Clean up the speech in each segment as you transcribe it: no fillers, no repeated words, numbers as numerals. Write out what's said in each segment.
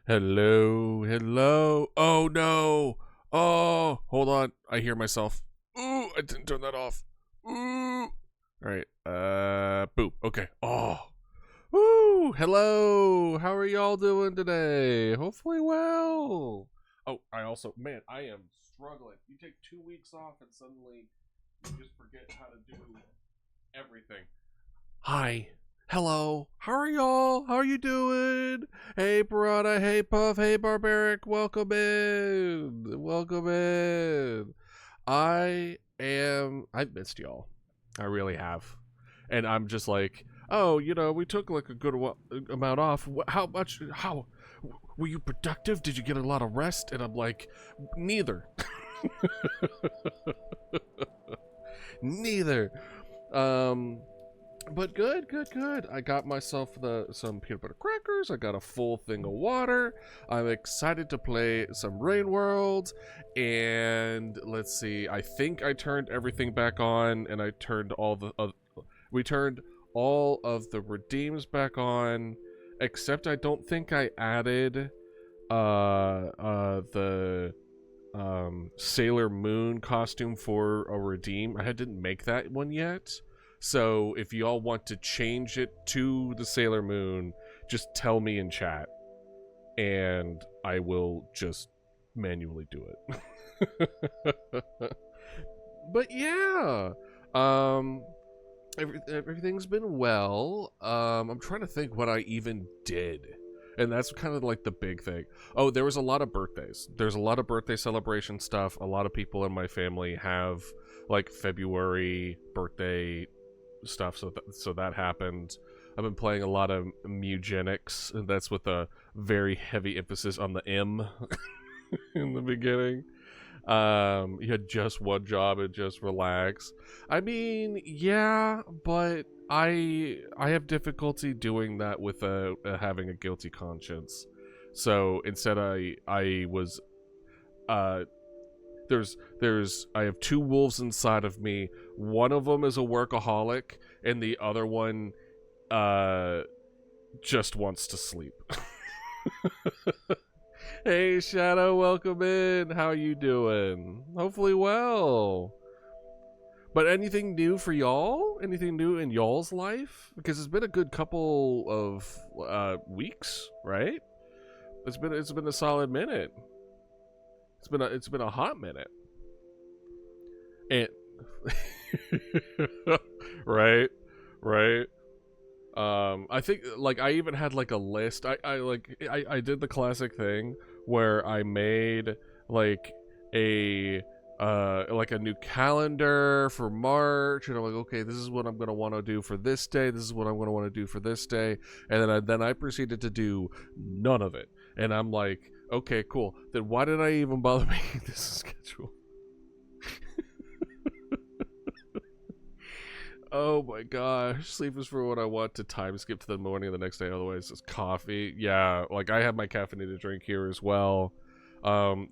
Hello, hello. Oh no. Oh, hold on. I hear myself. Ooh, I didn't turn that off. Ooh. All right. Boop. Okay. Oh. Woo. Hello. How are y'all doing today? Hopefully well. Oh, man, I am struggling. You take 2 weeks off and suddenly you just forget how to do everything. Hi. Hello. How are y'all? How are you doing? Hey, Piranha. Hey, Puff. Hey, Barbaric. Welcome in. Welcome in. I've missed y'all. I really have. And I'm just like, oh, we took like a good amount off. How were you productive? Did you get a lot of rest? And I'm like, neither. Neither. But good. I got myself some peanut butter crackers. I got a full thing of water. I'm excited to play some Rain World. And let's see. I think I turned everything back on, and I turned we turned all of the redeems back on, except I don't think I added the Sailor Moon costume for a redeem. I didn't make that one yet. So if y'all want to change it to the Sailor Moon, just tell me in chat, and I will just manually do it. But yeah, everything's been well. I'm trying to think what I even did. And that's kind of like the big thing. Oh, there was a lot of birthdays. There's a lot of birthday celebration stuff. A lot of people in my family have like February birthday stuff, so that happened. I've been playing a lot of Mugenics, and that's with a very heavy emphasis on the M in the beginning. You had just one job and just relax. I mean, yeah, but I have difficulty doing that with having a guilty conscience. So instead, I was I have two wolves inside of me. One of them is a workaholic, and the other one just wants to sleep. Hey, Shadow, welcome in. How you doing? Hopefully well. But anything new for y'all? Anything new in y'all's life? Because it's been a good couple of weeks, right? It's been a solid minute. It's been a hot minute. And right. I think like I even had like a list. I did the classic thing where I made like a new calendar for March, and I'm like, okay, this is what I'm gonna want to do for this day. This is what I'm gonna want to do for this day, and then I proceeded to do none of it. And I'm like, okay, cool. Then why did I even bother making this schedule? Oh my gosh, sleep is for what I want to time skip to the morning of the next day, otherwise it's coffee. Yeah, like I have my caffeinated drink here as well.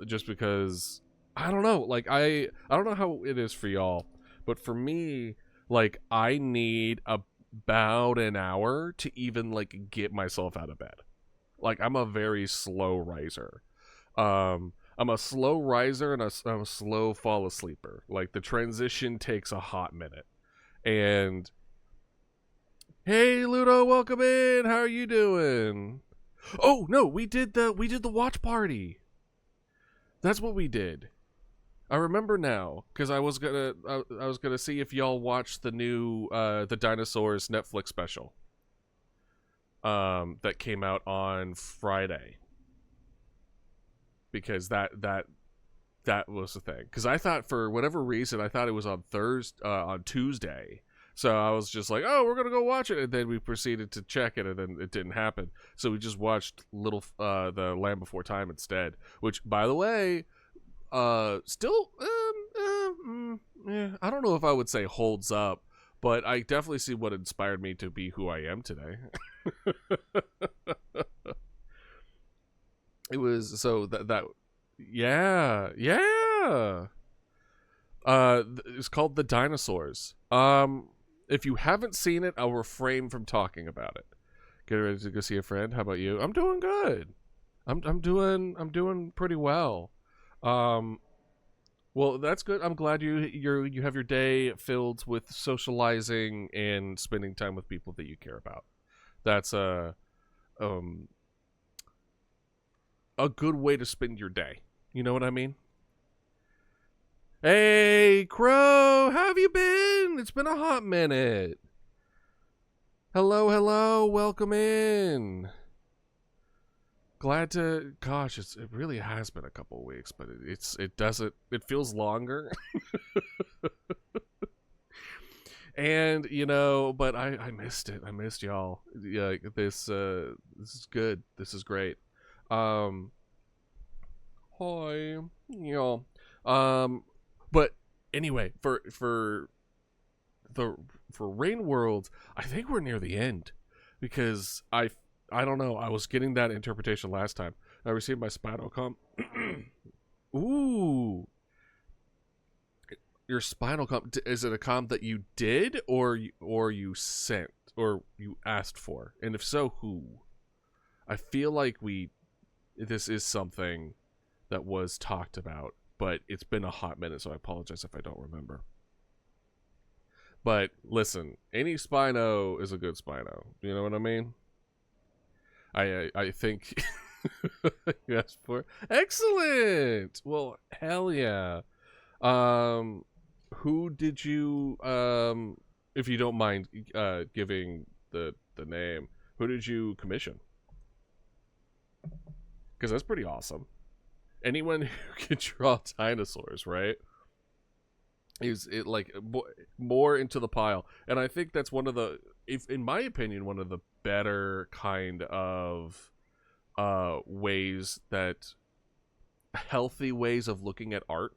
Just because I don't know, like I don't know how it is for y'all, but for me, like I need about an hour to even like get myself out of bed. Like I'm a very slow riser. I'm a slow riser and I'm a slow fall asleeper. Like the transition takes a hot minute. And hey, Ludo, welcome in. How are you doing? Oh no, we did the watch party. That's what we did. I remember now because I was gonna see if y'all watched the new the dinosaurs Netflix special that came out on Friday, because that was the thing. Because I thought, for whatever reason, I thought it was on Tuesday. So I was just like, oh, we're going to go watch it. And then we proceeded to check it, and then it didn't happen. So we just watched the Land Before Time instead. Which, by the way, still, I don't know if I would say holds up. But I definitely see what inspired me to be who I am today. It was so that yeah. It's called The Dinosaurs. If you haven't seen it, I'll refrain from talking about it. Get ready to go see a friend. How about you? I'm doing good. I'm doing pretty well. Um, well, that's good. I'm glad you have your day filled with socializing and spending time with people that you care about. That's um a good way to spend your day. You know what I mean? Hey, Crow, how have you been? It's been a hot minute. Hello, welcome in. Glad to. Gosh, it really has been a couple of weeks, but it feels longer. And but I missed it. I missed y'all. Yeah, this is good. This is great. Um, Hi, y'all. But anyway, the for Rain World, I think we're near the end because I don't know. I was getting that interpretation last time. I received my spinal comp. Ooh, your spinal comp. Is it a comp that you did or you sent or you asked for? And if so, who? I feel like this is something that was talked about, but it's been a hot minute, so I apologize if I don't remember. But listen, any Spino is a good Spino. You know what I mean? I think you asked for excellent. Well, hell yeah. Who did you if you don't mind giving the name, who did you commission? Because that's pretty awesome. Anyone who can draw dinosaurs, right? Is it like more into the pile? And I think that's one of the, if in my opinion, one of the better kind of ways that healthy ways of looking at art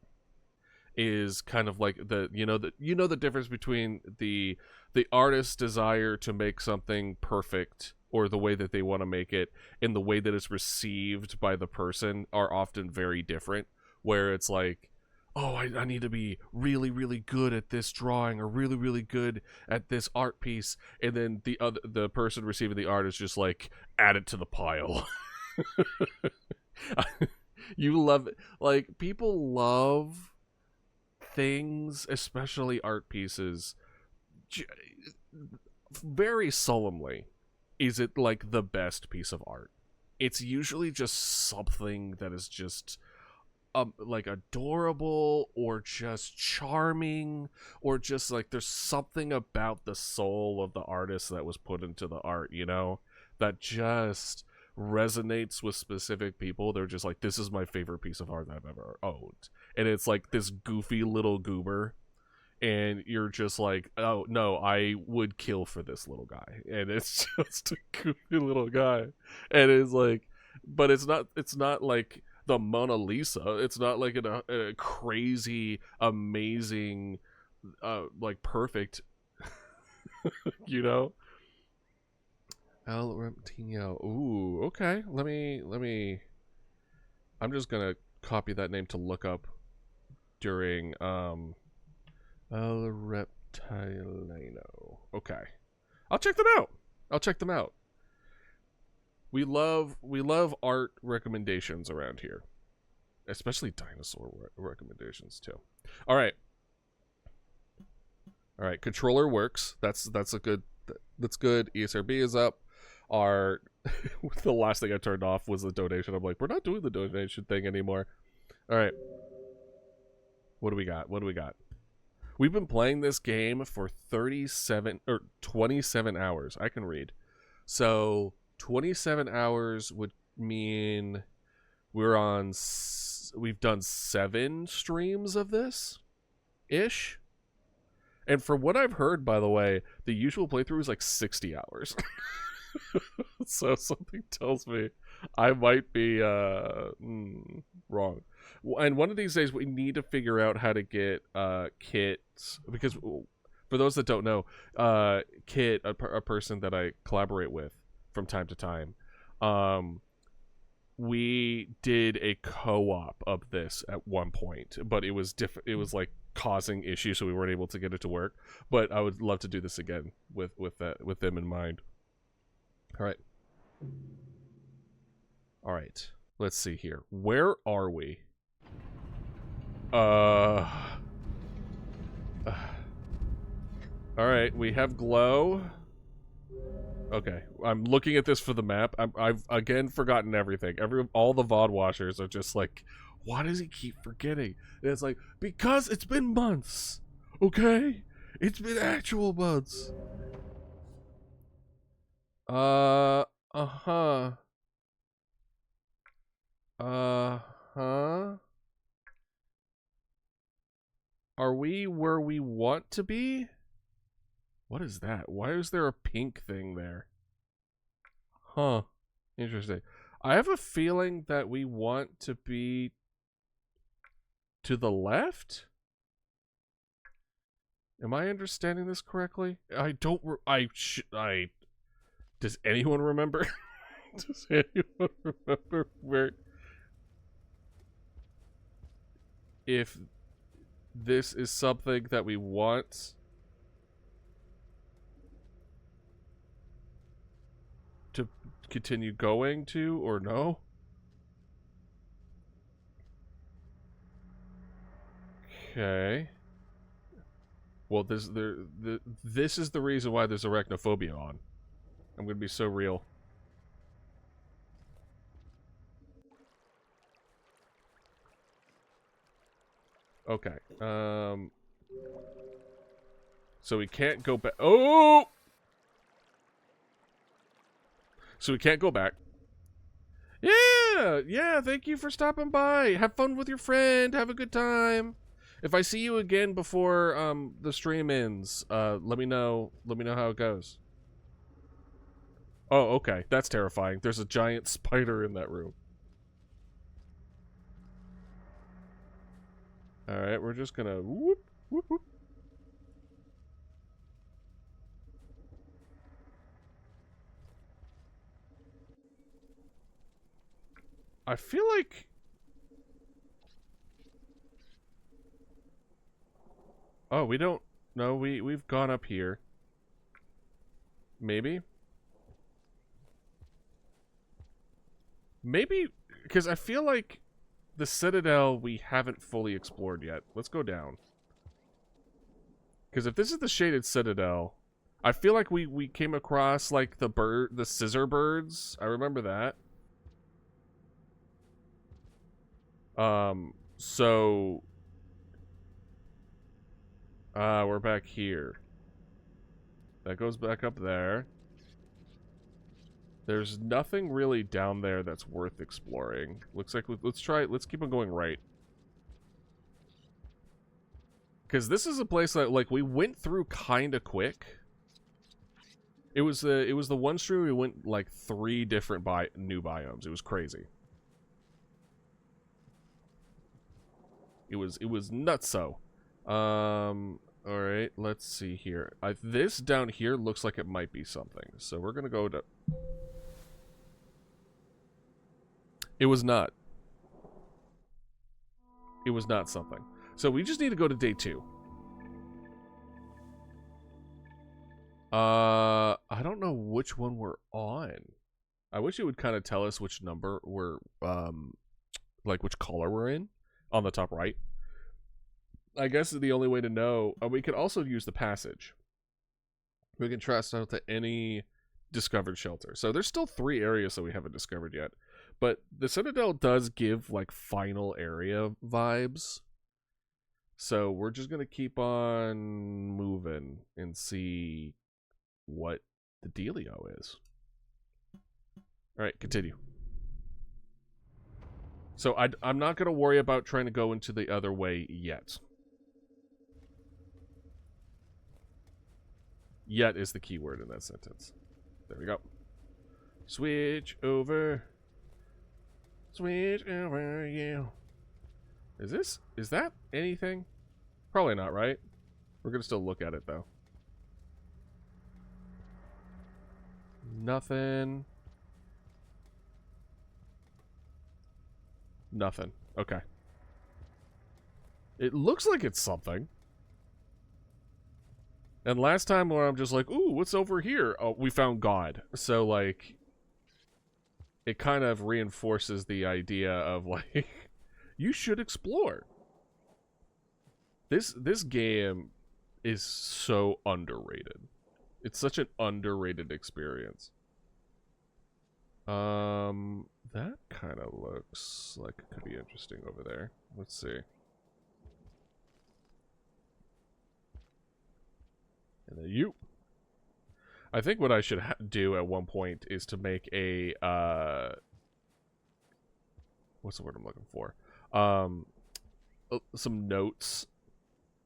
is kind of like the difference between the artist's desire to make something perfect or the way that they want to make it and the way that it's received by the person are often very different, where it's like, oh, I need to be really, really good at this drawing or really, really good at this art piece, and then the person receiving the art is just like, add it to the pile. You love it. Like, people love things, especially art pieces, very solemnly. Is it like the best piece of art? It's usually just something that is just like adorable or just charming, or just like there's something about the soul of the artist that was put into the art, that just resonates with specific people. They're just like, this is my favorite piece of art that I've ever owned. And it's like this goofy little goober, and you're just like, oh no, I would kill for this little guy. And it's just a goofy little guy. And it's like, but it's not like the Mona Lisa. It's not like a crazy, amazing, like perfect, El Reptino. Ooh, okay. Let me. I'm just gonna copy that name to look up during El Reptilino. Okay, I'll check them out. We love art recommendations around here, especially dinosaur recommendations too. All right. Controller works. That's good. ESRB is up. The last thing I turned off was the donation. I'm like, we're not doing the donation thing anymore. All right. What do we got? We've been playing this game for 27 or 27 hours. I can read. So 27 hours would mean we've done 7 streams of this ish. And from what I've heard, by the way, the usual playthrough is like 60 hours. So something tells me I might be wrong. And one of these days we need to figure out how to get Kits, because for those that don't know, Kit, a person that I collaborate with from time to time, we did a co-op of this at one point, but it was like causing issues, so we weren't able to get it to work. But I would love to do this again with them in mind. All right. All right. Let's see here. Where are we? All right, we have glow. Okay, I'm looking at this for the map. I've again forgotten everything. All the VOD watchers are just like, why does he keep forgetting? And it's like, because it's been months. Okay? It's been actual months. Uh-huh. Uh-huh. Are we where we want to be? What is that? Why is there a pink thing there? Huh. Interesting. I have a feeling that we want to be to the left? Am I understanding this correctly? Does anyone remember? Does anyone remember where... If this is something that we want to continue going to, or no? Okay. Well, this is the reason why there's arachnophobia on. I'm gonna be so real. Okay. So we can't go back. Oh! So we can't go back. Yeah, thank you for stopping by. Have fun with your friend. Have a good time. If I see you again before the stream ends, let me know how it goes. Oh, okay. That's terrifying. There's a giant spider in that room. Alright, we're just gonna whoop, whoop, whoop. I feel like... Oh, we don't... No, we've gone up here. Maybe? Maybe... Because I feel like the Citadel we haven't fully explored yet. Let's go down. Because if this is the Shaded Citadel, I feel like we came across, like, the scissor birds. I remember that. So... we're back here. That goes back up there. There's nothing really down there that's worth exploring. Looks like let's keep on going right. Because this is a place that, like, we went through kinda quick. It was the one stream we went, like, 3 different new biomes. It was crazy. It was nutso. Alright, let's see here. This down here looks like it might be something. So we're gonna go to... It was not. It was not something. So we just need to go to day 2. I don't know which one we're on. I wish it would kind of tell us which number we're, like which color we're in on the top right. I guess is the only way to know. We could also use the passage. We can trust out to any discovered shelter. So there's still 3 areas that we haven't discovered yet. But the Citadel does give, like, final area vibes. So we're just going to keep on moving and see what the dealio is. Alright, continue. So I'm not going to worry about trying to go into the other way yet. Yet is the key word in that sentence. There we go. Switch over. Switch over you. Is that anything? Probably not, right? We're gonna still look at it, though. Nothing. Nothing. Okay. It looks like it's something. And last time where I'm just like, ooh, what's over here? Oh, we found God. So, like... it kind of reinforces the idea of like you should explore. This game is so underrated. It's such an underrated experience. That kind of looks like it could be interesting over there. Let's see. And then you. I think what I should do at one point is to make a, what's the word I'm looking for? Some notes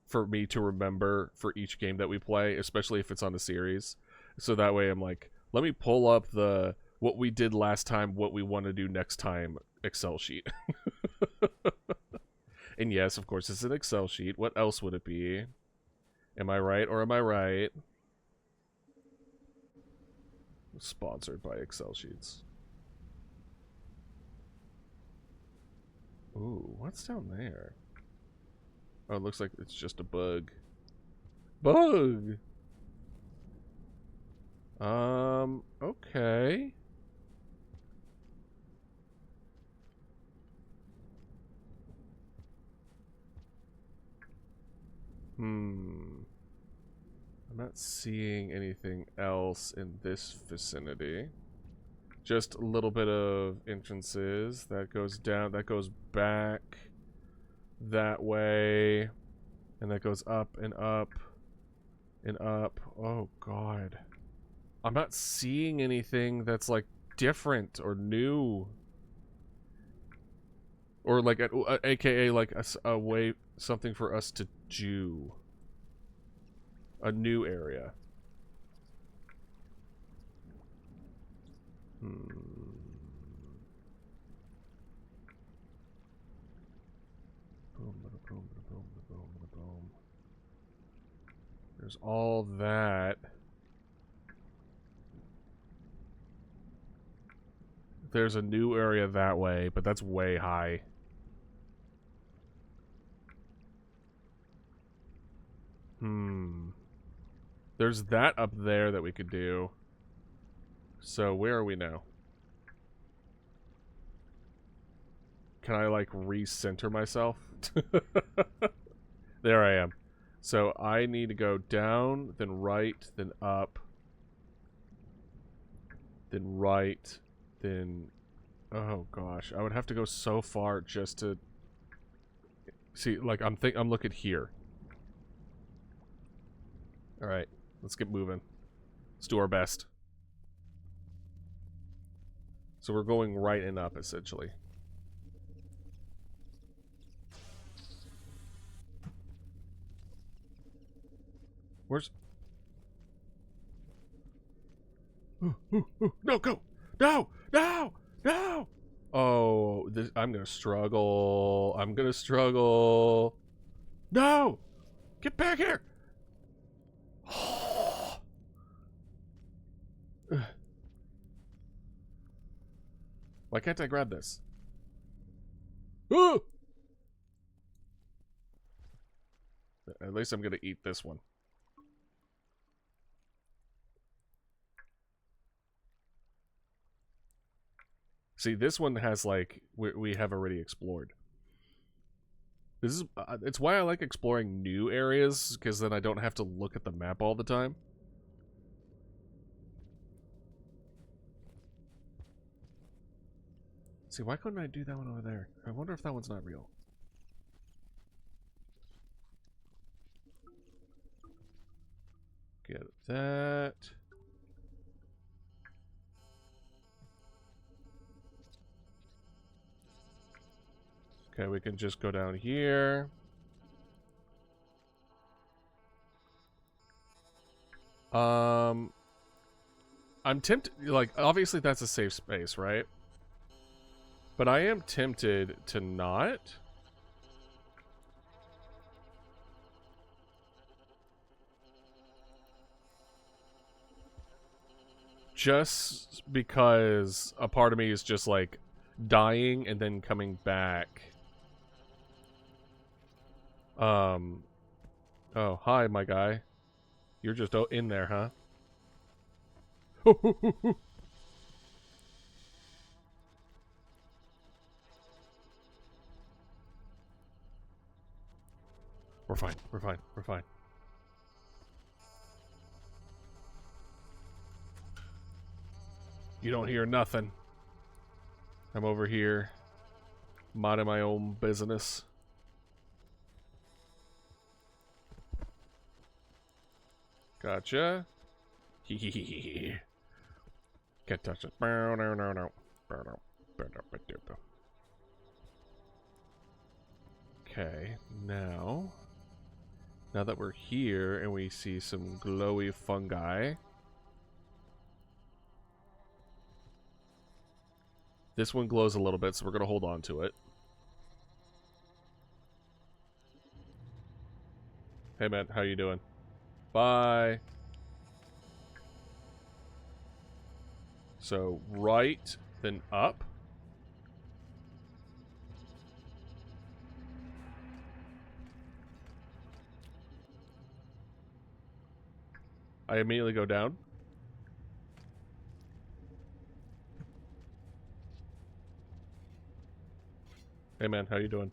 for me to remember for each game that we play, especially if it's on a series. So that way I'm like, let me pull up the what we did last time, what we want to do next time Excel sheet. And yes, of course, it's an Excel sheet. What else would it be? Am I right or am I right? Sponsored by Excel sheets. Ooh, what's down there? Oh, it looks like it's just a bug. Bug! Okay. I'm not seeing anything else in this vicinity. Just a little bit of entrances. That goes down, that goes back that way. And that goes up and up and up. Oh, God. I'm not seeing anything that's, like, different or new. Or, like, aka, like, a way, something for us to do. A new area. There's all that. There's a new area that way, but that's way high. There's that up there that we could do. So where are we now? Can I, like, recenter myself? There I am. So I need to go down, then right, then up, then right, then... Oh gosh, I would have to go so far just to... See, like, I'm looking here. Alright, let's get moving. Let's do our best. So we're going right and up, essentially. Where's... No, go! No! No! No! Oh, I'm gonna struggle. I'm gonna struggle. No! Get back here! Why can't I grab this? At least I'm gonna eat this one. See, this one has, like, we have already explored. This is, it's why I like exploring new areas, because then I don't have to look at the map all the time. See, why couldn't I do that one over there? I wonder if that one's not real. Get that. Okay, we can just go down here. I'm tempted, like, obviously that's a safe space, right? But I am tempted to not. Just because a part of me is just, like, dying and then coming back. Oh, hi, my guy. You're just in there, huh? fine. We're fine. We're fine. You don't hear nothing. I'm over here, minding my own business. Gotcha. Hehehehe. Can't touch it. No. Okay, now that we're here and we see some glowy fungi, this one glows a little bit, so we're gonna hold on to it. Hey man, how you doing? Bye. So right, then up. I immediately go down. Hey man, how you doing?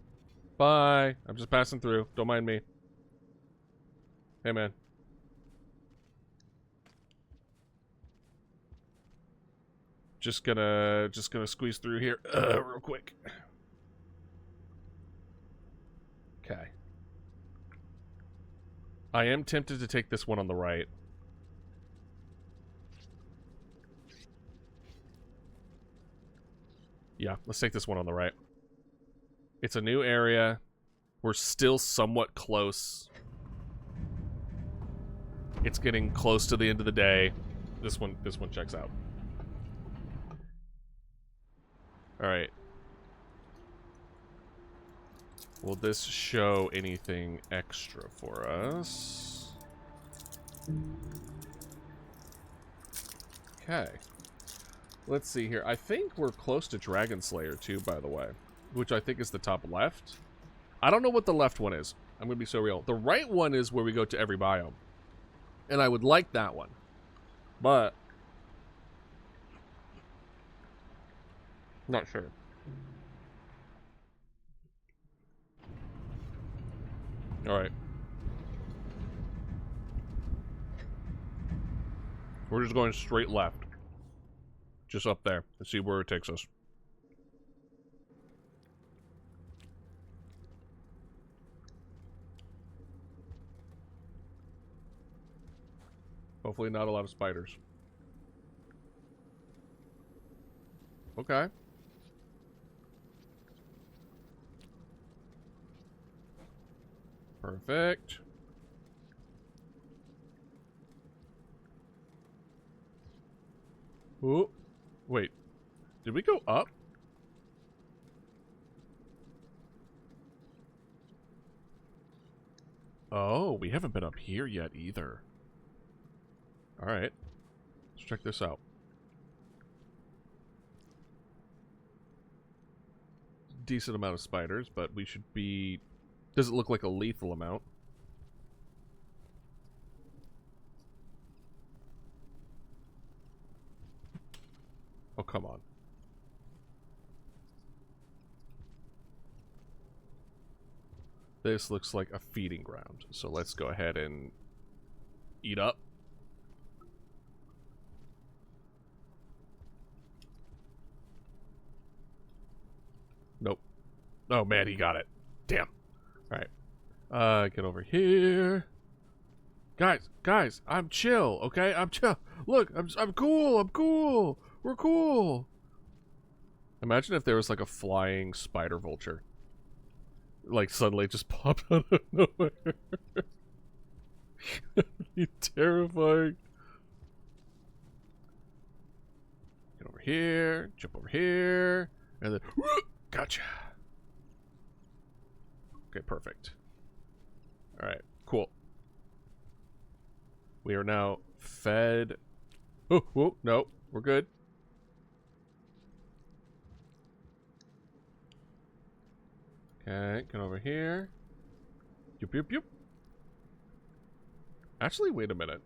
Bye. I'm just passing through. Don't mind me. Hey man. Just gonna squeeze through here real quick. Okay. I am tempted to take this one on the right. Yeah, let's take this one on the right. It's a new area. We're still somewhat close. It's getting close to the end of the day. This one checks out. Alright. Will this show anything extra for us? Okay. Let's see here. I think we're close to Dragon Slayer too, by the way. Which I think is the top left. I don't know what the left one is. I'm going to be so real. The right one is where we go to every biome. And I would like that one. But not sure. Alright. We're just going straight left. Just up there. Let's see where it takes us. Hopefully not a lot of spiders. Okay. Perfect. Ooh. Wait. Did we go up? Oh, we haven't been up here yet either. Alright. Let's check this out. Decent amount of spiders, but we should be... Doesn't look like a lethal amount. Oh, come on. This looks like a feeding ground. So let's go ahead and eat up. Nope. Oh, man, he got it. Damn. Alright. Get over here. Guys, I'm chill, okay? I'm chill. Look, I'm cool. We're cool. Imagine if there was like a flying spider vulture. Like suddenly just popped out of nowhere. That'd be terrifying. Get over here, jump over here, and then gotcha. Okay, perfect. Alright, cool. We are now fed. Oh, no, we're good. Okay, get over here. Yoop. Actually, wait a minute.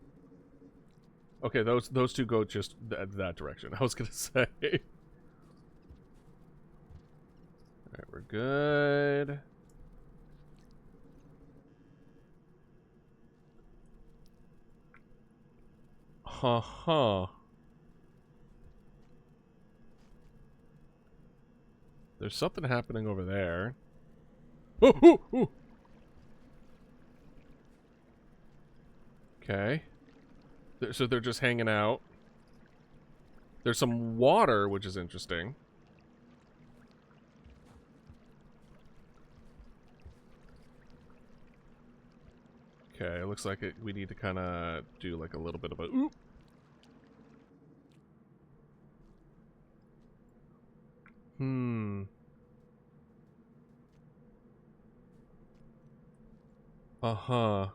Okay, those two go just that direction. I was gonna say. Alright, we're good. Huh. There's something happening over there. Oh. Okay. So they're just hanging out. There's some water, which is interesting. Okay, it looks like we need to kind of do like a little bit of a... Ooh. Uh-huh.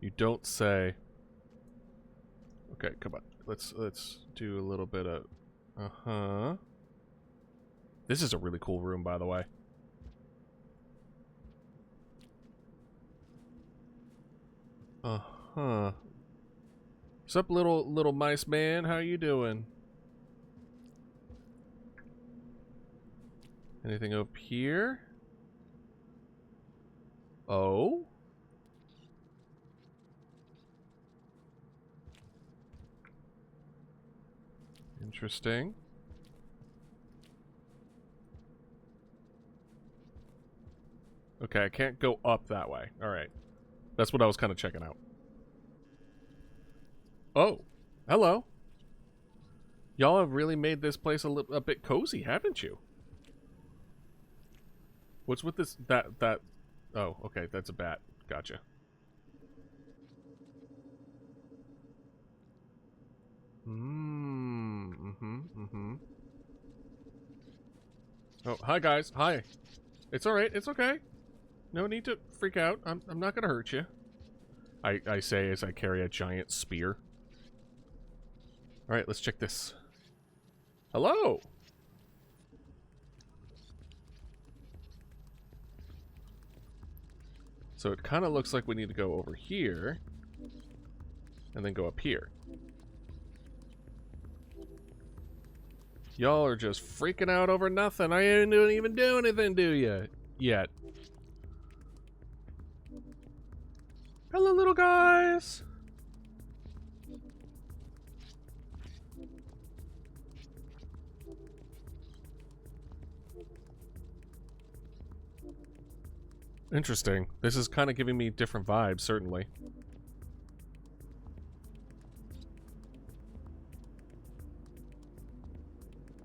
You don't say. Okay, come on. Let's do a little bit of... Uh-huh. This is a really cool room, by the way. Uh-huh. What's up, little mice man? How you doing? Anything up here? Oh? Interesting. Okay, I can't go up that way. Alright. That's what I was kind of checking out. Oh. Hello. Y'all have really made this place a bit cozy, haven't you? What's with this... That... Oh, okay, that's a bat. Gotcha. Oh, hi guys. Hi. It's alright, it's okay. No need to freak out. I'm not gonna hurt you. I say as I carry a giant spear. Alright, let's check this. Hello! So it kind of looks like we need to go over here. And then go up here. Y'all are just freaking out over nothing. I didn't even do anything, do ya? Yet. Hello, little guys! Interesting. This is kind of giving me different vibes, certainly.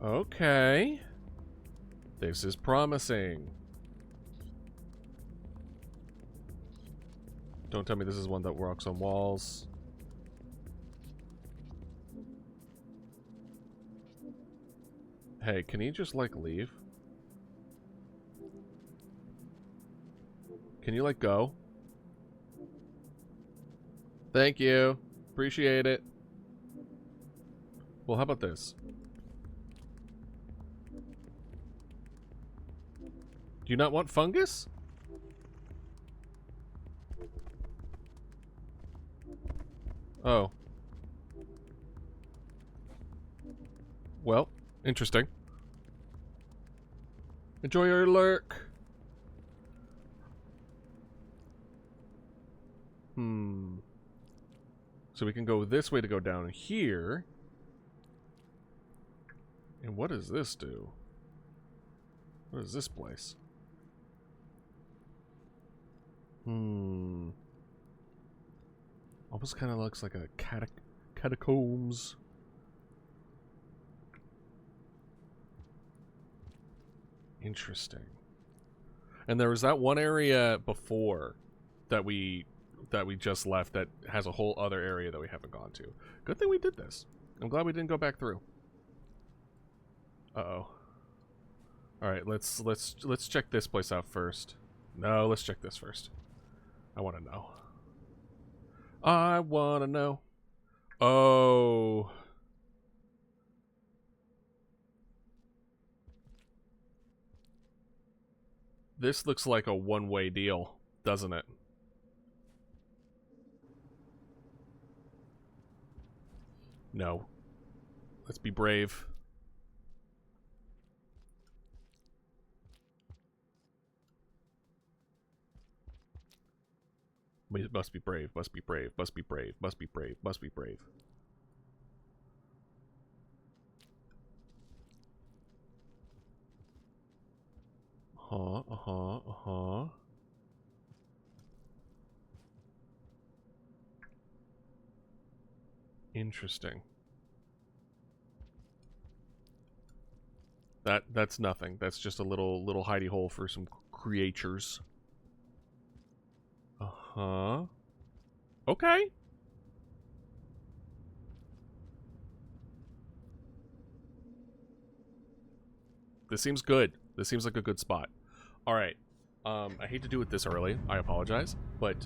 Okay. This is promising. Don't tell me this is one that walks on walls. Hey, can he just, like, leave? Can you, like, go? Thank you. Appreciate it. Well, how about this? Do you not want fungus? Oh. Well, interesting. Enjoy your lurk. So we can go this way to go down here. And what does this do? What is this place? Almost kind of looks like a catacombs. Interesting. And there was that one area before that we just left that has a whole other area that we haven't gone to. Good thing we did this. I'm glad we didn't go back through. Uh-oh. Alright, let's check this place out first. No, let's check this first. I want to know. I want to know. Oh. This looks like a one-way deal, doesn't it? No. Let's be brave. We must be brave, must be brave, must be brave, must be brave, must be brave. Interesting. That's nothing. That's just a little hidey hole for some creatures. Okay. This seems good. This seems like a good spot. All right. I hate to do it this early. I apologize, but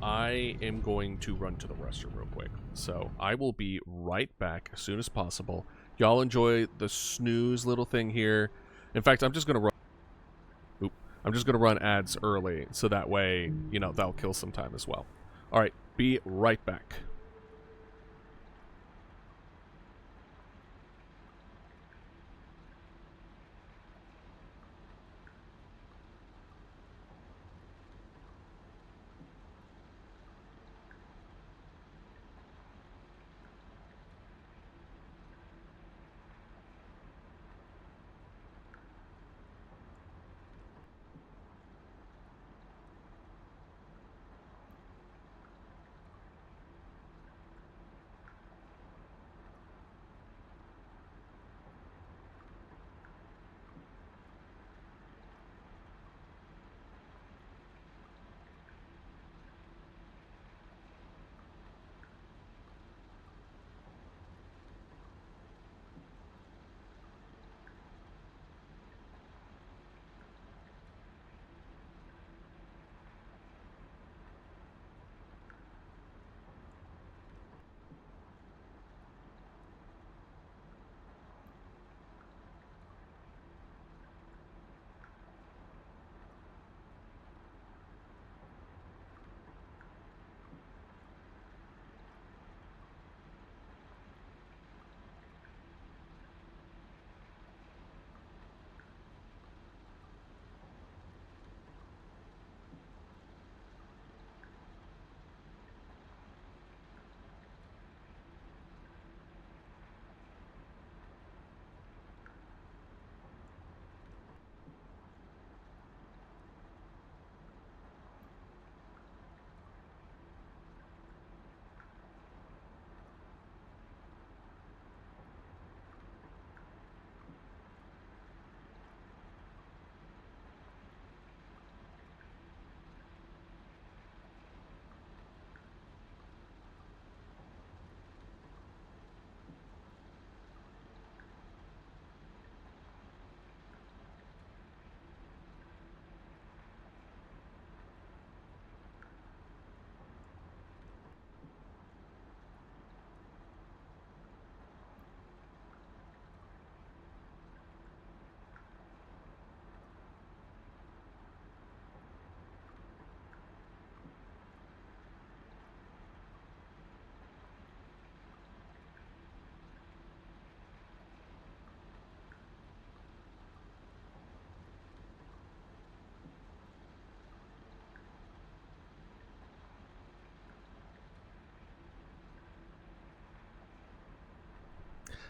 I am going to run to the restroom real quick. So I will be right back as soon as possible. Y'all enjoy the snooze little thing here. In fact, I'm just gonna run. I'm just gonna run ads early, so that way, you know, that'll kill some time as well. All right, be right back.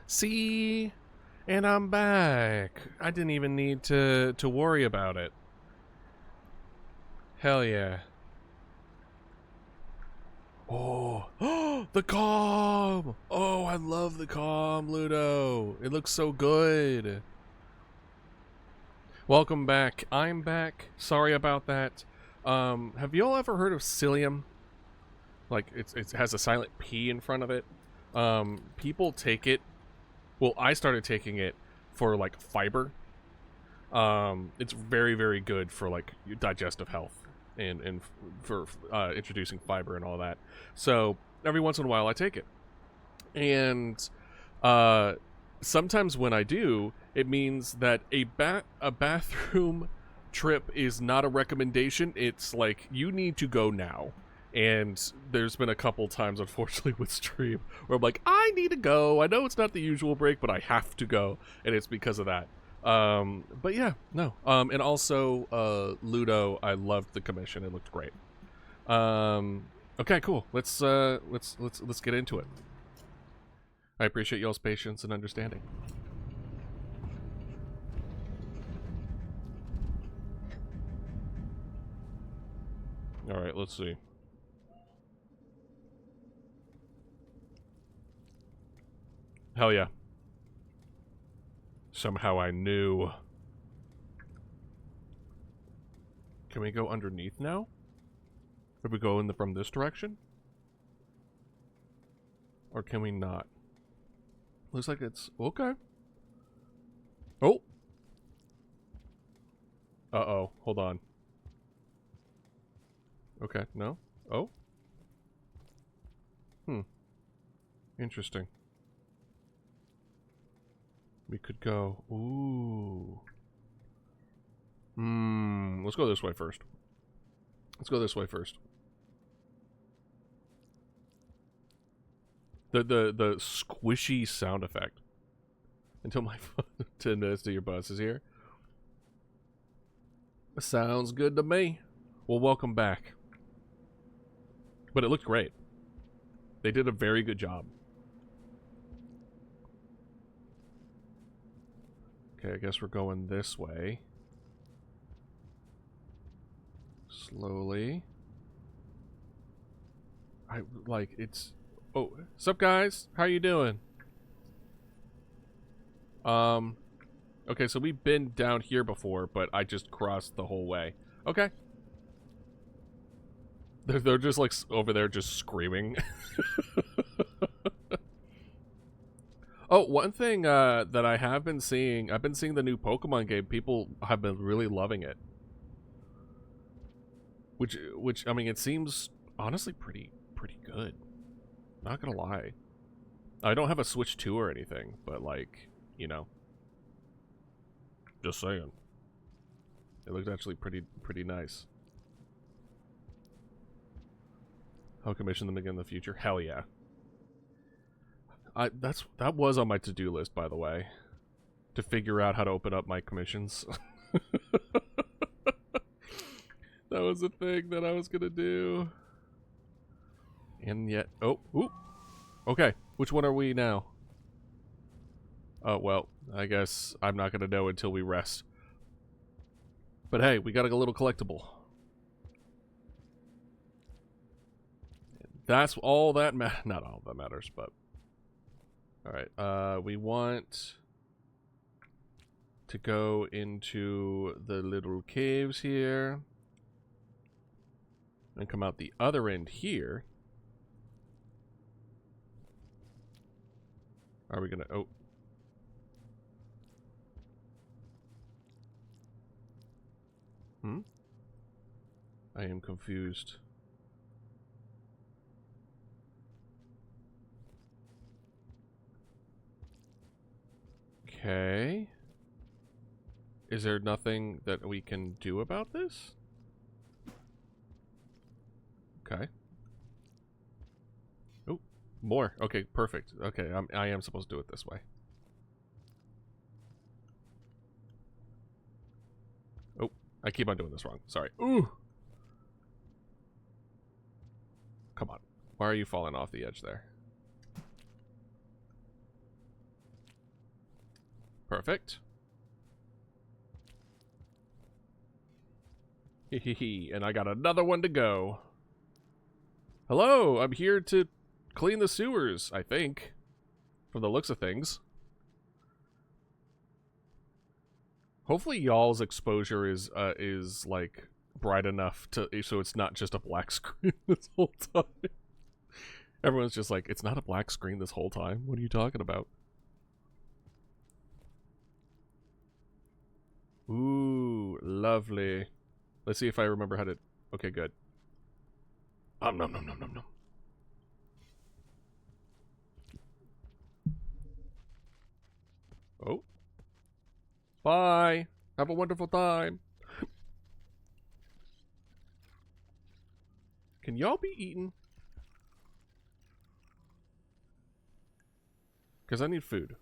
See, and I'm back. I didn't even need to worry about it. Hell yeah. Oh, the calm. Oh, I love the calm, Ludo. It looks so good. Welcome back. I'm back. Sorry about that. Have y'all ever heard of psyllium? Like, it has a silent P in front of it. People take it. Well, I started taking it for, like, fiber. It's very, very good for, like, your digestive health and for introducing fiber and all that. So, every once in a while I take it. And sometimes when I do, it means that a bathroom trip is not a recommendation. It's like, you need to go now. And there's been a couple times, unfortunately, with stream where I'm like, I need to go. I know it's not the usual break, but I have to go. And it's because of that. But yeah, no. And also, Ludo, I loved the commission. It looked great. Okay, cool. Let's get into it. I appreciate y'all's patience and understanding. Alright, let's see. Hell yeah. Somehow I knew. Can we go underneath now? Or we go in from this direction? Or can we not? Looks like it's... Okay. Oh! Uh-oh. Hold on. Okay, no? Oh? Interesting. We could go... Ooh. Let's go this way first. Let's go this way first. The squishy sound effect. Until my phone 10 minutes to your bus is here. Sounds good to me. Well, welcome back. But it looked great. They did a very good job. Okay, I guess we're going this way. Slowly. It's... Oh, sup guys? How you doing? Okay, so we've been down here before, but I just crossed the whole way. Okay. They're just like over there just screaming. Oh, one thing that I have been seeing, I've been seeing the new Pokemon game. People have been really loving it. Which I mean, it seems honestly pretty good. Not gonna lie. I don't have a Switch 2 or anything, but like, you know. Just saying. It looked actually pretty nice. I'll commission them again in the future. Hell yeah. That was on my to-do list, by the way. To figure out how to open up my commissions. That was a thing that I was gonna do. And yet... Oh, ooh. Okay, which one are we now? Oh, well, I guess I'm not gonna know until we rest. But hey, we got a little collectible. That's all that not all that matters, but... Alright, we want to go into the little caves here. And come out the other end here. Are we gonna... Oh. I am confused. Okay. Is there nothing that we can do about this? Okay. Oh, more. Okay, perfect. Okay, I am supposed to do it this way. Oh, I keep on doing this wrong. Sorry. Ooh! Come on. Why are you falling off the edge there? Perfect. Hehehe, and I got another one to go. Hello, I'm here to clean the sewers, I think. From the looks of things. Hopefully y'all's exposure is like bright enough to so it's not just a black screen this whole time. Everyone's just like, it's not a black screen this whole time. What are you talking about? Ooh, lovely. Let's see if I remember how to... Okay, good. Nom nom nom nom nom nom. Oh. Bye. Have a wonderful time. Can y'all be eaten? Because I need food.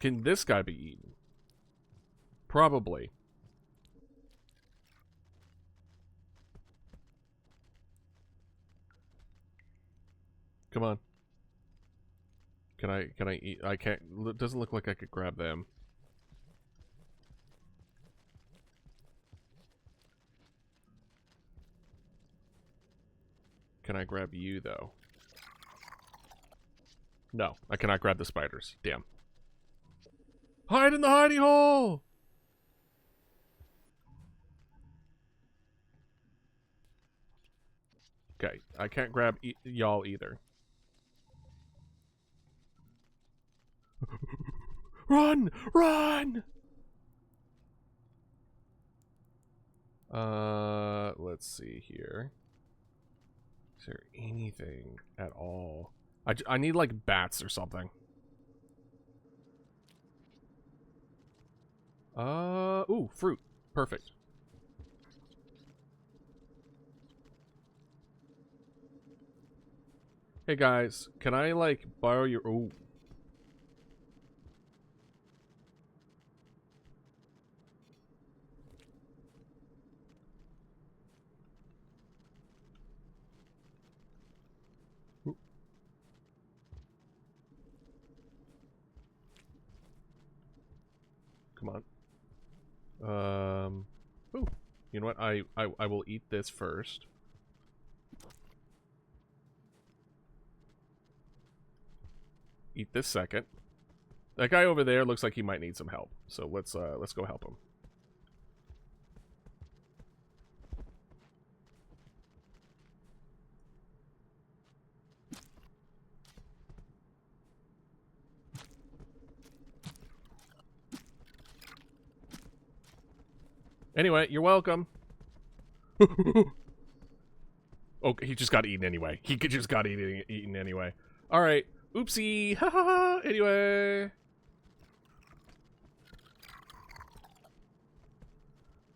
Can this guy be eaten? Probably. Come on. Can I eat? I can't. It doesn't look like I could grab them. Can I grab you, though? No, I cannot grab the spiders. Damn. Hide in the hidey hole! Okay, I can't grab y'all either. Run! Run! Let's see here. Is there anything at all? I need, like, bats or something. Ooh, fruit. Perfect. Hey, guys. Can I, like, borrow your... Ooh. Come on. Ooh. You know what? I will eat this first. Eat this second. That guy over there looks like he might need some help. So let's go help him. Anyway, you're welcome. Okay, he just got eaten anyway. He just got eaten anyway. All right. Oopsie. Ha ha ha. Anyway.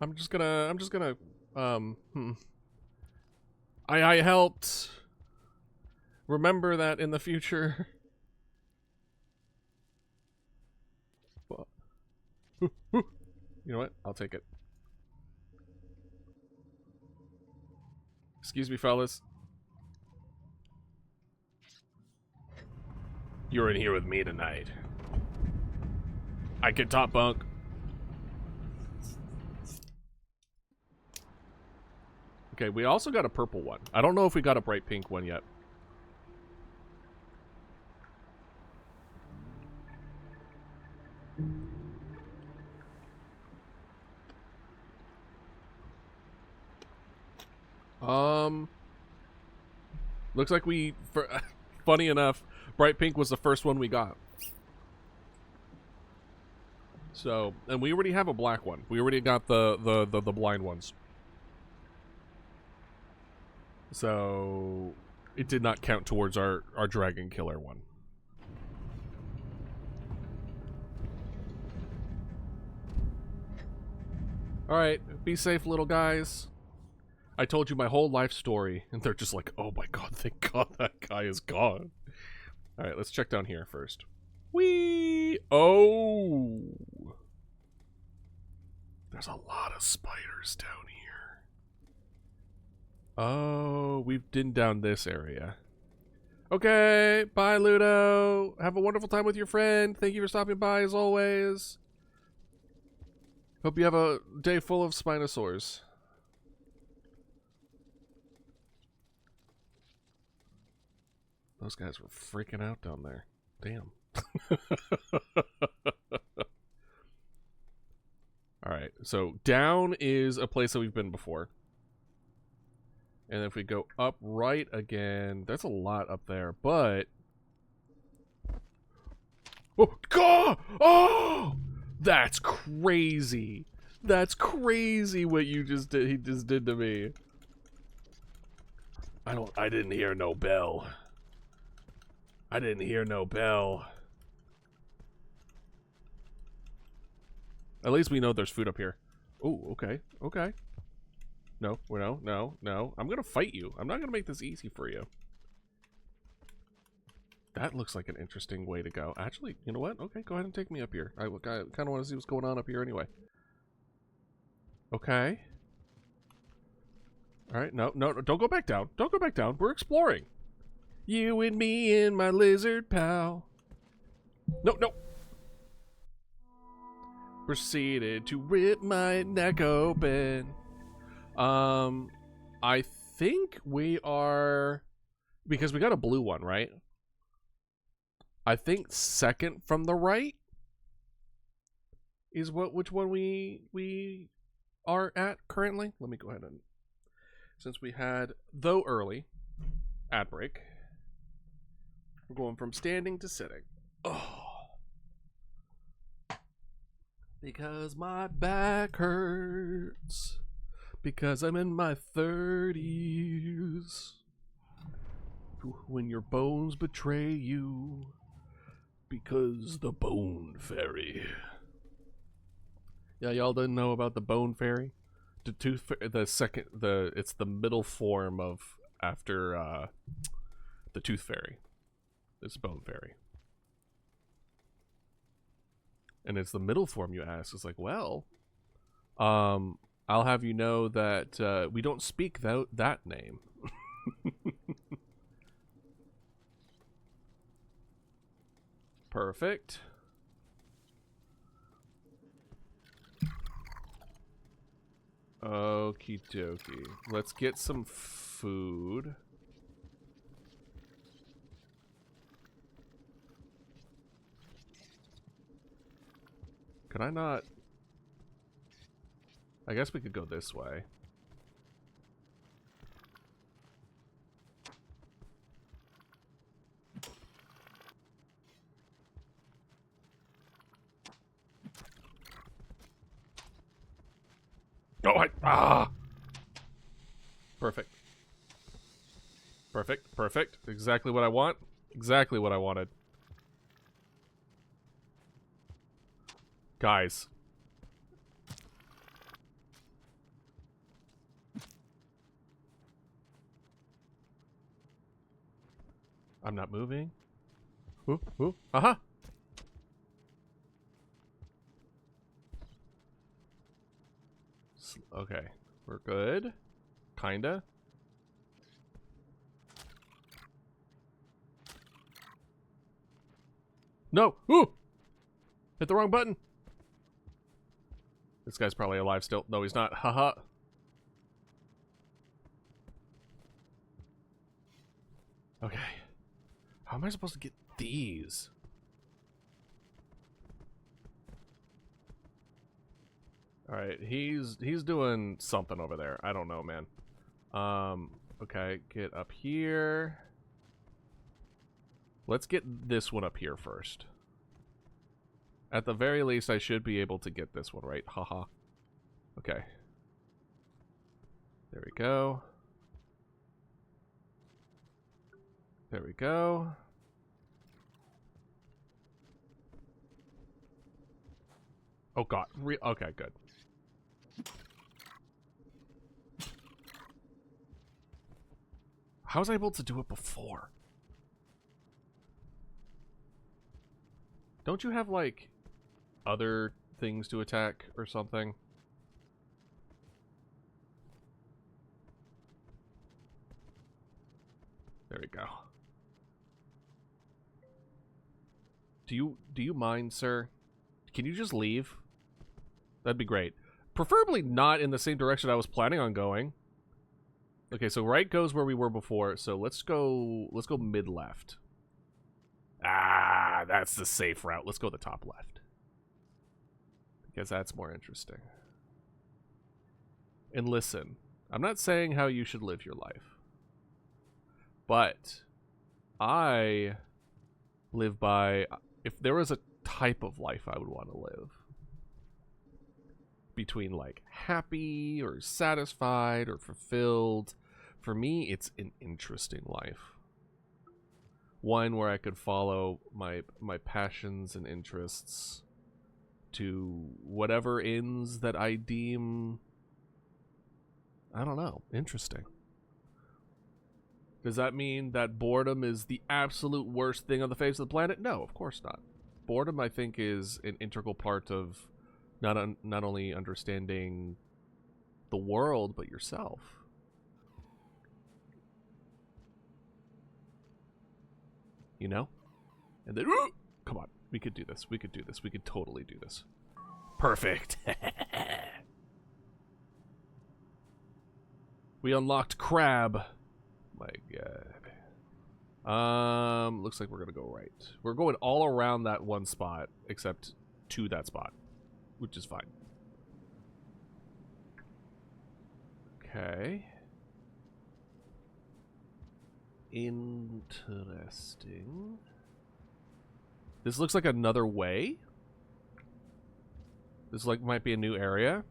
I'm just gonna I helped. Remember that in the future. You know what? I'll take it. Excuse me, fellas. You're in here with me tonight. I can top bunk. Okay, we also got a purple one. I don't know if we got a bright pink one yet. Looks like funny enough, bright pink was the first one we got. So, and we already have a black one. We already got the blind ones. So, it did not count towards our dragon killer one. Alright, be safe, little guys. I told you my whole life story, and they're just like, oh my god, thank god that guy is gone. Alright, let's check down here first. Whee! Oh! There's a lot of spiders down here. Oh, we've been down this area. Okay, bye, Ludo. Have a wonderful time with your friend. Thank you for stopping by, as always. Hope you have a day full of Spinosaurs. Those guys were freaking out down there. Damn. Alright, so down is a place that we've been before. And if we go up right again, there's a lot up there, but... Oh, God! Oh! That's crazy. That's crazy what you just did. He just did to me. I didn't hear no bell. I didn't hear no bell. At least we know there's food up here. Oh, okay. Okay. No, no. I'm gonna fight you. I'm not gonna make this easy for you. That looks like an interesting way to go. Actually, you know what? Okay, go ahead and take me up here. I kind of want to see what's going on up here anyway. Okay. Alright, no, don't go back down. Don't go back down. We're exploring. You and me and my lizard pal. No. Proceeded to rip my neck open. I think we are because we got a blue one, right? I think second from the right is which one we are at currently. Let me go ahead and, since we had, though early, ad break, we're going from standing to sitting. Oh. Because my back hurts. Because I'm in my 30s. When your bones betray you. Because the Bone Fairy. Yeah, y'all didn't know about the Bone Fairy? The Tooth, it's the middle form of after the Tooth Fairy. It's Bone Fairy. And it's the middle form, you ask. It's like, well, I'll have you know that we don't speak that name. Perfect. Okie dokie. Let's get some food. Could I not? I guess we could go this way. Oh, Perfect. Perfect, perfect. Exactly what I want. Exactly what I wanted. Guys. I'm not moving. Ooh, ooh, aha! Okay, we're good. Kinda. No! Ooh! Hit the wrong button! This guy's probably alive still. No, he's not. Haha. Okay. How am I supposed to get these? Alright, he's doing something over there. I don't know, man. Okay, get up here. Let's get this one up here first. At the very least, I should be able to get this one, right? Haha. Okay. There we go. There we go. Oh god. Okay, good. How was I able to do it before? Don't you have, like, other things to attack or something? There we go. Do you mind, sir? Can you just leave? That'd be great. Preferably not in the same direction I was planning on going. Okay, so right goes where we were before, so let's go mid-left. Ah, that's the safe route. Let's go the top left. Because that's more interesting. And listen, I'm not saying how you should live your life. But I live by, if there was a type of life I would want to live, between like happy or satisfied or fulfilled, for me it's an interesting life. One where I could follow my passions and interests to whatever ends that I deem, I don't know, interesting. Does that mean that boredom is the absolute worst thing on the face of the planet? No, of course not. Boredom, I think, is an integral part of not only understanding the world, but yourself. You know? And then, come on, we could do this. We could do this. We could totally do this. Perfect. We unlocked Crab. My god. Looks like we're gonna go right. We're going all around that one spot, except to that spot, which is fine. Okay. Interesting. This looks like another way. This like might be a new area.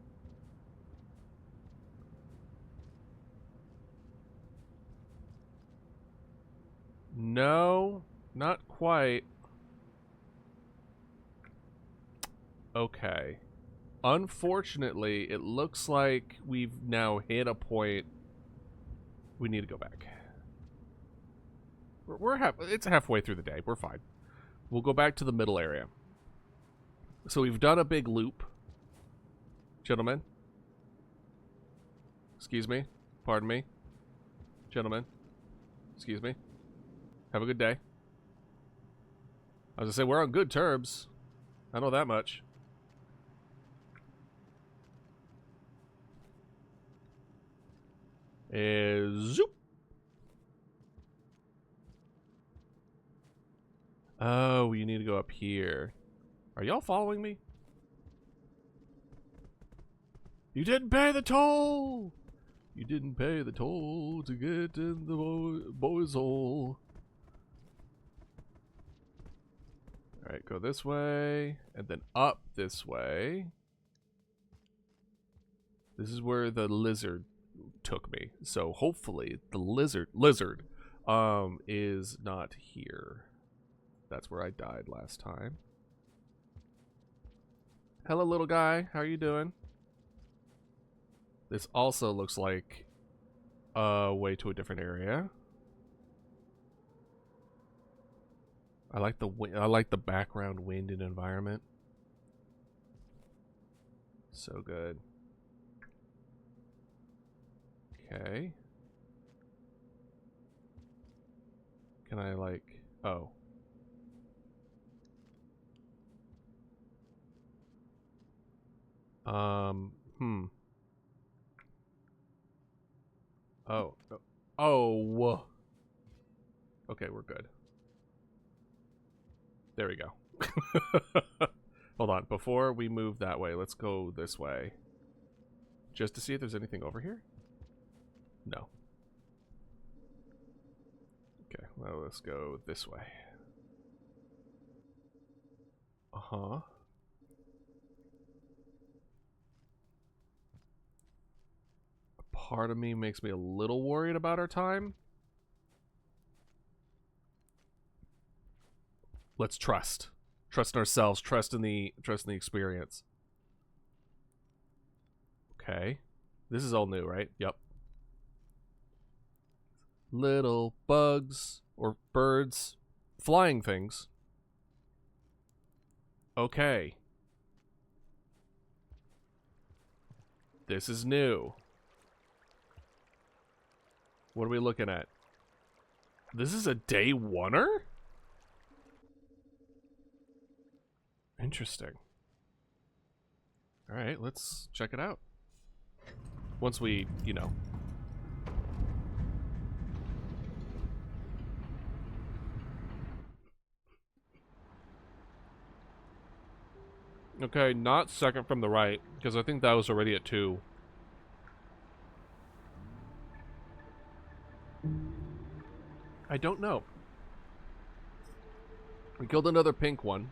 No, not quite. Okay. Unfortunately, it looks like we've now hit a point. We need to go back. It's halfway through the day. We're fine. We'll go back to the middle area. So we've done a big loop. Gentlemen. Excuse me. Pardon me. Gentlemen. Excuse me. Have a good day. I was gonna say, we're on good terms. I know that much. Zoop. Oh, you need to go up here. Are y'all following me? You didn't pay the toll! You didn't pay the toll to get in the boy's hole. Alright, go this way, and then up this way. This is where the lizard took me. So hopefully the lizard is not here. That's where I died last time. Hello, little guy. How are you doing? This also looks like a way to a different area. I like the background wind and environment. So good. Okay. Can I like... Oh. Oh. Oh. Okay, we're good. There we go. Hold on. Before we move that way, let's go this way. Just to see if there's anything over here? No. Okay, well, let's go this way. Uh-huh. Part of me makes me a little worried about our time. Let's trust. Trust in ourselves. Trust in the experience. Okay. This is all new, right? Yep. Little bugs or birds. Flying things. Okay. This is new. What are we looking at? This is a day oneer? Interesting. Alright, let's check it out. Once we, you know. Okay, not second from the right, because I think that was already at 2. I don't know. We killed another pink one.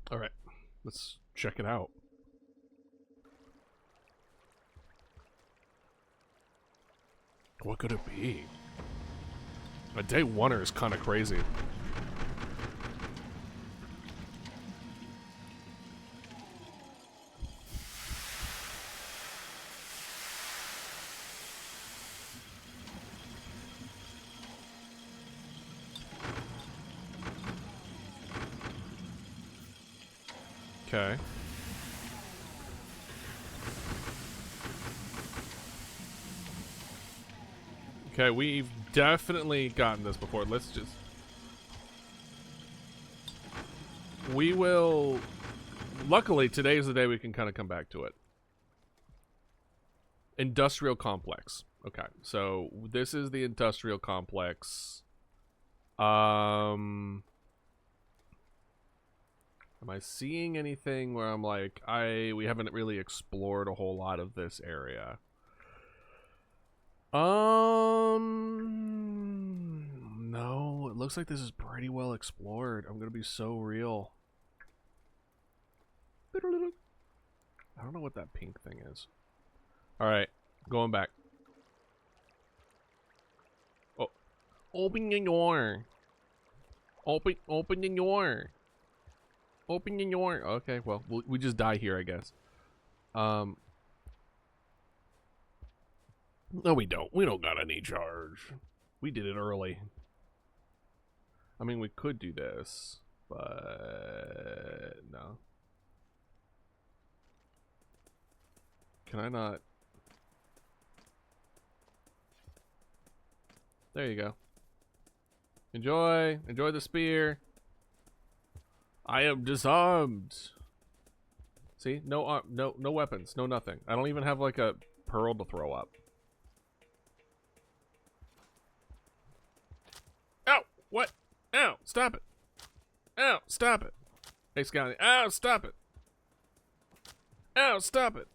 Alright, let's check it out. What could it be? A day oneer is kind of crazy. Okay. Okay, we've definitely gotten this before. Let's just... We will... Luckily, today is the day we can kind of come back to it. Industrial complex. Okay, so this is the industrial complex. Am I seeing anything where I'm like, we haven't really explored a whole lot of this area? No, it looks like this is pretty well explored. I'm gonna be so real. I don't know what that pink thing is. Alright, going back. Oh, open the door. Open the door. Open the door. Okay, well, we just die here, I guess. No, we don't. We don't got any charge. We did it early. I mean, we could do this, but no. Can I not? There you go. Enjoy. Enjoy the spear. I am disarmed. See? No weapons. No nothing. I don't even have like a pearl to throw up. Ow! What? Ow! Stop it! Ow! Stop it! Hey, Scotty. Ow! Stop it! Ow! Stop it!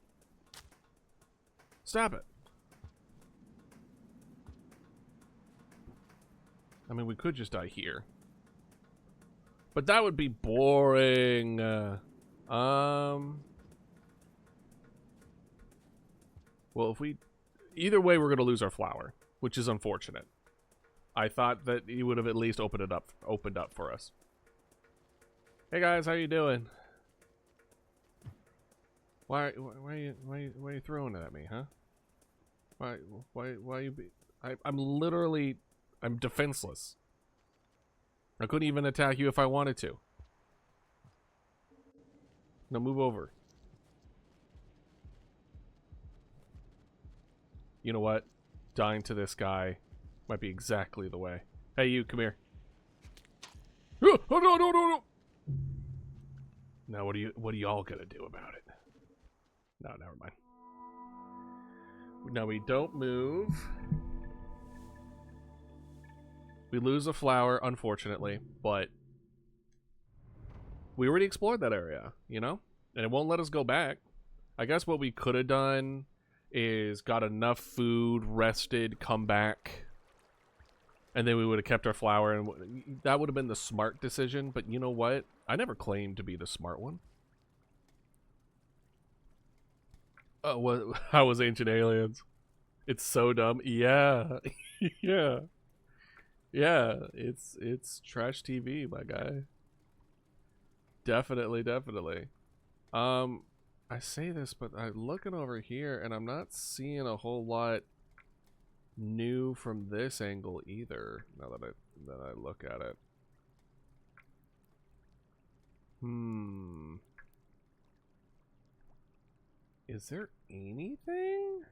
Stop it! I mean, we could just die here. But that would be boring. Well, if we... Either way, we're going to lose our flower, which is unfortunate. I thought that he would have at least opened up for us. Hey guys, how you doing? Why are you throwing it at me, huh? Why you be... I'm defenseless. I couldn't even attack you if I wanted to. Now move over. You know what? Dying to this guy might be exactly the way. Hey, you, come here. Oh, no. Now what are y'all gonna do about it? No, never mind. Now we don't move. We lose a flower, unfortunately, but we already explored that area, you know? And it won't let us go back. I guess what we could have done is got enough food, rested, come back, and then we would have kept our flower, and that would have been the smart decision. But you know what? I never claimed to be the smart one. How was Ancient Aliens? It's so dumb. Yeah. Yeah. Yeah, it's trash TV, my guy. Definitely. I say this, but I'm looking over here and I'm not seeing a whole lot new from this angle either. Now that I look at it. Is there anything?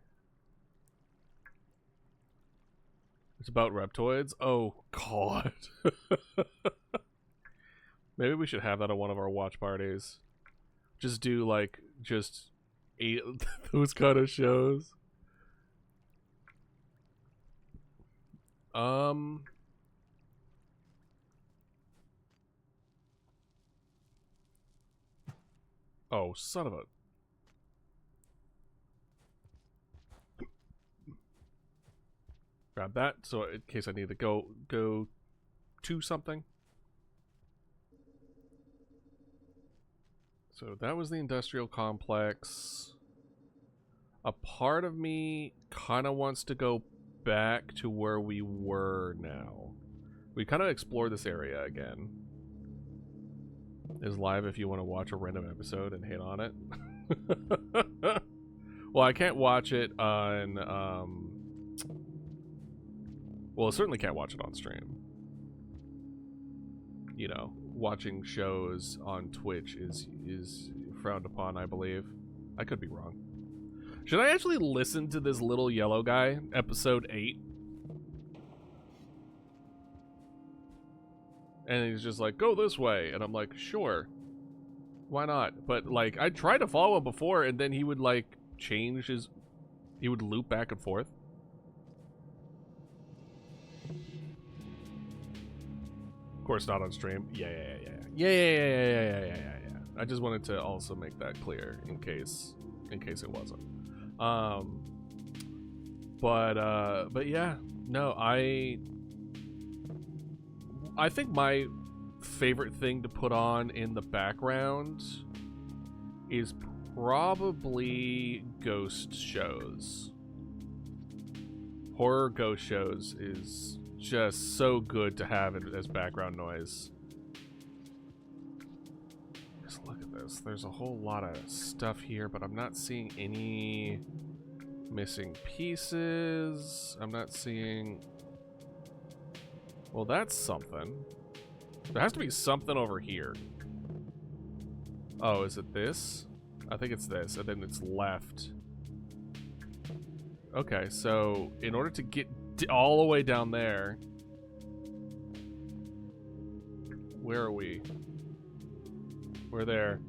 It's about reptoids? Oh, God. Maybe we should have that on one of our watch parties. Just do, like, those kind of shows. Oh, son of a... Grab that, so in case I need to go to something. So that was the industrial complex. A part of me kind of wants to go back to where we were now. We kind of explored this area again. Is live if you want to watch a random episode and hit on it. Well, I can't watch it on... Well, I certainly can't watch it on stream. You know, watching shows on Twitch is frowned upon, I believe. I could be wrong. Should I actually listen to this little yellow guy, episode 8? And he's just like, go this way. And I'm like, sure. Why not? But, like, I tried to follow him before, and then he would, like, change his... He would loop back and forth. Of course, not on stream. Yeah. I just wanted to also make that clear in case it wasn't. But yeah, no, I think my favorite thing to put on in the background is probably ghost shows. Horror ghost shows is just so good to have as background noise. Just look at this. There's a whole lot of stuff here, but I'm not seeing any missing pieces. I'm not seeing... Well, that's something. There has to be something over here. Oh, is it this? I think it's this, and then it's left. Okay, so in order to get all the way down there... Where are we? We're there.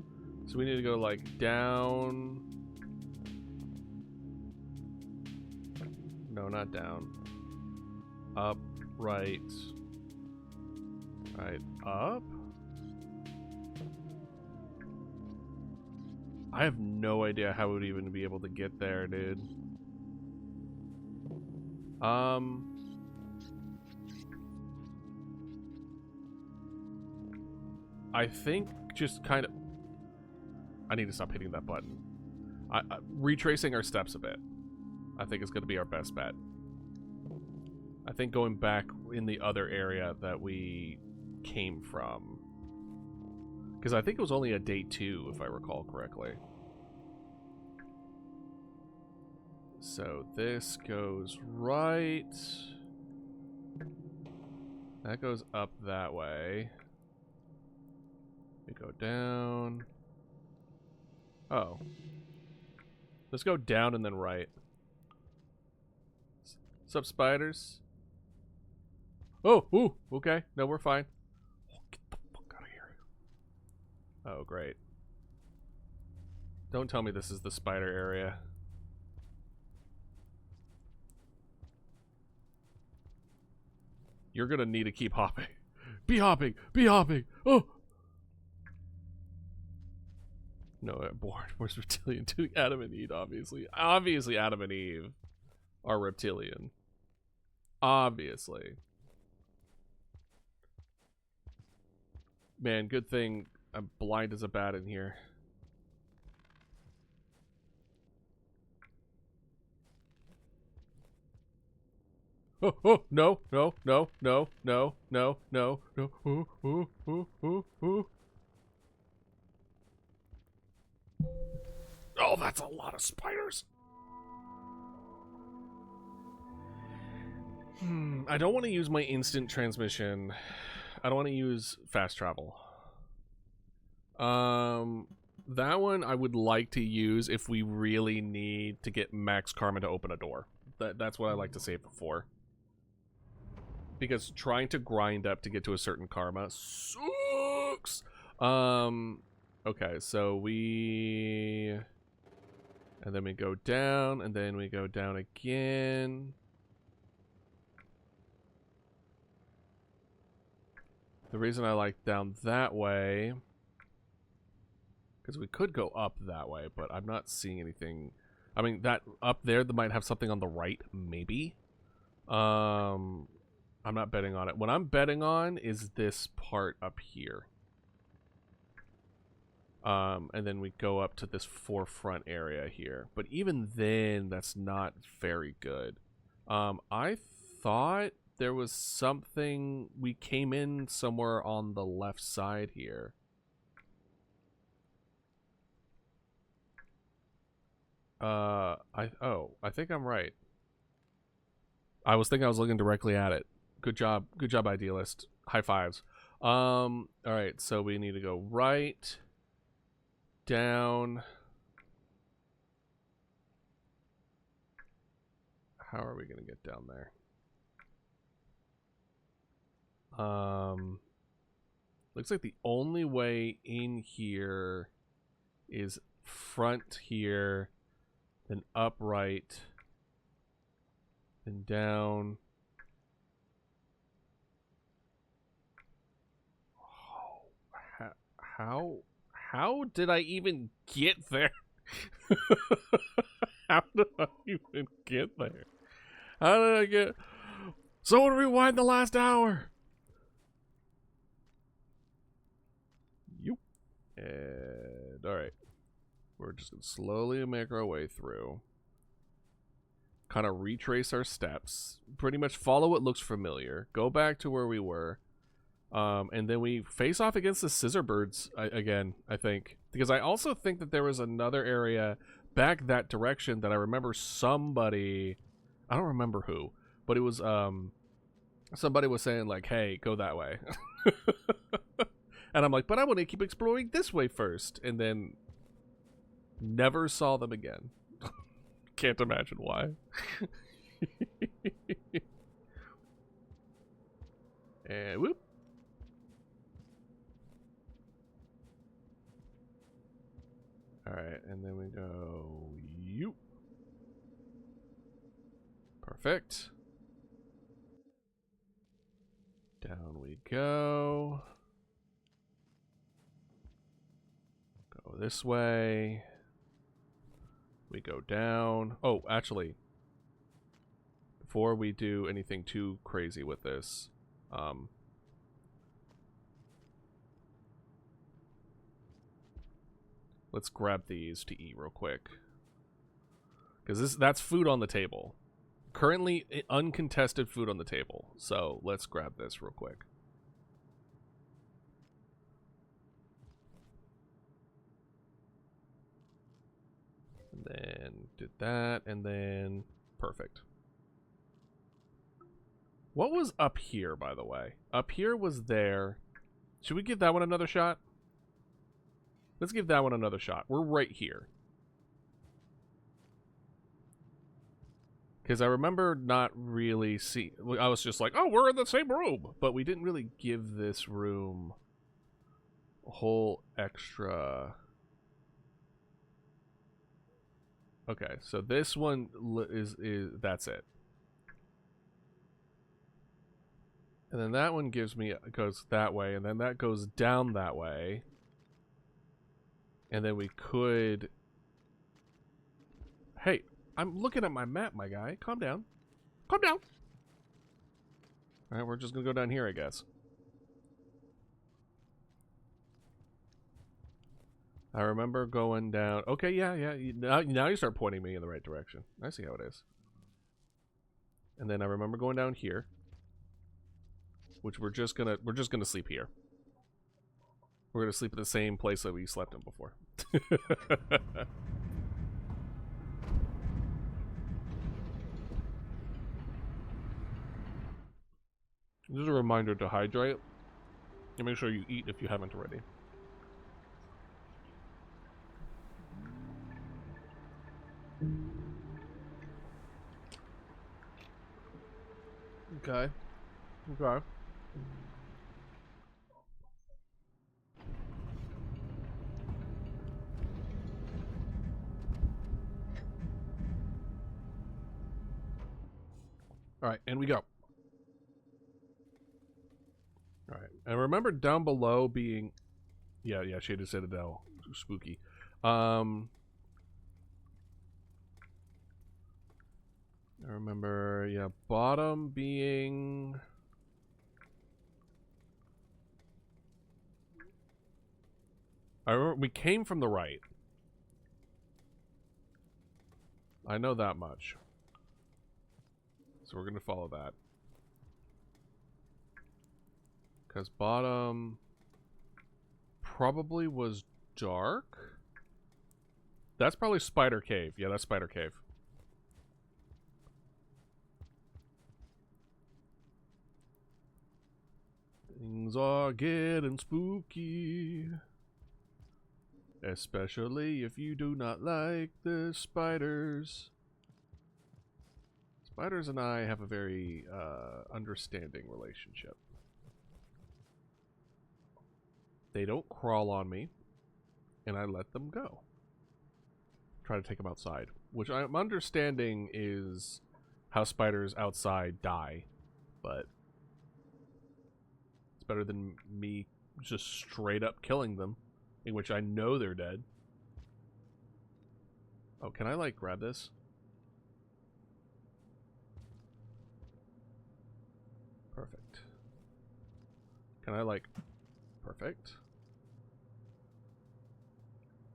So we need to go, like, down... No, not down. Up, right. Right, up? I have no idea how we would even be able to get there, dude. I think just kind of... I need to stop hitting that button. Retracing our steps a bit, I think is going to be our best bet. I think going back in the other area that we came from. Because I think it was only a day 2, if I recall correctly. So this goes right. That goes up that way. We go down. Oh. Let's go down and then right. Sup, spiders? Oh, ooh, okay. No, we're fine. Oh, get the fuck out of here. Oh, great. Don't tell me this is the spider area. You're gonna need to keep hopping. Be hopping! Be hopping! Oh! No, born. Where's reptilian doing? Adam and Eve, obviously. Obviously, Adam and Eve are reptilian. Obviously. Man, good thing I'm blind as a bat in here. Oh, no, no, no, no, no, no, no, no, ooh. Oh, that's a lot of spiders. I don't want to use my instant transmission. I don't want to use fast travel. That one I would like to use if we really need to get max karma to open a door. That's what I like to save it for. Because trying to grind up to get to a certain karma sucks. Okay, so we... And then we go down, and then we go down again. The reason I like down that way... Because we could go up that way, but I'm not seeing anything. I mean, that up there, that might have something on the right, maybe. I'm not betting on it. What I'm betting on is this part up here. And then we go up to this forefront area here. But even then, that's not very good. I thought there was something... We came in somewhere on the left side here. I think I'm right. I was thinking I was looking directly at it. Good job, idealist. High fives. Alright, so we need to go right, down. How are we gonna get down there? Looks like the only way in here is front here, then upright, then down. Oh, how did I even get there? How did I even get there? How did I get... Someone rewind the last hour! Yup. And... alright. We're just going to slowly make our way through. Kind of retrace our steps. Pretty much follow what looks familiar. Go back to where we were. And then we face off against the scissorbirds again, I think. Because I also think that there was another area back that direction that I remember somebody... I don't remember who. But it was, somebody was saying, like, hey, go that way. And I'm like, but I want to keep exploring this way first. And then never saw them again. Can't imagine why. And whoop. Alright, and then we go, yoop. Perfect. Down we go. Go this way. We go down. Oh, actually, before we do anything too crazy with this, let's grab these to eat real quick. Because that's food on the table. Currently, uncontested food on the table. So, let's grab this real quick. And then did that, and then... perfect. What was up here, by the way? Up here was there. Should we give that one another shot? Let's give that one another shot. We're right here. Because I remember not really see. I was just like, oh, we're in the same room. But we didn't really give this room a whole extra... Okay, so this one is that's it. And then that one gives me, goes that way, and then that goes down that way. And then we could... Hey, I'm looking at my map, my guy. Calm down. Calm down. Alright, we're just gonna go down here, I guess. I remember going down... Okay, yeah. Now you start pointing me in the right direction. I see how it is. And then I remember going down here. Which we're just gonna sleep here. We're gonna sleep at the same place that we slept in before. Just a reminder to hydrate. And make sure you eat if you haven't already. Okay. Okay. Alright, and we go. Alright, and remember down below being... Yeah, Shaded Citadel. Spooky. I remember, yeah, bottom being... I remember we came from the right. I know that much. So we're going to follow that. Because bottom probably was dark. That's probably Spider Cave. Yeah, that's Spider Cave. Things are getting spooky. Especially if you do not like the spiders. Spiders and I have a very understanding relationship. They don't crawl on me, and I let them go. Try to take them outside, which I'm understanding is how spiders outside die, but it's better than me just straight up killing them, in which I know they're dead. Oh, can I, like, grab this? Perfect. Can I, like... Perfect.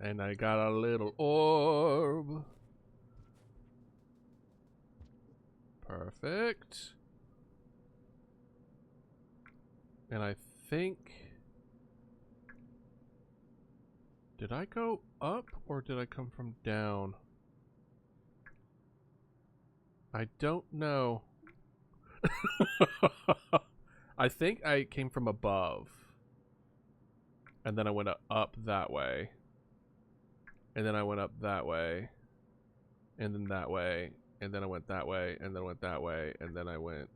And I got a little orb. Perfect. And I think... Did I go up or did I come from down? I don't know. I think I came from above. And then I went up that way. And then I went up that way. And then that way. And then I went that way. And then I went that way. And then I went...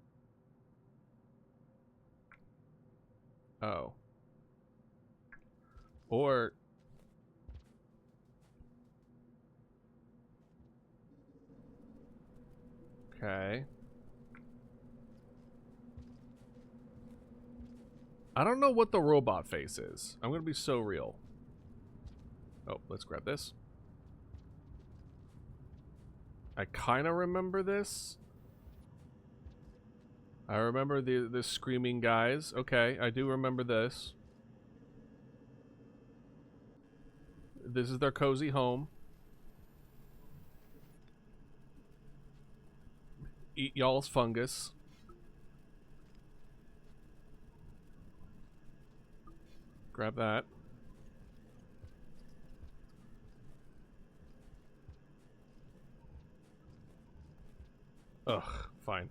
Oh. Or... Okay. I don't know what the robot face is. I'm gonna be so real. Oh, let's grab this. I kind of remember this. I remember the screaming guys. Okay, I do remember this. This is their cozy home. Eat y'all's fungus. Grab that. Ugh, fine.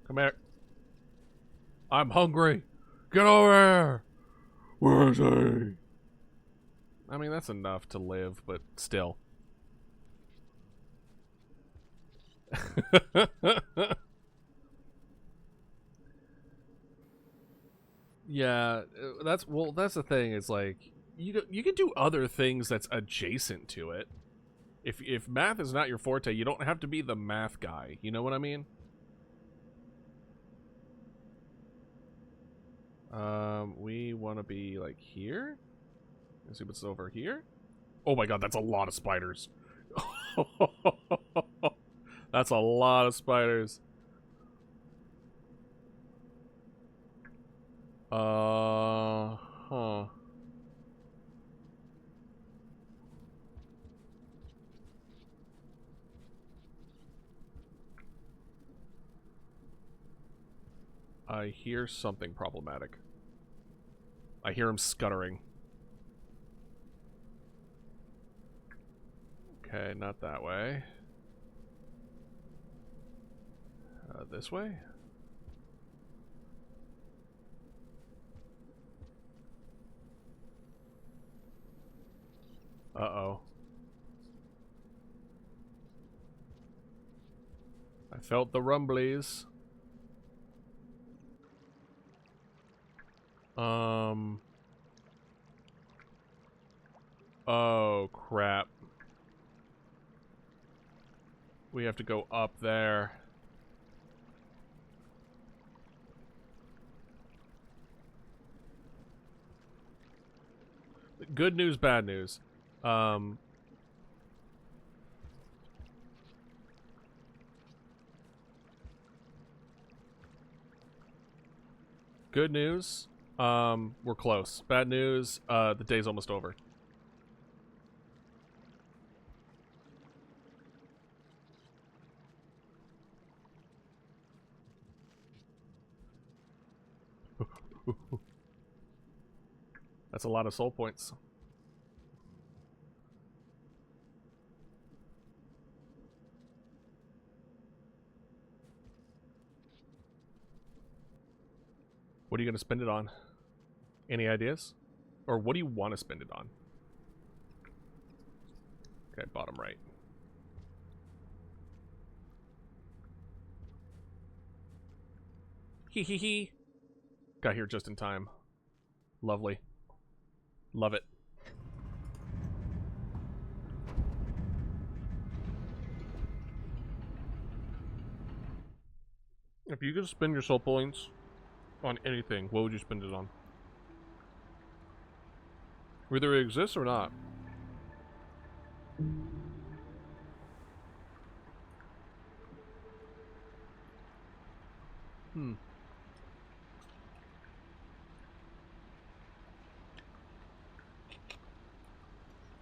Come here. I'm hungry. Get over here. Where is he? I mean, that's enough to live, but still. Yeah, that's the thing. Is like you can do other things that's adjacent to it. If math is not your forte, you don't have to be the math guy. You know what I mean? We want to be like here. Let's see what's over here. Oh my god, that's a lot of spiders. That's a lot of spiders. Huh. I hear something problematic. I hear him scuttering. Okay, not that way. This way? Uh-oh. I felt the rumblies. Oh, crap. We have to go up there. Good news, bad news. Good news, we're close. Bad news, the day's almost over. That's a lot of soul points. What are you going to spend it on? Any ideas? Or what do you want to spend it on? Okay, bottom right. Hee hee hee. Got here just in time. Lovely. Love it. If you could spend your soul points on anything, what would you spend it on? Whether it exists or not.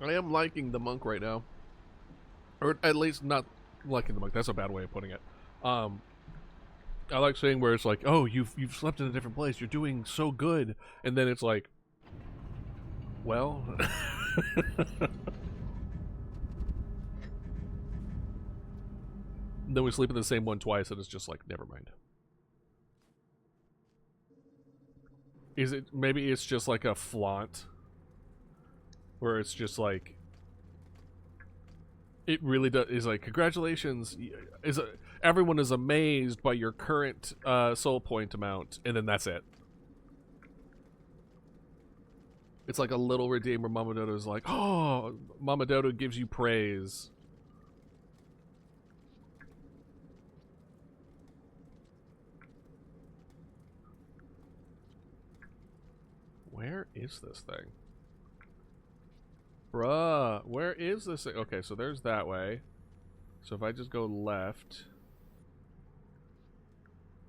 I am liking the monk right now. Or at least not liking the monk. That's a bad way of putting it. I like saying where it's like, oh, you've slept in a different place. You're doing so good. And then it's like, well... then we sleep in the same one twice and it's just like, never mind. Is it... maybe it's just like a flaunt. Where it's just like... it really does... is like, congratulations. Everyone is amazed by your current soul point amount. And then that's it. It's like a little redeem where Mama Dodo is like, oh, Mama Dodo gives you praise. Where is this thing? Bruh, where is this thing? Okay, so there's that way. So if I just go left...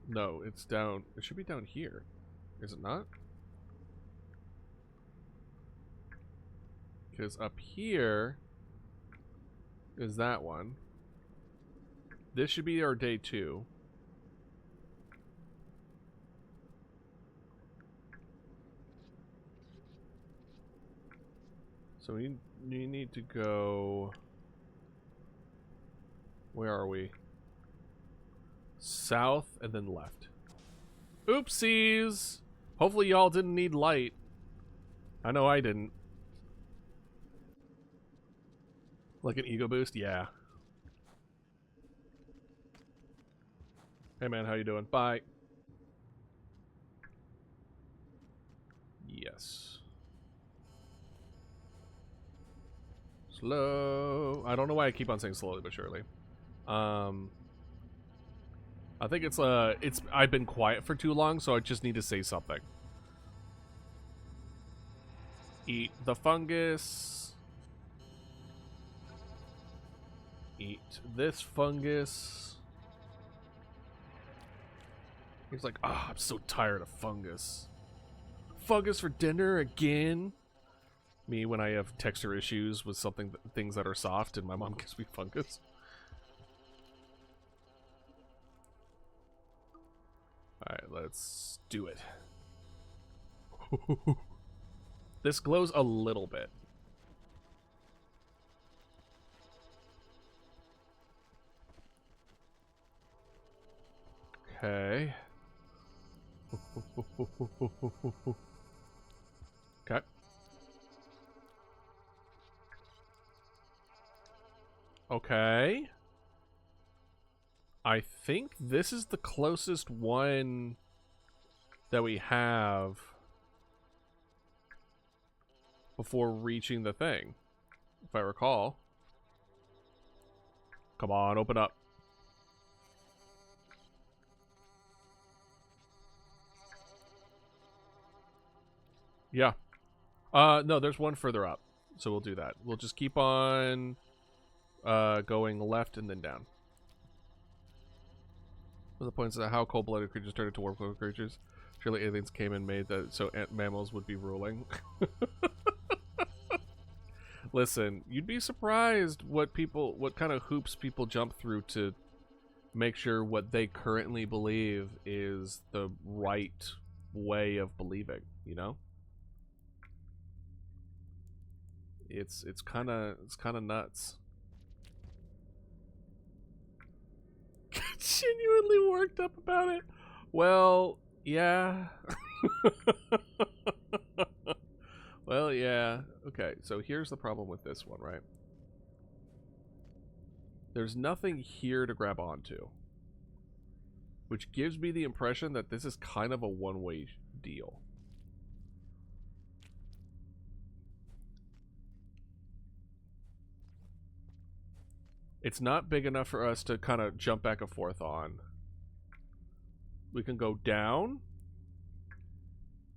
no, it's down... it should be down here. Is it not? Because up here is that one. This should be our day 2. So we need to go... where are we? South and then left. Oopsies! Hopefully y'all didn't need light. I know I didn't. Like an ego boost? Yeah. Hey man, how you doing? Bye. Yes. Slow. I don't know why I keep on saying slowly but surely. I think it's I've been quiet for too long, so I just need to say something. Eat the fungus. Eat this fungus. He's like, ah, oh, I'm so tired of fungus. Fungus for dinner again? Me when I have texture issues with things that are soft and my mom gives me fungus. Alright, let's do it. This glows a little bit. Okay. Okay. Okay. I think this is the closest one that we have before reaching the thing, if I recall. Come on, open up. Yeah. No, there's one further up, so we'll do that. We'll just keep on going left and then down. One of the points of how cold-blooded creatures turned into warm-blooded creatures. Surely aliens came and made that so mammals would be ruling. Listen, you'd be surprised what kind of hoops people jump through to make sure what they currently believe is the right way of believing, you know? It's kind of nuts. Genuinely worked up about it. Well, yeah. Well, yeah. Okay, so here's the problem with this one, right? There's nothing here to grab onto. which gives me the impression that this is kind of a one-way deal. It's not big enough for us to kind of jump back and forth on. We can go down,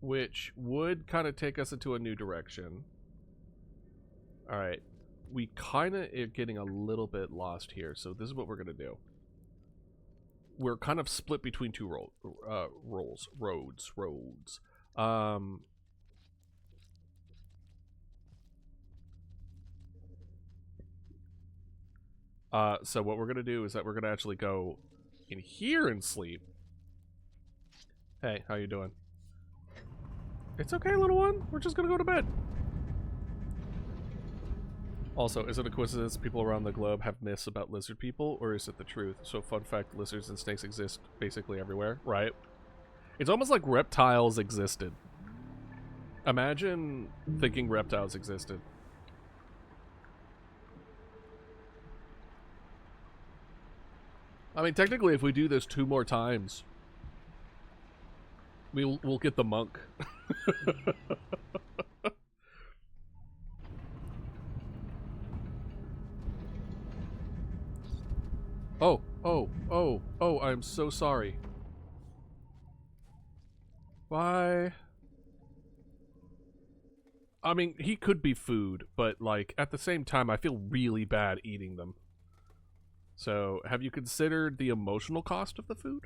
which would kind of take us into a new direction. Alright, we kind of are getting a little bit lost here, so this is what we're going to do. We're kind of split between two roads. So what we're going to do is that we're going to actually go in here and sleep. Hey, how you doing? It's okay, little one. We're just going to go to bed. Also, is it a coincidence people around the globe have myths about lizard people, or is it the truth? So, fun fact, lizards and snakes exist basically everywhere, right? It's almost like reptiles existed. Imagine thinking reptiles existed. I mean, technically, if we do this 2 more times, we'll get the monk. Oh, I'm so sorry. Why? I mean, he could be food, but, like, at the same time, I feel really bad eating them. So, have you considered the emotional cost of the food?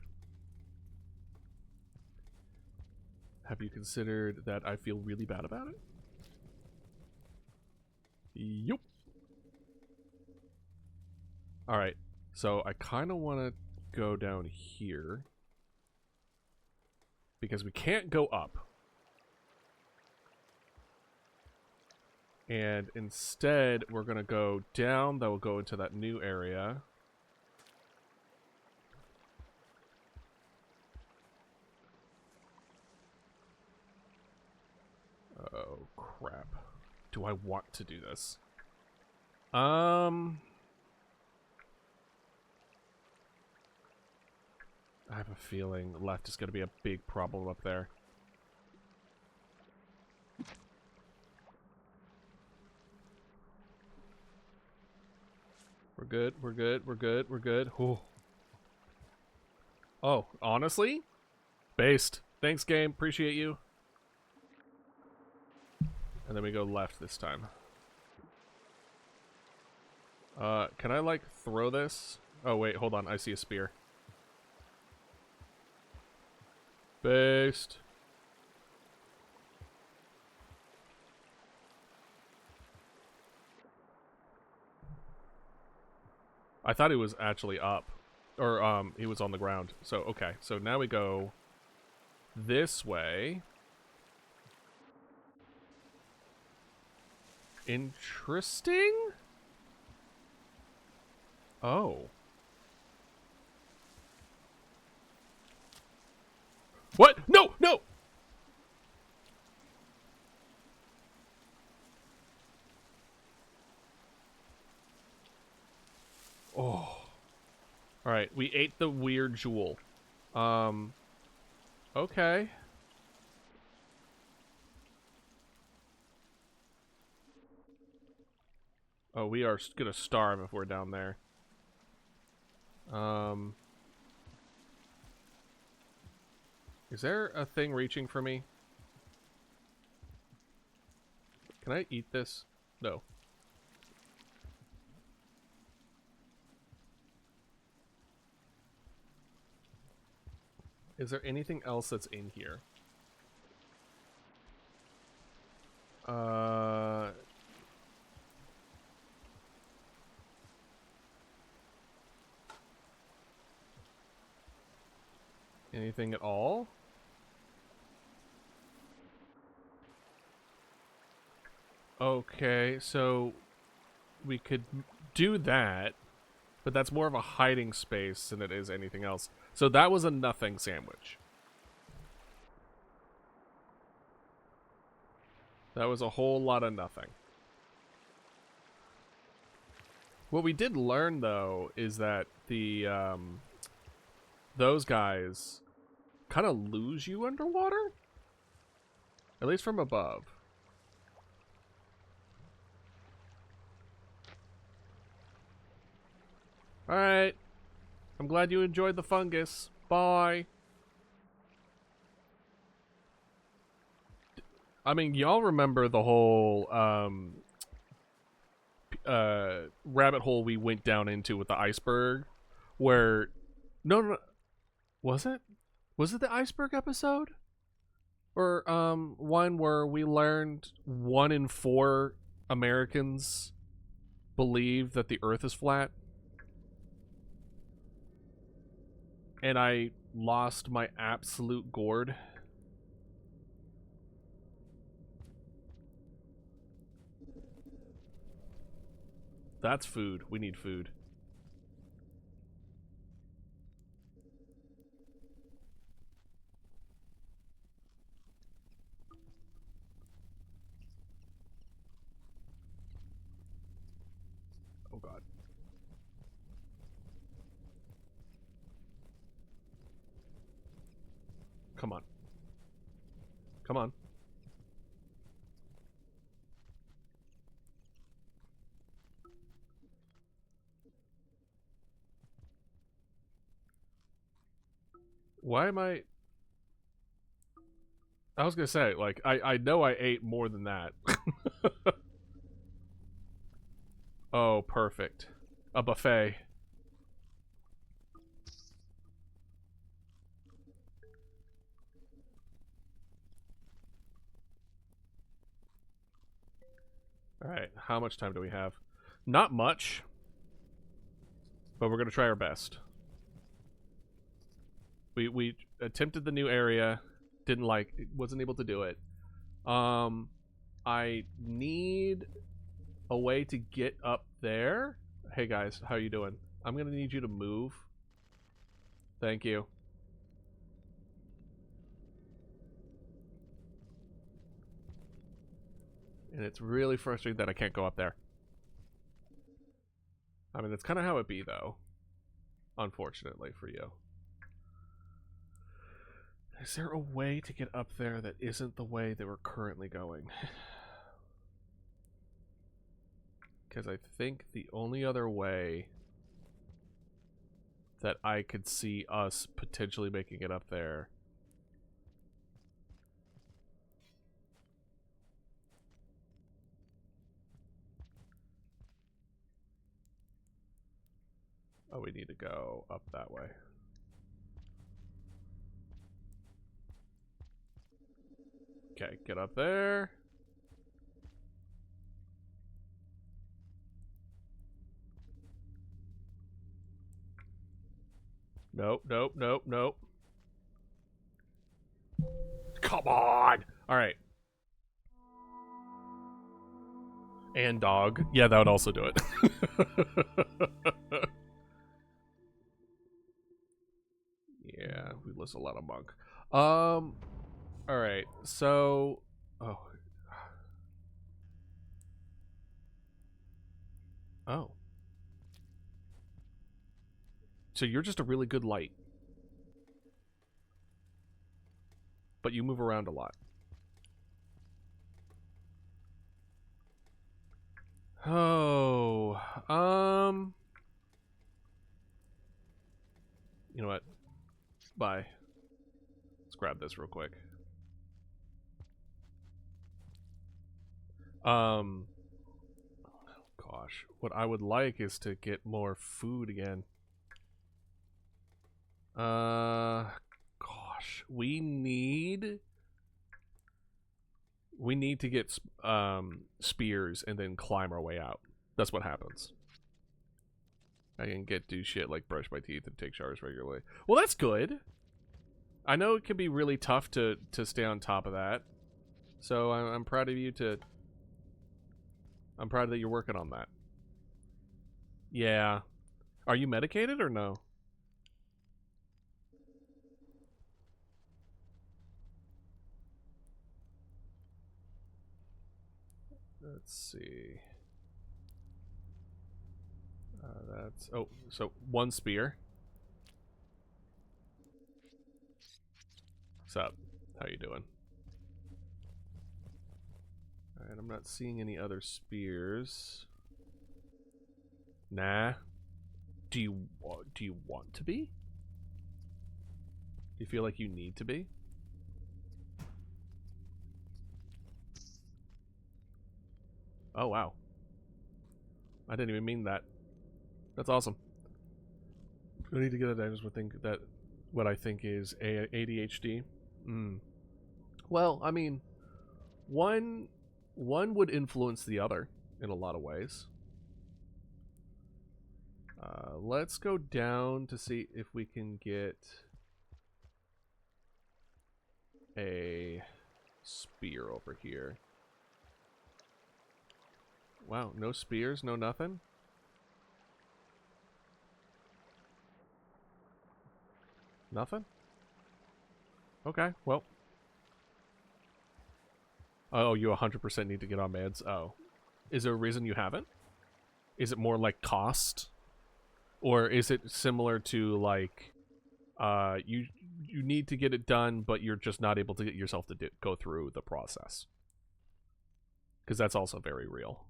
Have you considered that I feel really bad about it? Yup. Alright, so I kind of want to go down here. Because we can't go up. And instead, we're going to go down. That will go into that new area. Oh, crap. Do I want to do this? I have a feeling left is going to be a big problem up there. We're good, we're good, we're good, we're good. Ooh. Oh, honestly? Based. Thanks, game. Appreciate you. And then we go left this time. Can I, like, throw this? Oh, wait, hold on. I see a spear. Based. I thought he was actually up. Or, he was on the ground. So, okay. So now we go this way. Interesting? Oh. What? No! No! Oh. Alright, we ate the weird jewel. Okay. Oh, we are gonna starve if we're down there. Is there a thing reaching for me? Can I eat this? No. Is there anything else that's in here? Anything at all? Okay, so we could do that, but that's more of a hiding space than it is anything else. So that was a nothing sandwich. That was a whole lot of nothing. What we did learn, though, is that the those guys kind of lose you underwater, at least from above. All right, I'm glad you enjoyed the fungus. Bye. I mean, y'all remember the whole rabbit hole we went down into with the iceberg, where no, was it the iceberg episode, or one where we learned 1 in 4 Americans believe that the Earth is flat, and I lost my absolute gourd. That's food. We need food. Oh god. Come on. Come on. Why am I was gonna say, like, I know I ate more than that. Oh, perfect. A buffet. Alright, how much time do we have? Not much. But we're gonna try our best. We attempted the new area, wasn't able to do it. I need a way to get up there. Hey guys, how you doing? I'm gonna need you to move. Thank you. And it's really frustrating that I can't go up there. I mean, that's kind of how it be, though. Unfortunately for you. Is there a way to get up there that isn't the way that we're currently going? Because I think the only other way that I could see us potentially making it up there oh, we need to go up that way. Okay, get up there. Nope, nope, nope, nope. Come on! Alright. And dog. Yeah, that would also do it. Yeah, we list a lot of monk. Alright, so... Oh. Oh. So you're just a really good light. But you move around a lot. Oh. You know what? Bye. Let's grab this real quick. Gosh. What I would like is to get more food again. Gosh. We need to get spears and then climb our way out. That's what happens. I can do shit like brush my teeth and take showers regularly. Well, that's good. I know it can be really tough to stay on top of that. So I'm proud of you I'm proud that you're working on that. Yeah. Are you medicated or no? Let's see. That's... Oh, so 1 spear. Sup? How you doing? Alright, I'm not seeing any other spears. Nah. Do you want to be? Do you feel like you need to be? Oh wow. I didn't even mean that. That's awesome. I need to get a diagnosis with what I think is ADHD. Well, I mean, one would influence the other in a lot of ways. Let's go down to see if we can get a spear over here. Wow, no spears, no nothing? Nothing? Okay, well. Oh, you 100% need to get on meds? Oh. Is there a reason you haven't? Is it more like cost? Or is it similar to like, you need to get it done, but you're just not able to get yourself to go through the process? Because that's also very real.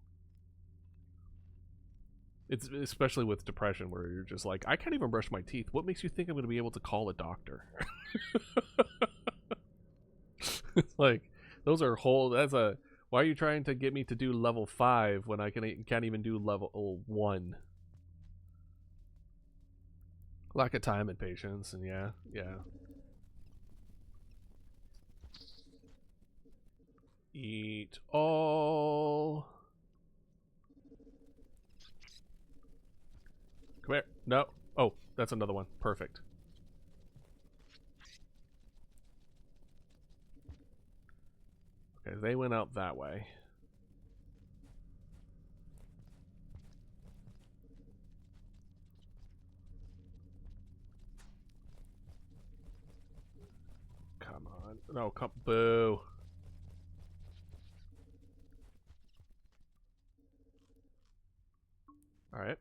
It's especially with depression, where you're just like, I can't even brush my teeth. What makes you think I'm going to be able to call a doctor? It's like, those are why are you trying to get me to do level 5 when I can't even do level 1? Lack of time and patience, and yeah. Eat all. Come here. No. Oh, that's another one. Perfect. Okay, they went out that way. Come on. No, come. Boo. Alright.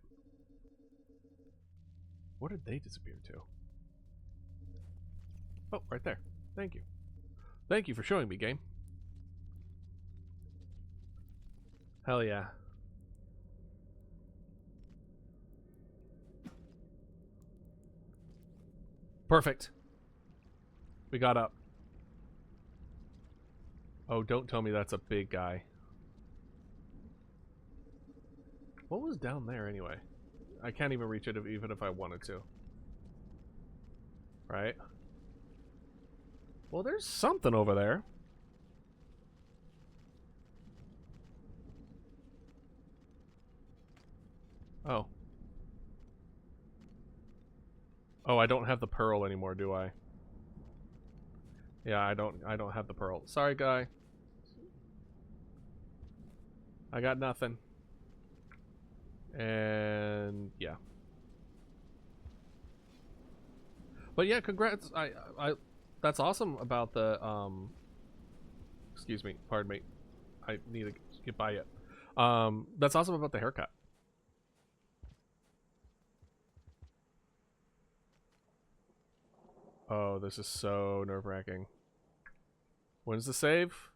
Where did they disappear to? Oh, right there. Thank you. Thank you for showing me, game. Hell yeah. Perfect. We got up. Oh, don't tell me that's a big guy. What was down there anyway? I can't even reach it even if I wanted to. Right? Well, there's something over there. Oh. Oh, I don't have the pearl anymore, do I? Yeah, I don't have the pearl. Sorry, guy. I got nothing. And yeah. But yeah, congrats. I that's awesome about the excuse me, pardon me. I need to get by it. That's awesome about the haircut. Oh, this is so nerve-wracking. When's the save?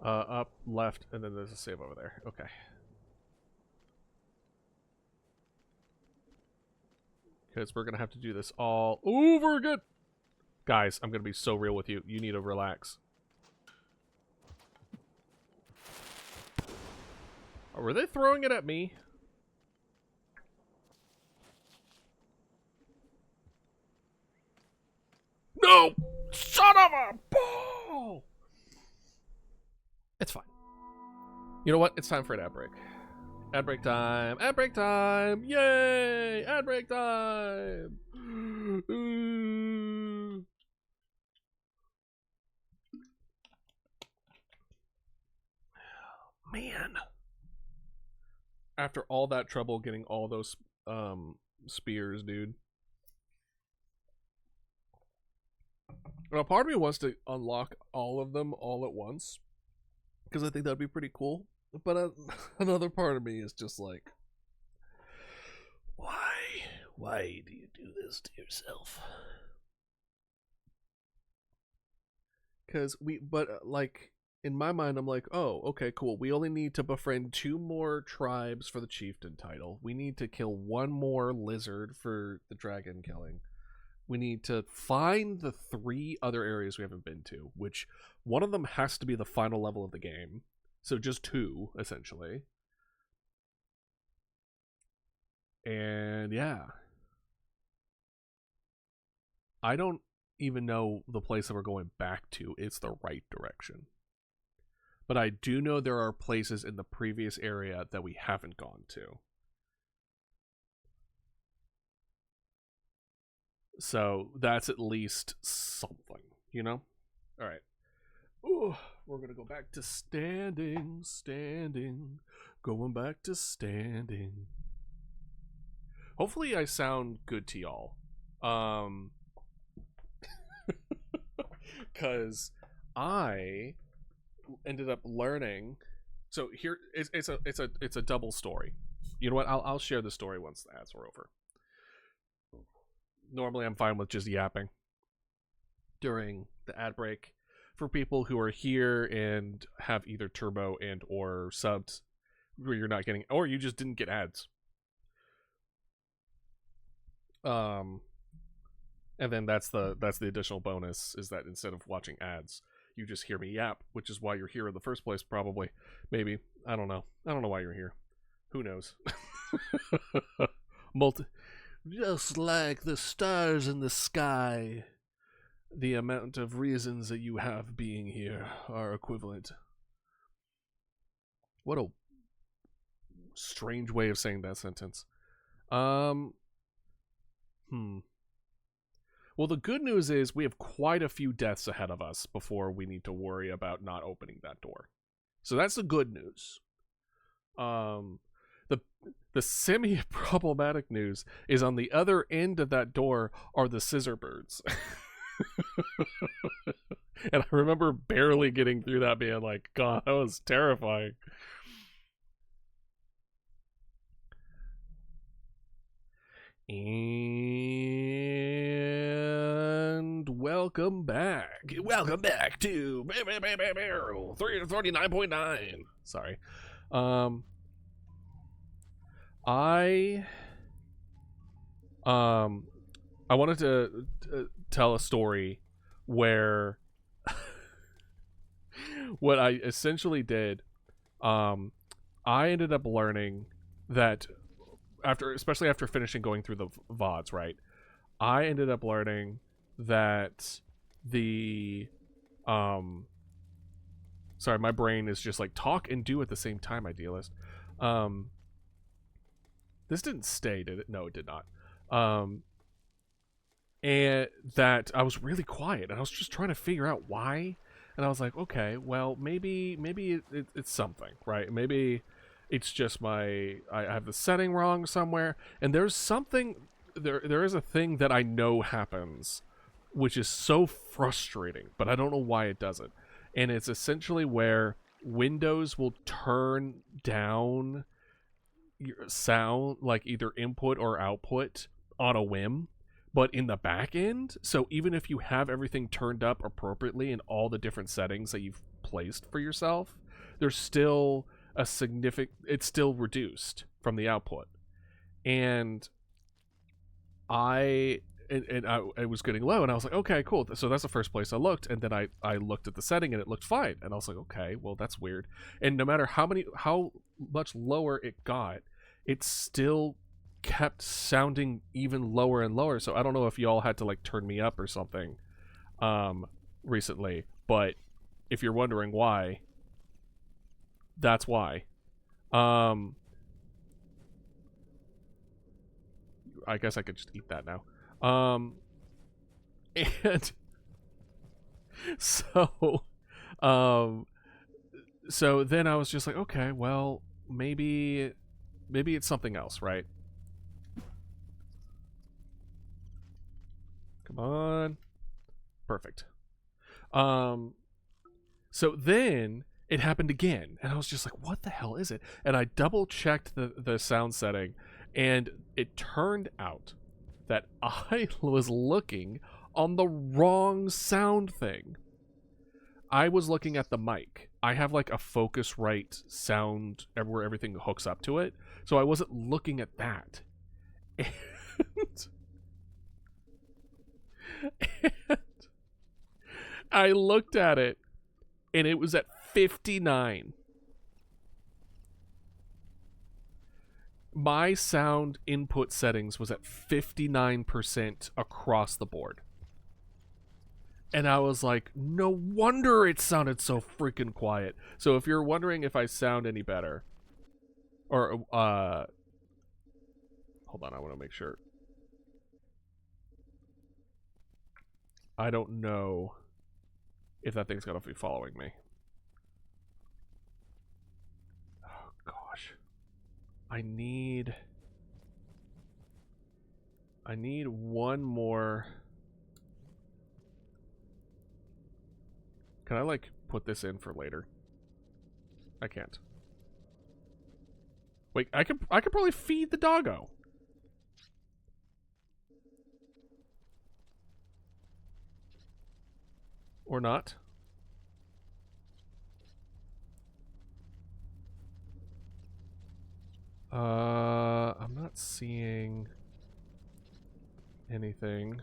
Up, left, and then there's a save over there. Okay. Because we're gonna have to do this all over again. Guys, I'm gonna be so real with you. You need to relax. Oh, were they throwing it at me? No! Son of a ball! It's fine. You know what? It's time for an ad break. Ad break time! Ad break time! Yay! Ad break time! Man. After all that trouble getting all those spears, dude. Now, part of me wants to unlock all of them all at once, because I think that'd be pretty cool. But another part of me is just like, Why do you do this to yourself? Like, in my mind, I'm like, oh, okay, cool. We only need to befriend 2 more tribes for the chieftain title. We need to kill 1 more lizard for the dragon killing. We need to find the 3 other areas we haven't been to, which one of them has to be the final level of the game. So just 2, essentially. And yeah. I don't even know the place that we're going back to is the right direction. But I do know there are places in the previous area that we haven't gone to. So that's at least something, you know? Alright. Ooh, we're gonna go back to standing. Going back to standing. Hopefully I sound good to y'all. Because I ended up learning. So here it's a double story. You know what? I'll share the story once the ads are over. Normally I'm fine with just yapping during the ad break. For people who are here and have either turbo and or subs, where you're not getting, or you just didn't get ads. And then that's the additional bonus, is that instead of watching ads, you just hear me yap, which is why you're here in the first place, probably. Maybe. I don't know. I don't know why you're here. Who knows? Just like the stars in the sky, the amount of reasons that you have being here are equivalent. What a strange way of saying that sentence. Well, the good news is we have quite a few deaths ahead of us before we need to worry about not opening that door. So that's the good news. The semi-problematic news is on the other end of that door are the scissor birds. And I remember barely getting through that, being like, God, that was terrifying. And welcome back. Welcome back to 339.9. Sorry. I wanted to tell a story where what I essentially did, I ended up learning that especially after finishing going through the VODs, right? I ended up learning that sorry, my brain is just like talk and do at the same time, idealist. This didn't stay, did it? No, it did not. And that I was really quiet, and I was just trying to figure out why. And I was like, okay, well, maybe it's something, right? Maybe it's just I have the setting wrong somewhere. And there's something, there is a thing that I know happens, which is so frustrating, but I don't know why it doesn't. And it's essentially where Windows will turn down your sound, like either input or output, on a whim, but in the back end. So even if you have everything turned up appropriately in all the different settings that you've placed for yourself, there's still a it's still reduced from the output. And I was getting low, and I was like, okay, cool. So that's the first place I looked, and then I looked at the setting, and it looked fine. And I was like, okay, well, that's weird. And no matter how much lower it got, it still kept sounding even lower and lower. So I don't know if y'all had to like turn me up or something recently, but if you're wondering why, that's why. I guess I could just eat that now. And so then I was just like, okay, well, maybe it's something else, right? Come on. Perfect. So then it happened again, and I was just like, what the hell is it? And I double checked the sound setting, And it turned out that I was looking on the wrong sound thing. I was looking at the mic. I have like a Focusrite sound where everything hooks up to it. So I wasn't looking at that. And I looked at it and it was at 59. My sound input settings was at 59% across the board. And I was like, no wonder it sounded so freaking quiet. So if you're wondering if I sound any better, or, hold on, I want to make sure. I don't know if that thing's gonna be following me. Oh, gosh. I need one more. Can I, like, put this in for later? I can't. Wait, I could probably feed the doggo. Or not. I'm not seeing anything.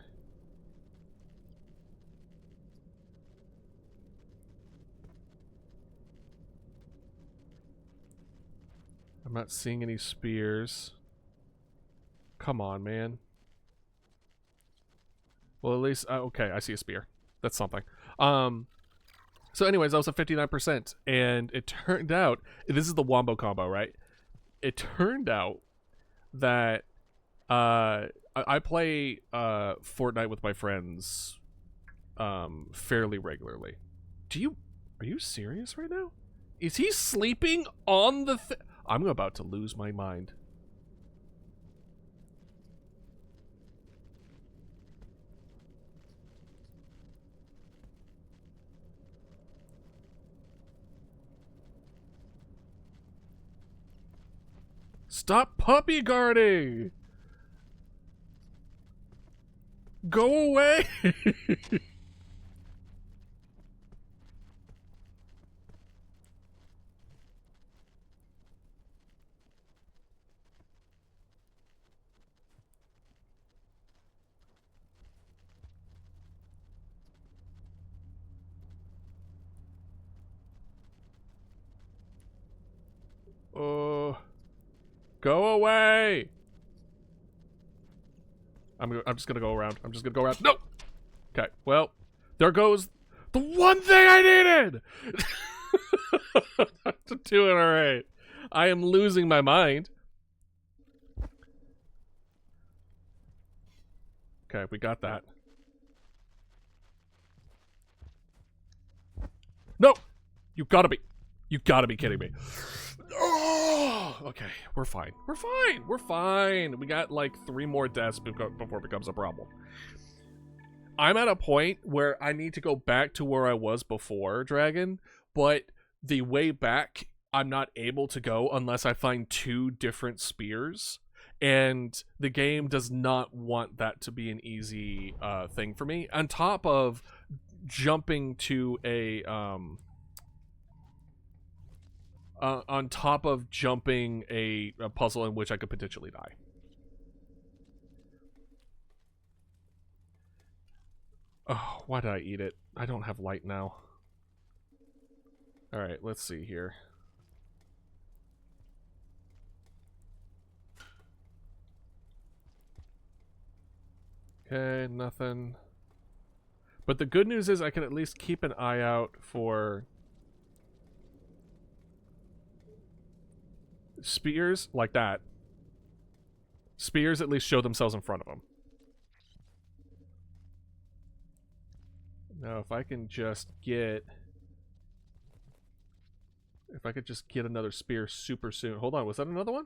I'm not seeing any spears. Come on, man. Well, at least, okay, I see a spear. That's something. So anyways, I was at 59%, and it turned out, this is the wombo combo, right? It turned out that, I play, Fortnite with my friends, fairly regularly. Are you serious right now? Is he sleeping on the I'm about to lose my mind. Stop puppy guarding! Go away! Go away! I'm just gonna go around. I'm just gonna go around. No! Okay, well, there goes the one thing I needed! Doing alright. I am losing my mind. Okay, we got that. No! You gotta be kidding me. Oh, okay, we're fine. We're fine. We're fine. We got like 3 more deaths before it becomes a problem. I'm at a point where I need to go back to where I was before, Dragon, but the way back, I'm not able to go unless I find 2 different spears, and the game does not want that to be an easy thing for me. On top of jumping to a puzzle in which I could potentially die. Oh, why did I eat it? I don't have light now. Alright, let's see here. Okay, nothing. But the good news is I can at least keep an eye out for spears like that. Spears at least show themselves in front of them. Now, if I can just get... If I could just get another spear super soon. Hold on, was that another one?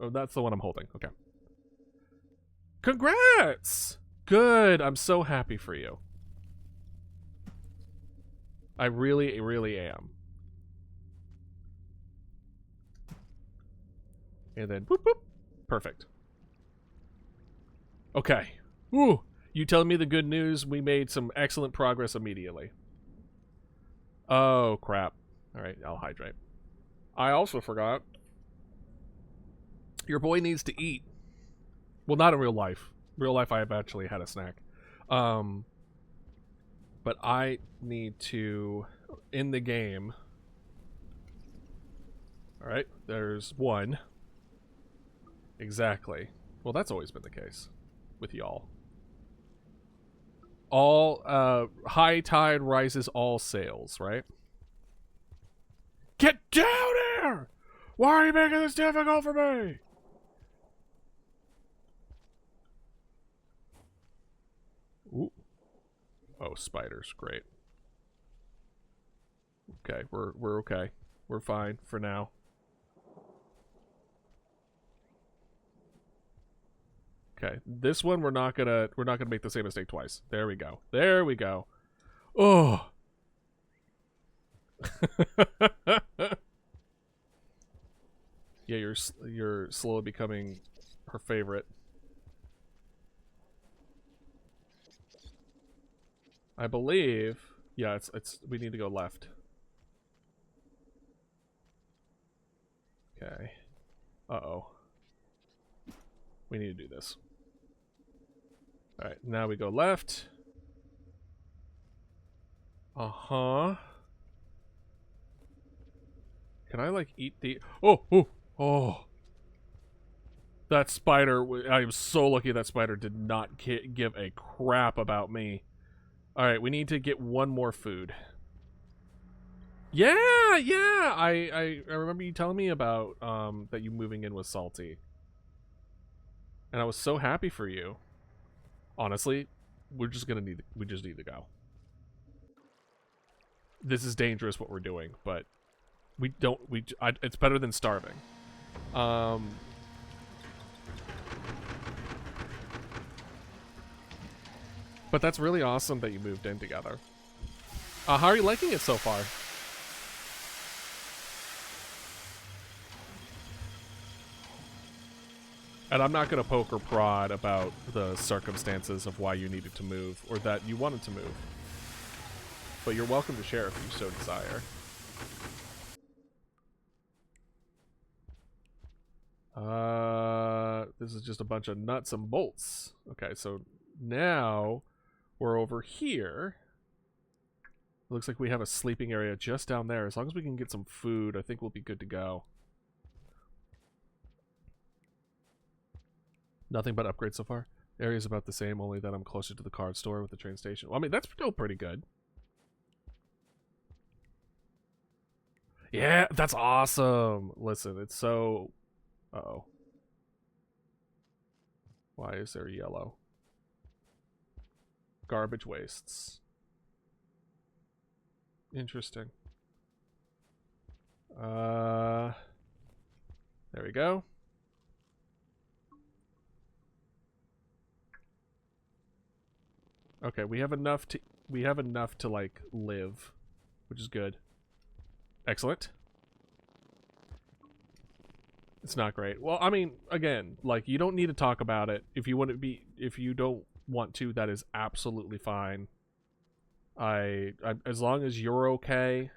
Oh, that's the one I'm holding. Okay. Congrats! Good, I'm so happy for you. I really, really am. And then, boop, boop. Perfect. Okay. Woo! You telling me the good news? We made some excellent progress immediately. Oh, crap. Alright, I'll hydrate. I also forgot. Your boy needs to eat. Well, not in real life. Real life, I have actually had a snack. But I need to... In the game... Alright, there's one. Exactly. Well, that's always been the case. With y'all. All, high tide rises all sails, right? Get down here! Why are you making this difficult for me? Ooh. Oh, spiders, great. Okay, we're okay. We're fine for now. Okay, this one we're not gonna make the same mistake twice. There we go. There we go. Oh. Yeah, you're slowly becoming her favorite. I believe. Yeah, it's we need to go left. Okay. Uh-oh. We need to do this. Alright, now we go left. Uh-huh. Can I, like, eat the... Oh! Oh! Oh! That spider... I am so lucky that spider did not give a crap about me. Alright, we need to get one more food. Yeah! Yeah! I remember you telling me about, that you moving in was salty. And I was so happy for you. Honestly, we just need to go. This is dangerous what we're doing, but it's better than starving. But that's really awesome that you moved in together. How are you liking it so far? And I'm not going to poke or prod about the circumstances of why you needed to move, or that you wanted to move. But you're welcome to share if you so desire. This is just a bunch of nuts and bolts. Okay, so now we're over here. It looks like we have a sleeping area just down there. As long as we can get some food, I think we'll be good to go. Nothing but upgrades so far. The area's about the same, only that I'm closer to the card store with the train station. Well, I mean, that's still pretty good. Yeah, that's awesome. Listen, it's so... Uh-oh. Why is there yellow? Garbage wastes. Interesting. There we go. Okay, we have enough to like live, which is good. Excellent. It's not great. Well, I mean, again, like you don't need to talk about it. If you don't want to, that is absolutely fine. As long as you're okay,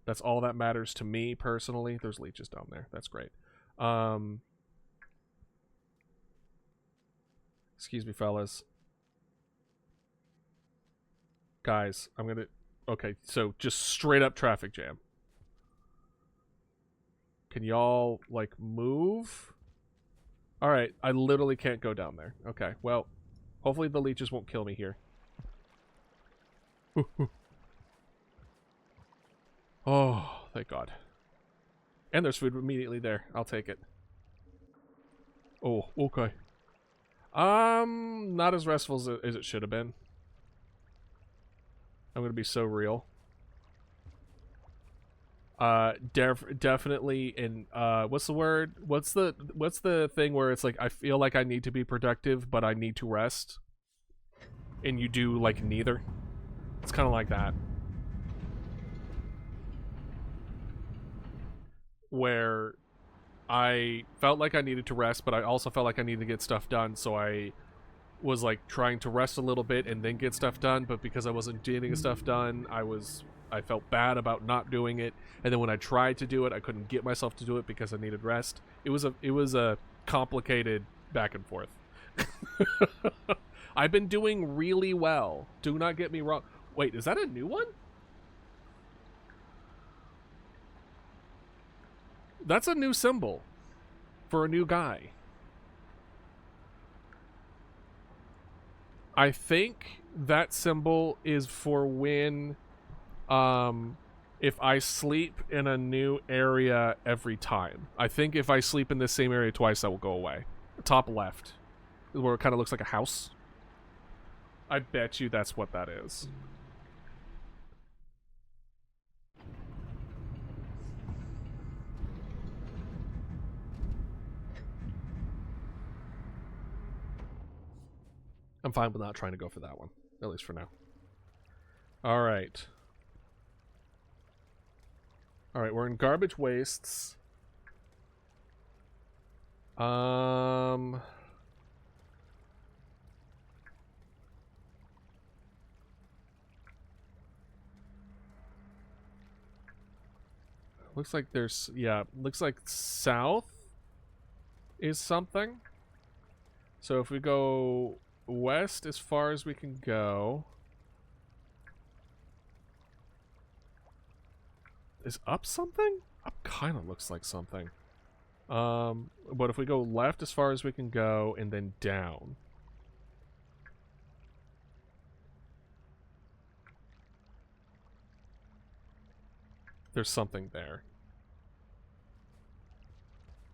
that's all that matters to me personally. There's leeches down there. That's great. Excuse me, fellas. Guys, okay, so just straight up traffic jam. Can y'all, like, move? Alright, I literally can't go down there. Okay, well, hopefully the leeches won't kill me here. Oh, thank God. And there's food immediately there. I'll take it. Oh, okay. Not as restful as it should have been. I'm gonna be so real. Definitely in what's the word? What's the thing where it's like I feel like I need to be productive, but I need to rest, and you do like neither. It's kind of like that, where I felt like I needed to rest, but I also felt like I needed to get stuff done, so I was like trying to rest a little bit and then get stuff done, but because I wasn't getting stuff done, I felt bad about not doing it, and then when I tried to do it, I couldn't get myself to do it because I needed rest. It was a complicated back and forth. I've been doing really well. Do not get me wrong. Wait, is that a new one? That's a new symbol for a new guy. I think that symbol is for when, if I sleep in a new area every time. I think if I sleep in the same area twice, that will go away. Top left, where it kind of looks like a house. I bet you that's what that is. I'm fine with not trying to go for that one, at least for now. All right. All right, we're in garbage wastes. Looks like there's, yeah, looks like south is something. So if we go west as far as we can go. Is up something? Up kind of looks like something. But if we go left as far as we can go and then down. There's something there.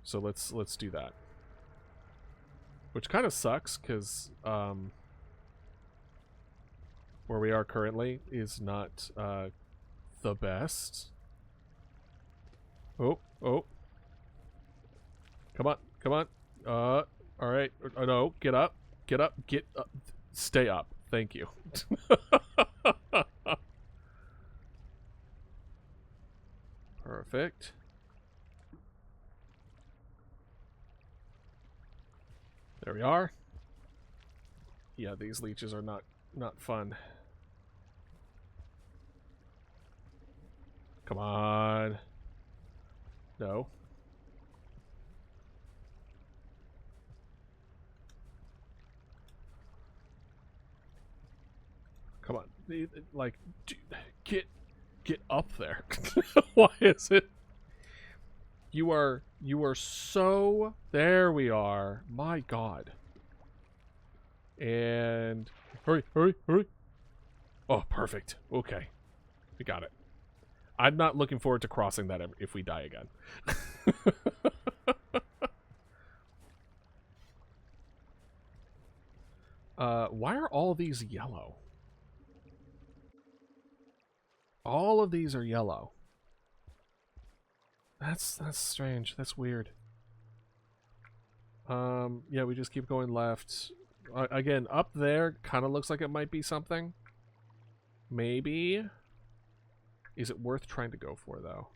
So let's do that. Which kind of sucks, because where we are currently is not the best. Oh. Come on. Alright. No, get up. Stay up. Thank you. Perfect. There we are. Yeah, these leeches are not fun. Come on. No. Come on. Like, get up there. Why is it? You are so... There we are. My God. And... Hurry. Oh, perfect. Okay. We got it. I'm not looking forward to crossing that if we die again. Why are all these yellow? All of these are yellow. That's strange. That's weird. Yeah, we just keep going left. Again, up there kind of looks like it might be something. Maybe. Is it worth trying to go for, though?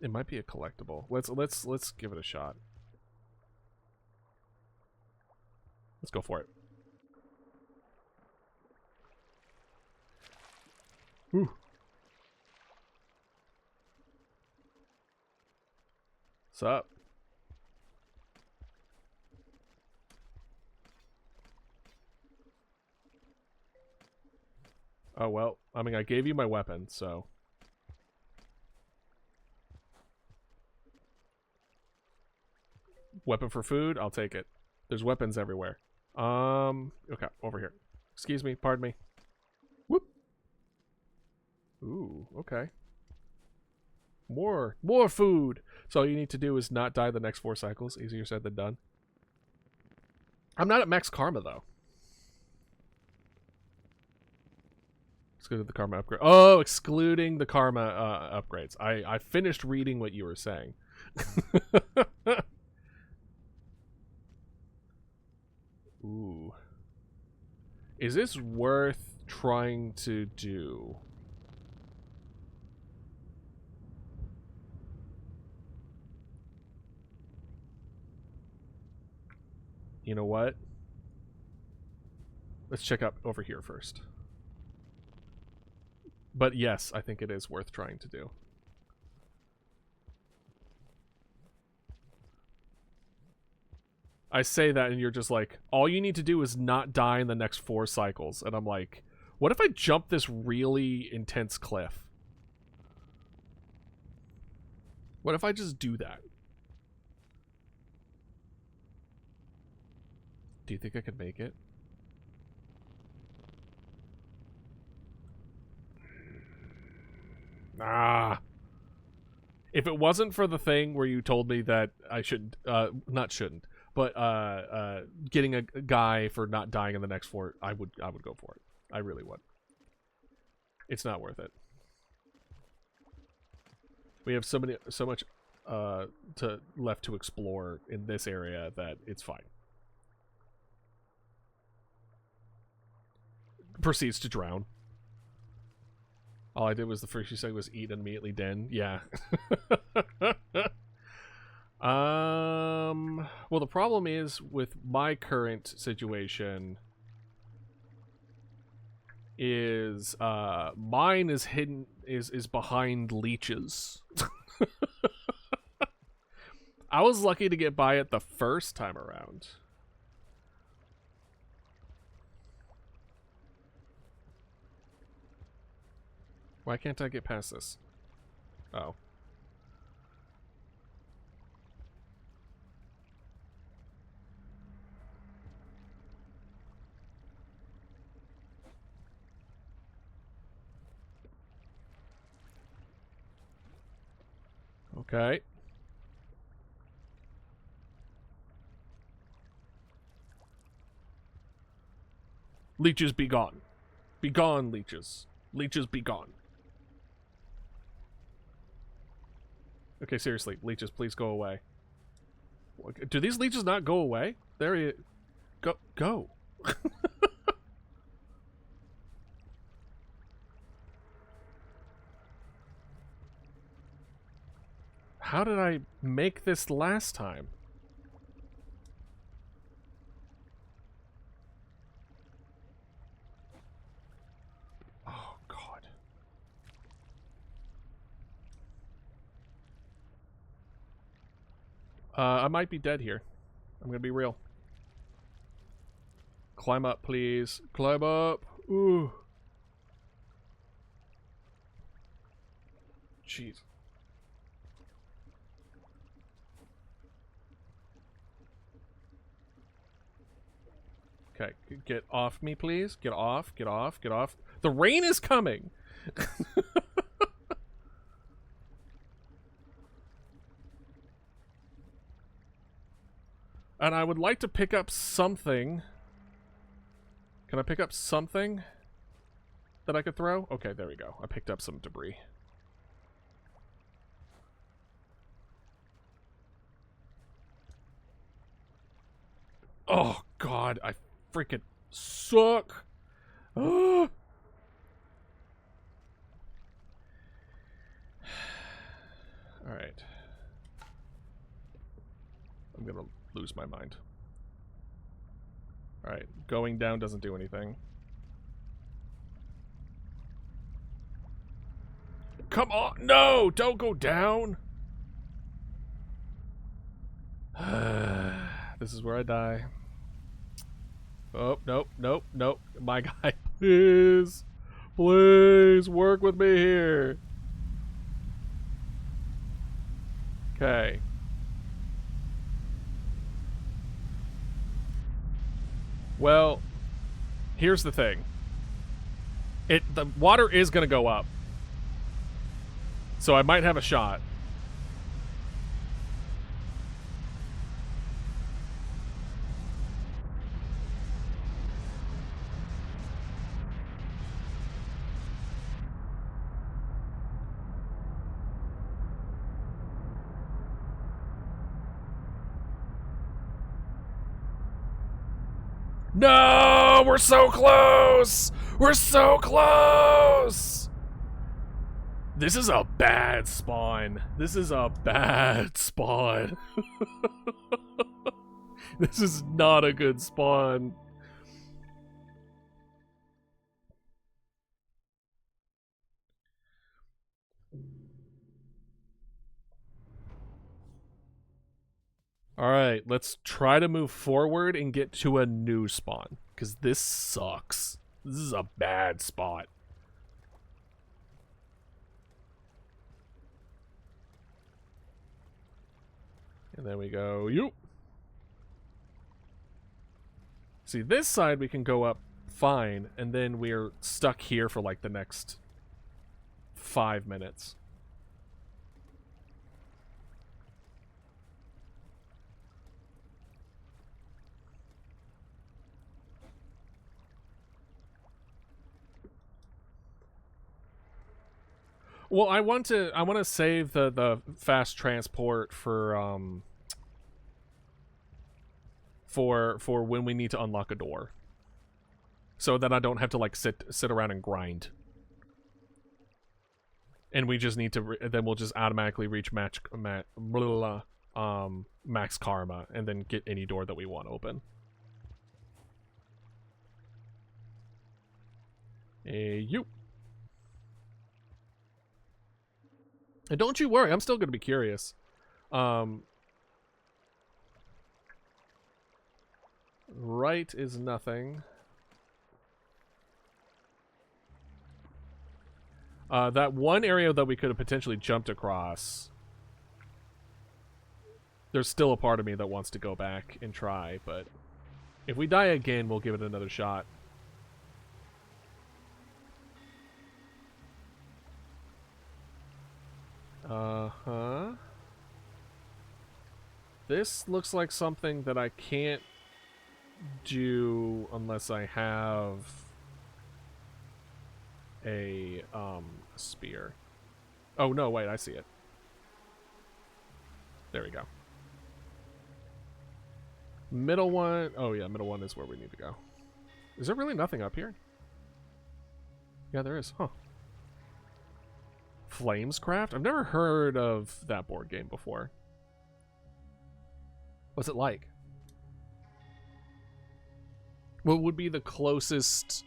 It might be a collectible. Let's give it a shot. Let's go for it. Ooh. What's up? Oh, well, I mean, I gave you my weapon, so... Weapon for food? I'll take it. There's weapons everywhere. Okay, over here. Excuse me, pardon me. Whoop! Ooh, okay. More food! So all you need to do is not die the next 4 cycles. Easier said than done. I'm not at max karma, though. Excluded the karma upgrade. Oh, excluding the karma upgrades. I finished reading what you were saying. Ooh. Is this worth trying to do? You know what? Let's check out over here first. But yes, I think it is worth trying to do. I say that and you're just like, all you need to do is not die in the next 4 cycles. And I'm like, what if I jump this really intense cliff? What if I just do that? Do you think I could make it? Ah. If it wasn't for the thing where you told me that I shouldn't, but getting a guy for not dying in the next 4, I would go for it. I really would. It's not worth it. We have so much left to explore in this area that it's fine. Proceeds to drown. All I did was the first you said was eat and immediately den. Yeah. Well, the problem is with my current situation is mine is hidden is behind leeches. I was lucky to get by it the first time around. Why can't I get past this? Oh. Okay. Leeches be gone. Be gone, leeches. Leeches be gone. Okay, seriously, leeches, please go away. Do these leeches not go away? There you go. How did I make this last time? Oh, God. I might be dead here. I'm gonna be real. Climb up, please. Climb up. Ooh. Jeez. Okay, get off me, please. Get off, get off, get off. The rain is coming! And I would like to pick up something. Can I pick up something that I could throw? Okay, there we go. I picked up some debris. Oh, God, I freaking suck. All right. I'm gonna lose my mind. All right, going down doesn't do anything. Come on, no, don't go down. This is where I die. Oh, nope, nope, nope. My guy, please. Please, work with me here. Okay. Well, here's the thing. The water is gonna go up. So I might have a shot. No! Oh, we're so close! We're so close! This is a bad spawn. This is a bad spawn. This is not a good spawn. Alright, let's try to move forward and get to a new spawn. Because this sucks. This is a bad spot. And then we go, you. See, this side we can go up fine, and then we're stuck here for like the next 5 minutes. Well, I want to save the fast transport for when we need to unlock a door, so that I don't have to like sit around and grind. And we just need to then we'll just automatically reach max karma and then get any door that we want open. You. And don't you worry, I'm still going to be curious. Right is nothing. That one area that we could have potentially jumped across, there's still a part of me that wants to go back and try, but if we die again, we'll give it another shot. Uh-huh. This looks like something that I can't do unless I have a spear. Oh no, wait, I see it. There we go. Middle one. Oh yeah, middle one is where we need to go. Is there really nothing up here? Yeah, there is. Huh. Flamescraft? I've never heard of that board game before. What's it like? What would be the closest?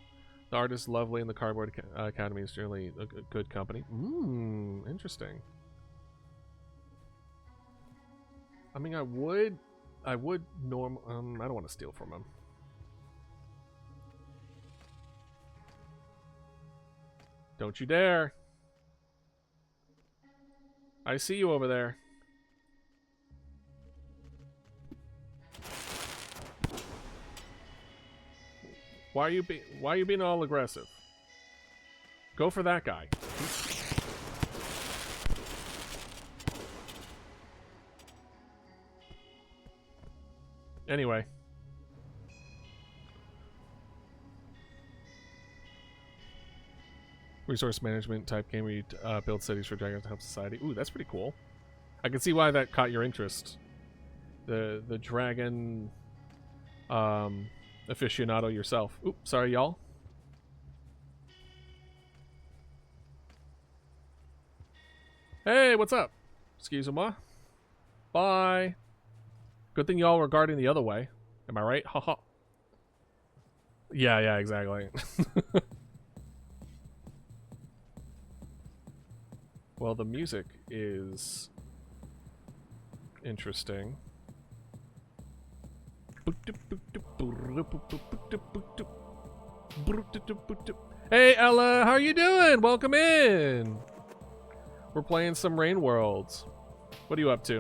The artist lovely and the Cardboard Academy is generally a good company. Interesting. I mean, I would I don't want to steal from him. Don't you dare. I see you over there. Why are you being all aggressive? Go for that guy. Anyway. Resource management type game where you build cities for dragons to help society. Ooh, that's pretty cool. I can see why that caught your interest. The dragon aficionado yourself. Oops, sorry y'all. Hey, what's up? Excuse-moi. Bye. Good thing y'all were guarding the other way. Am I right? Haha. Yeah, exactly. Well, the music is interesting. Hey Ella, how are you doing? Welcome in. We're playing some Rain Worlds. What are you up to?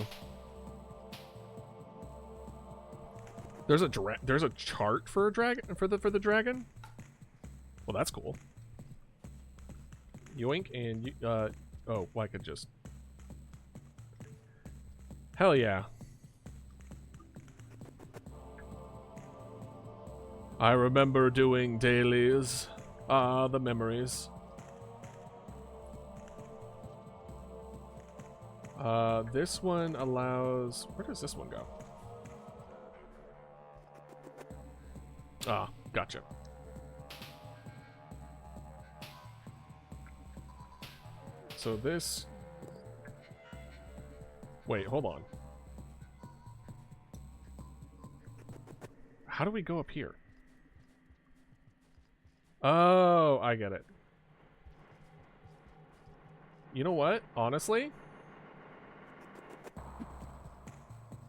There's a chart for a dragon for the dragon. Well, that's cool. Yoink and oh, well, I could just. Hell yeah. I remember doing dailies. Ah, the memories. This one allows. Where does this one go? Ah, gotcha. So this... Wait, hold on. How do we go up here? Oh, I get it. You know what? Honestly?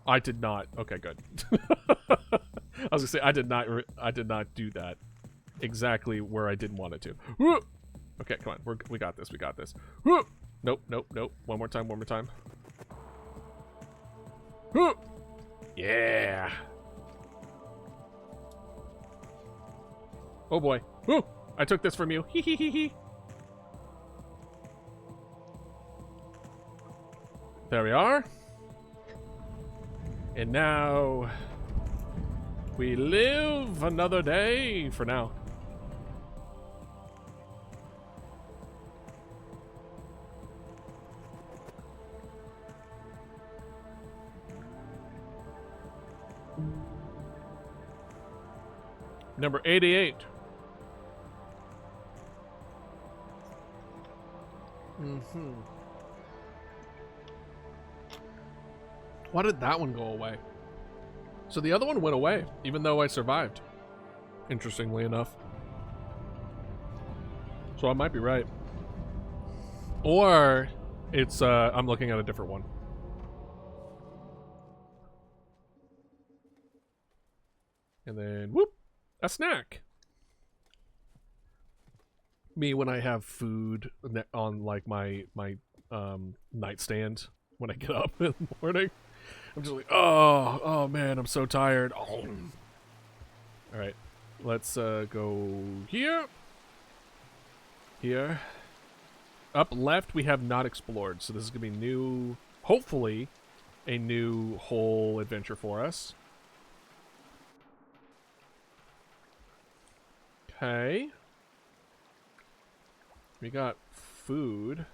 I did not. Okay, good. I was gonna say I did not do that exactly where I didn't want it to. Woo! Okay, come on. We got this. We got this. Woo! Nope, nope, nope. One more time. One more time. Woo! Yeah. Oh boy. Woo! I took this from you. Hee hee hee hee. There we are. And now we live another day for now. Number 88. Why did that one go away? So the other one went away, even though I survived. Interestingly enough. So I might be right. Or it's I'm looking at a different one. And then whoop, a snack. Me when I have food on like my nightstand when I get up in the morning. I'm just like, oh man, I'm so tired. Oh. All right, let's go here. Here. Up left, we have not explored, so this is gonna be new. Hopefully, a new whole adventure for us. Okay. We got food.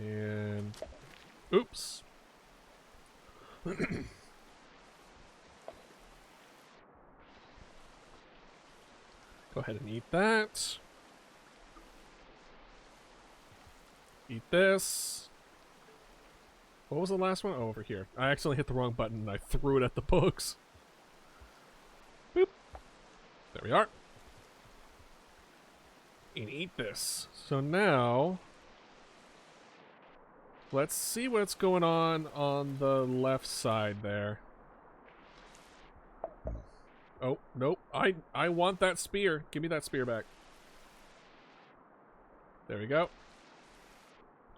And oops. Go ahead and eat that. Eat this. What was the last one? Oh, over here. I accidentally hit the wrong button and I threw it at the books. Boop. There we are. And eat this. So now let's see what's going on the left side there. Oh, nope. I want that spear. Give me that spear back. There we go.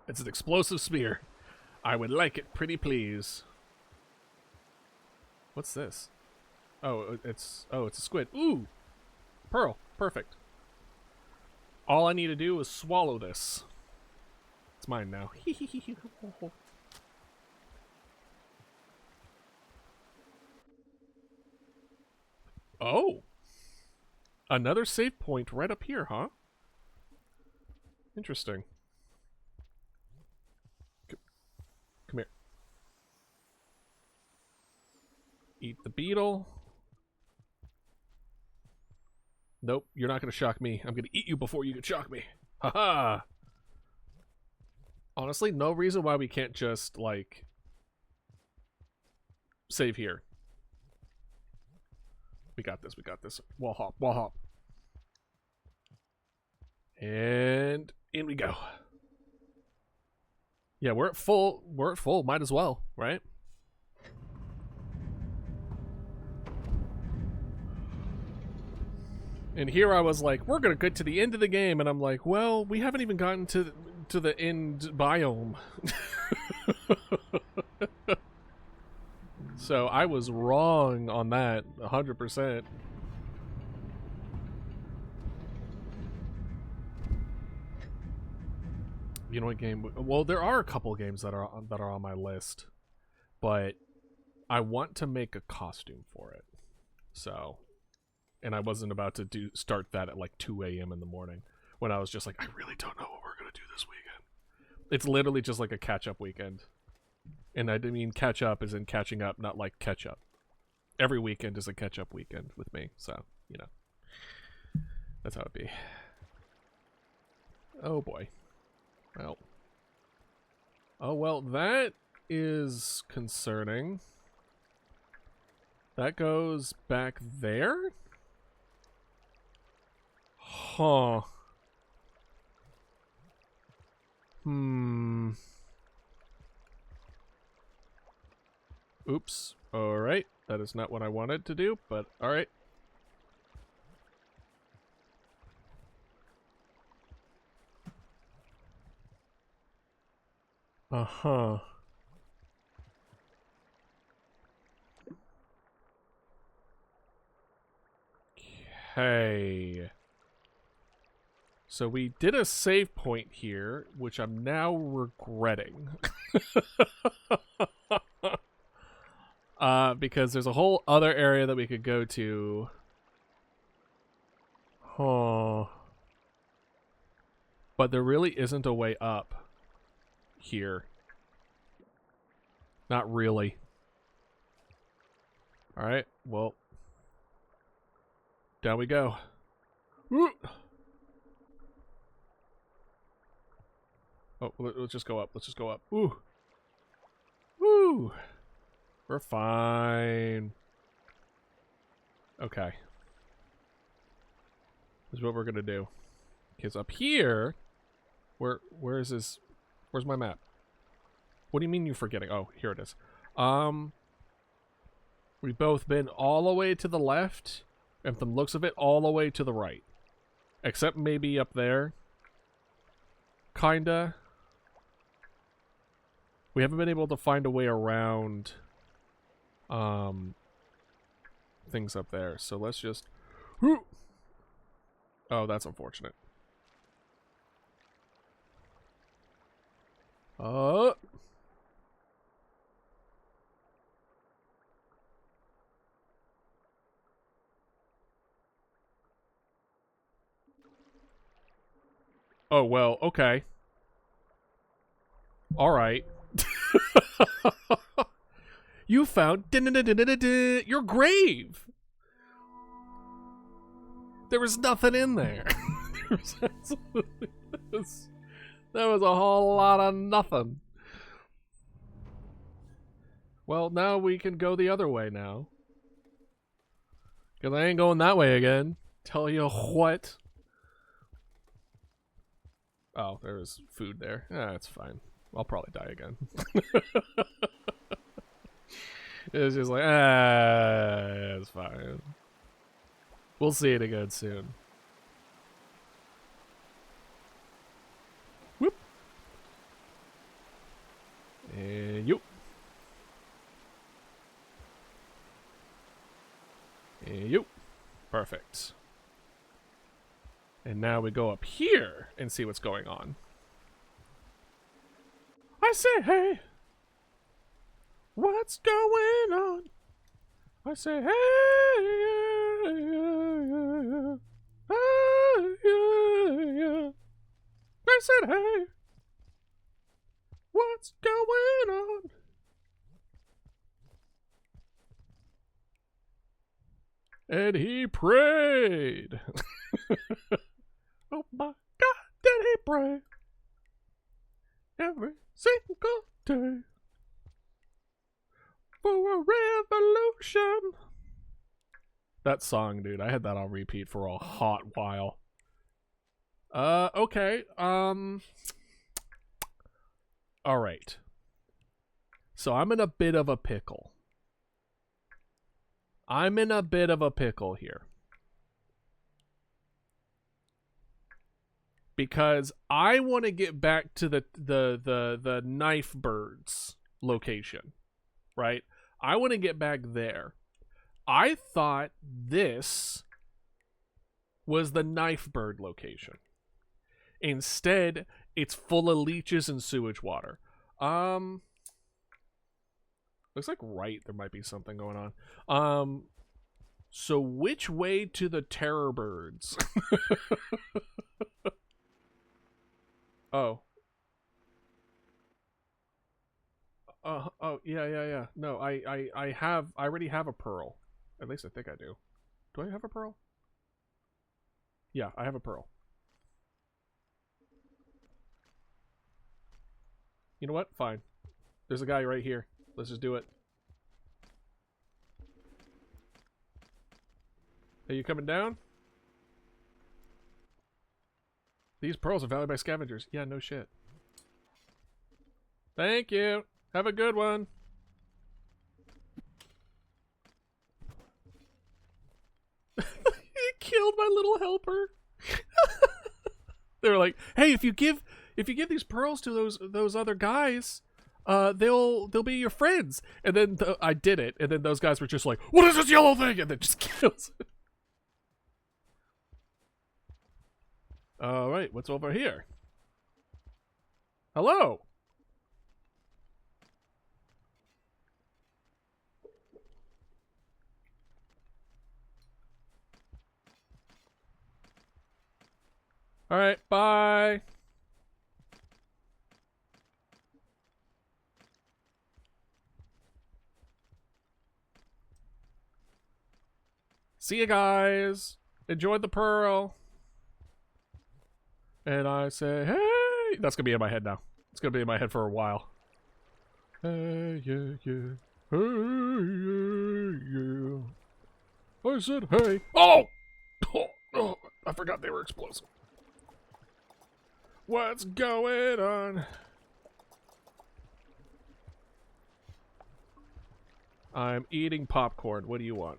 It's an explosive spear. I would like it, pretty please. What's this? Oh, it's a squid. Ooh! Pearl. Perfect. All I need to do is swallow this. It's mine now. Oh! Another save point right up here, huh? Interesting. Come here. Eat the beetle. Nope, you're not gonna shock me. I'm gonna eat you before you can shock me. Haha! Honestly, no reason why we can't just, like, save here. We got this, we got this. Wall hop, wall hop. And in we go. Yeah, we're at full, might as well, right? And here I was like, we're gonna get to the end of the game, and I'm like, well, we haven't even gotten to the end biome. So I was wrong on that 100%. You know what game? Well, there are a couple games that are on my list, but I want to make a costume for it. So, and I wasn't about to start that at like 2 a.m. in the morning when I was just like, I really don't know what we're gonna do this weekend. It's literally just like a catch-up weekend. And I didn't mean catch up as in catching up, not like catch up. Every weekend is a catch-up weekend with me, so, you know. That's how it be. Oh boy. Well. Oh well, that is concerning. That goes back there? Huh. Oops. Alright. That is not what I wanted to do, but alright. Uh-huh. Okay. So we did a save point here, which I'm now regretting. Because there's a whole other area that we could go to. Huh. But there really isn't a way up here. Not really. Alright, well. Down we go. Woo! Oh, let's just go up. Let's just go up. Woo! Woo! We're fine. Okay. This is what we're gonna do. Because up here, where is this? Where's my map? What do you mean you're forgetting? Oh, here it is. We've both been all the way to the left, and from the looks of it, all the way to the right. Except maybe up there. Kinda. We haven't been able to find a way around things up there. So let's just... Oh, that's unfortunate. Oh. Oh, well, okay. All right. You found your grave. There was nothing in there. There was a whole lot of nothing. Well, now we can go the other way now. Because I ain't going that way again. Tell you what. Oh, there was food there. Yeah, that's fine. I'll probably die again. It was just like, it's fine. We'll see it again soon. Whoop. And you. And you. Perfect. And now we go up here and see what's going on. I say, hey, what's going on? I say, hey, yeah. I said, hey, what's going on? And he prayed. Oh my God, did he pray? Every single day for a revolution. That song, dude, I had that on repeat for a hot while. Okay, alright. So I'm in a bit of a pickle. I'm in a bit of a pickle here. Because I want to get back to the knife birds location, right? I want to get back there. I thought this was the knife bird location. Instead, it's full of leeches and sewage water. Looks like right there might be something going on. So which way to the terror birds? Oh. Oh, yeah. No, I already have a pearl. At least I think I do. Do I have a pearl? Yeah, I have a pearl. You know what? Fine. There's a guy right here. Let's just do it. Are you coming down? These pearls are valued by scavengers. Yeah, no shit. Thank you. Have a good one. He killed my little helper. They were like, "Hey, if you give these pearls to those other guys, they'll be your friends." And then I did it, and then those guys were just like, "What is this yellow thing?" And then just kills it. All right, what's over here? Hello. All right, bye. See you guys. Enjoyed the pearl. And I say, hey. That's going to be in my head now. It's going to be in my head for a while. Hey, yeah, yeah. Hey, yeah, yeah. I said, hey. Oh! Oh, I forgot they were explosive. What's going on? I'm eating popcorn. What do you want?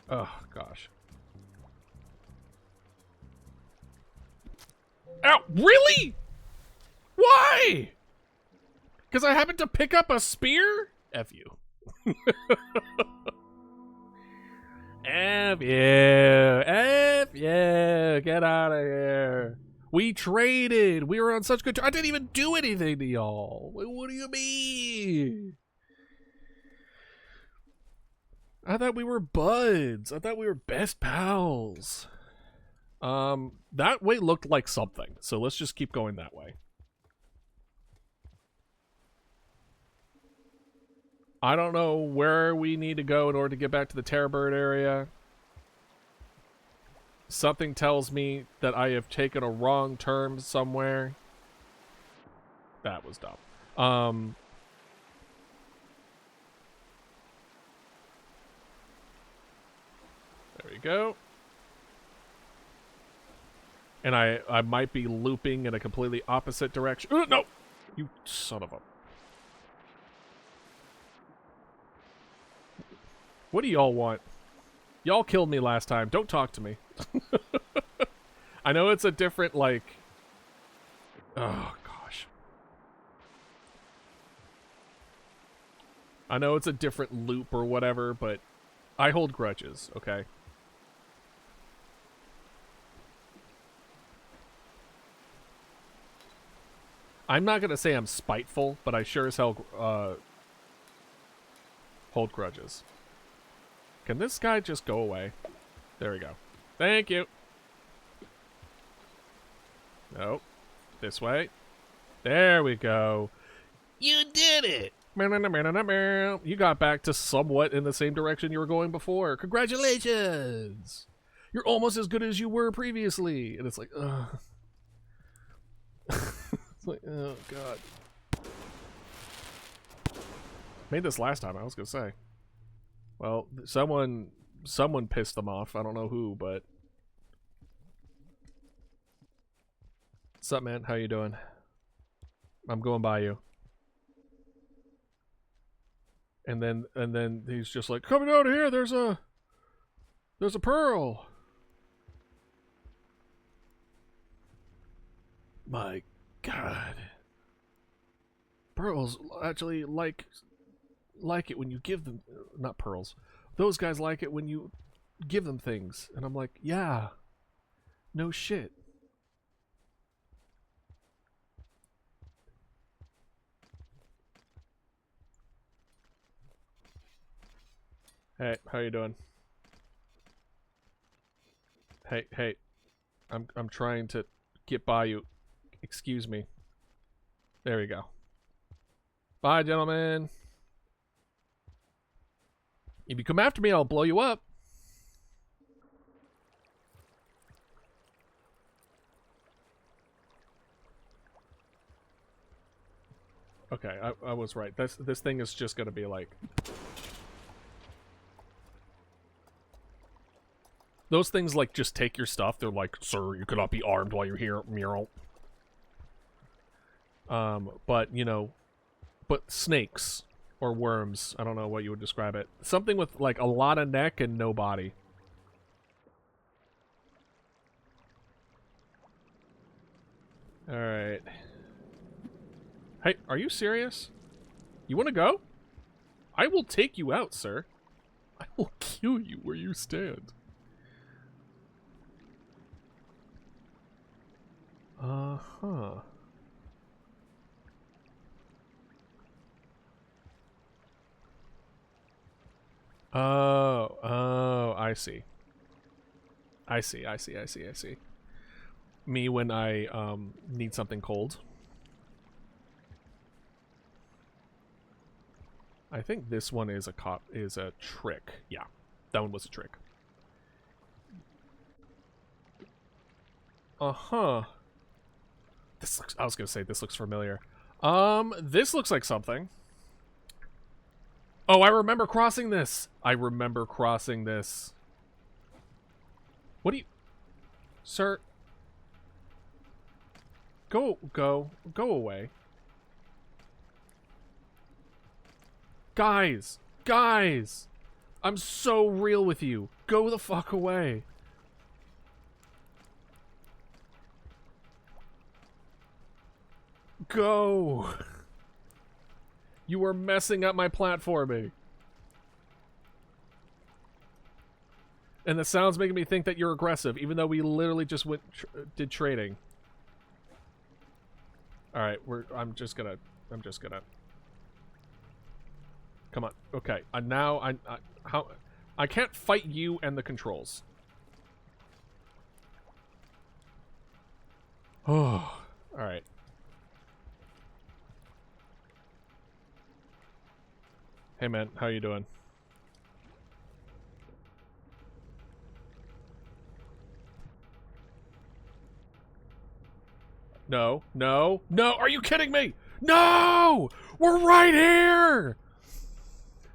Oh, gosh. Ow! Really? Why? Because I happened to pick up a spear? F you. F you. F you. Get out of here. We traded. We were on such good terms. I didn't even do anything to y'all. What do you mean? I thought we were buds. I thought we were best pals. That way looked like something. So let's just keep going that way. I don't know where we need to go in order to get back to the Terrorbird area. Something tells me that I have taken a wrong turn somewhere. That was dumb. There we go. And I might be looping in a completely opposite direction. No! You son of a... What do y'all want? Y'all killed me last time. Don't talk to me. I know it's a different, like... Oh, gosh. I know it's a different loop or whatever, but I hold grudges, okay? I'm not gonna say I'm spiteful, but I sure as hell hold grudges. Can this guy just go away? There we go. Thank you. Nope. This way. There we go. You did it! You got back to somewhat in the same direction you were going before. Congratulations! You're almost as good as you were previously. And it's like, ugh. It's like, oh, God. Made this last time, I was gonna say. Well, someone pissed them off. I don't know who, but... What's up, man? How you doing? I'm going by you. And then he's just like, coming out here, there's a pearl. My God. Pearls actually like it when you give them, not pearls. Those guys like it when you give them things. And I'm like, yeah. No shit. Hey, how you doing? Hey. I'm trying to get by you. Excuse me. There we go. Bye, gentlemen. If you come after me, I'll blow you up. Okay, I was right. This thing is just gonna be like... Those things, like, just take your stuff. They're like, sir, you cannot be armed while you're here, mural. But, you know... But snakes. Or worms. I don't know what you would describe it. Something with, like, a lot of neck and no body. Alright. Hey, are you serious? You want to go? I will take you out, sir. I will kill you where you stand. Uh-huh. Oh, I see. I see. Me when I, need something cold. I think this one is a trick. Yeah, that one was a trick. Uh-huh. This looks, I was gonna say this looks familiar. This looks like something. Oh, I remember crossing this. What do you... Sir? Go away. Guys! I'm so real with you. Go the fuck away. Go! You are messing up my platforming. And the sound's making me think that you're aggressive, even though we literally just did trading. Alright, I'm just gonna... Come on. Okay. Now I can't fight you and the controls. Oh. Alright. Hey man, how you doing? No. Are you kidding me? No! We're right here!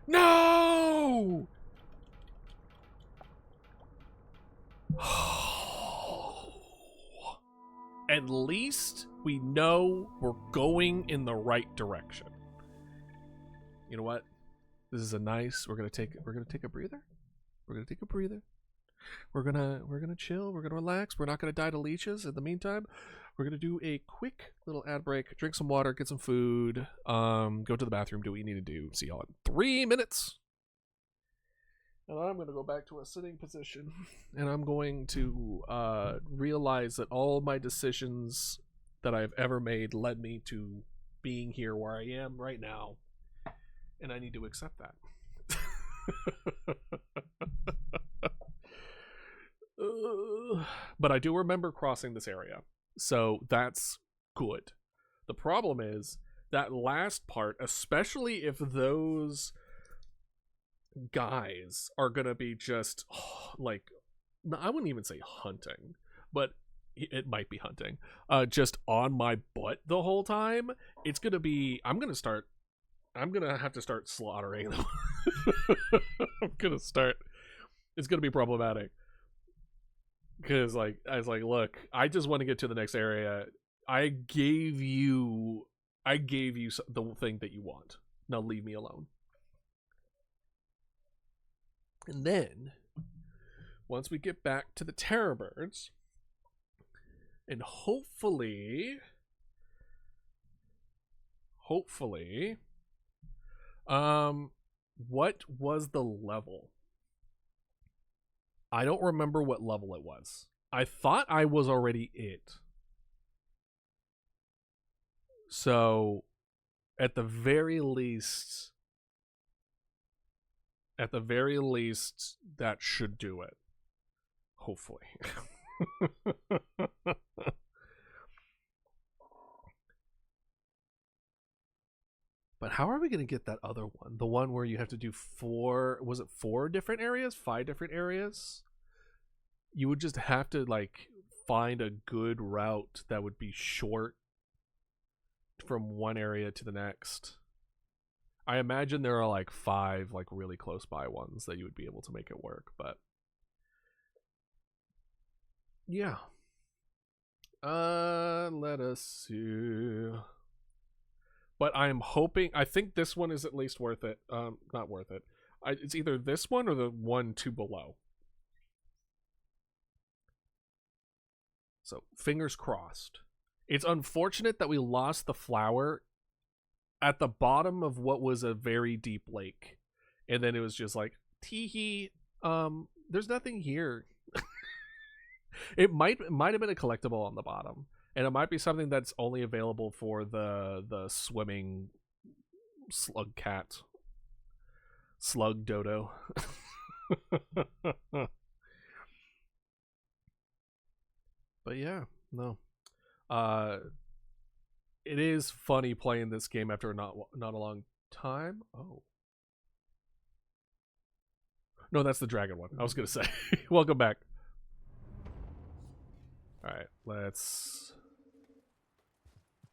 No! At least we know we're going in the right direction. You know what? This is a nice. We're gonna take a breather. We're gonna take a breather. We're gonna chill. We're gonna relax. We're not gonna die to leeches. In the meantime, we're gonna do a quick little ad break. Drink some water. Get some food. Go to the bathroom. Do what you need to do. See y'all in 3 minutes. And I'm gonna go back to a sitting position, and I'm going to realize that all my decisions that I've ever made led me to being here where I am right now. And I need to accept that. But I do remember crossing this area. So that's good. The problem is that last part, especially if those guys are going to be just like, I wouldn't even say hunting, but it might be hunting. Just on my butt the whole time. It's going to be, I'm going to have to start slaughtering them. It's going to be problematic. Because, like, I was like, look, I just want to get to the next area. I gave you the thing that you want. Now leave me alone. And then, once we get back to the terror birds, and hopefully, what was the level? I don't remember what level it was. I thought I was already it. So, at the very least, that should do it. Hopefully. how are we going to get that other one? The one where you have to do 4 different areas? 5 different areas? You would just have to, like, find a good route that would be short from one area to the next. I imagine there are, like, 5, like, really close by ones that you would be able to make it work, but... yeah. Let us see... But I'm hoping... I think this one is at least worth it. Not worth it. It's either this one or the one 2 below. So, fingers crossed. It's unfortunate that we lost the flower at the bottom of what was a very deep lake. And then it was just like, tee-hee, there's nothing here. It might have been a collectible on the bottom. And it might be something that's only available for the swimming slug cat. Slug Dodo. But yeah, no. It is funny playing this game after not a long time. Oh. No, that's the dragon one. I was going to say. Welcome back. All right, let's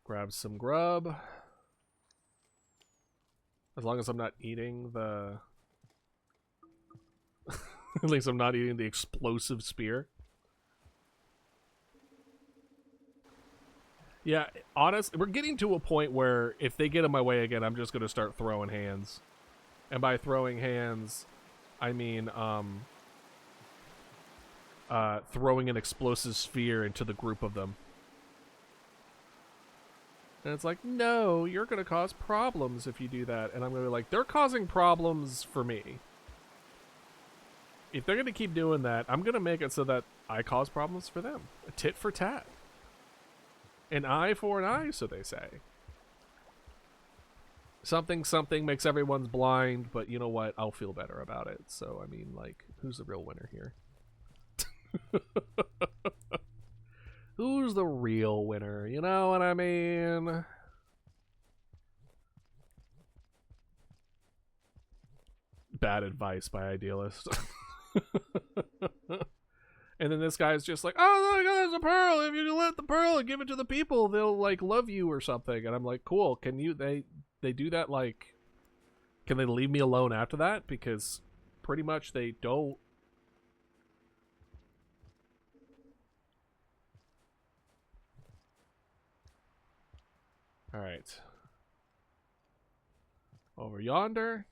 grab some grub. As long as I'm not eating the... At least I'm not eating the explosive spear. Yeah, honest, we're getting to a point where if they get in my way again, I'm just going to start throwing hands. And by throwing hands, I mean throwing an explosive sphere into the group of them. And it's like, no, you're going to cause problems if you do that. And I'm going to be like, they're causing problems for me. If they're going to keep doing that, I'm going to make it so that I cause problems for them. A tit for tat. An eye for an eye, so they say. Something makes everyone's blind, but you know what? I'll feel better about it. So, I mean, like, who's the real winner here? Who's the real winner? You know what I mean? Bad advice by Idealist. And then this guy's just like, oh my god, there's a pearl. If you let the pearl and give it to the people, they'll, like, love you or something. And I'm like, cool. Can you, they do that, like, can they leave me alone after that? Because pretty much they don't. All right. Over yonder.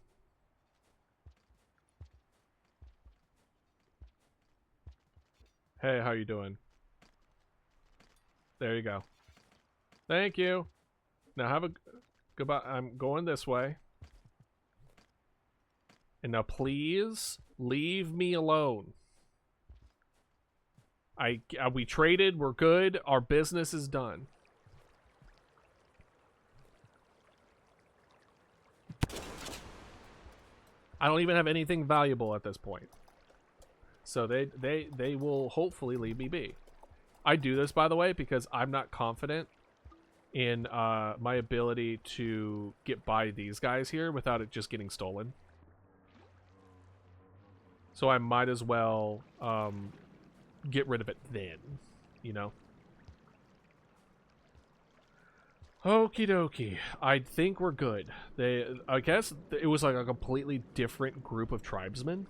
Hey, how you doing? There you go. Thank you. Now have a goodbye. I'm going this way. And now please leave me alone. We traded. We're good. Our business is done. I don't even have anything valuable at this point. So they will hopefully leave me be. I do this, by the way, because I'm not confident in my ability to get by these guys here without it just getting stolen. So I might as well get rid of it then, you know? Okie dokie. I think we're good. I guess it was like a completely different group of tribesmen.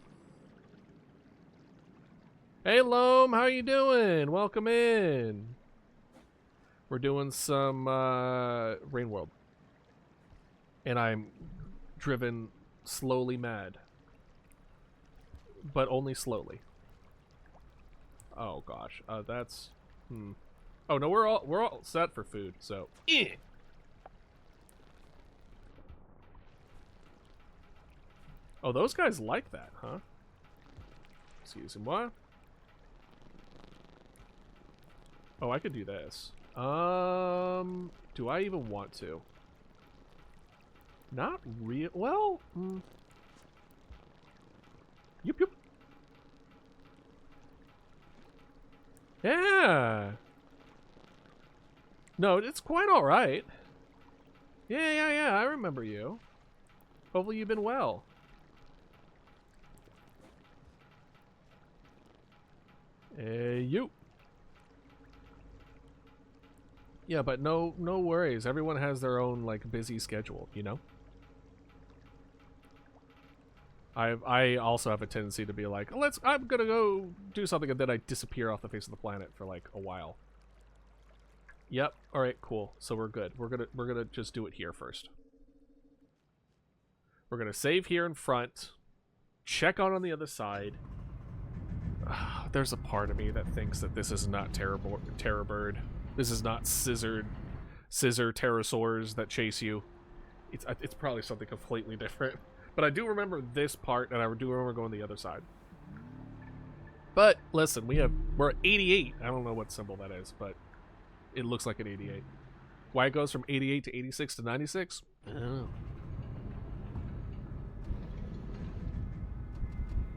Hey, Loam, how you doing? Welcome in. We're doing some Rain World. And I'm driven slowly mad. But only slowly. Oh gosh, that's Oh no, we're all set for food, so Oh, those guys like that, huh? Excuse me, what? Oh, I could do this. Do I even want to? Not real. Well, Yup. Yeah. No, it's quite all right. Yeah, I remember you. Hopefully you've been well. You. Yeah, but no worries. Everyone has their own, like, busy schedule, you know? I also have a tendency to be like, I'm gonna go do something, and then I disappear off the face of the planet for, like, a while. Yep. Alright, cool. So we're good. We're gonna just do it here first. We're gonna save here in front. Check out on the other side. There's a part of me that thinks that this is not Terror Bird. This is not scissor pterosaurs that chase you. It's probably something completely different. But I do remember this part, and I do remember going the other side. But listen, we're at 88. I don't know what symbol that is, but it looks like an 88. Why it goes from 88 to 86 to 96? I don't know.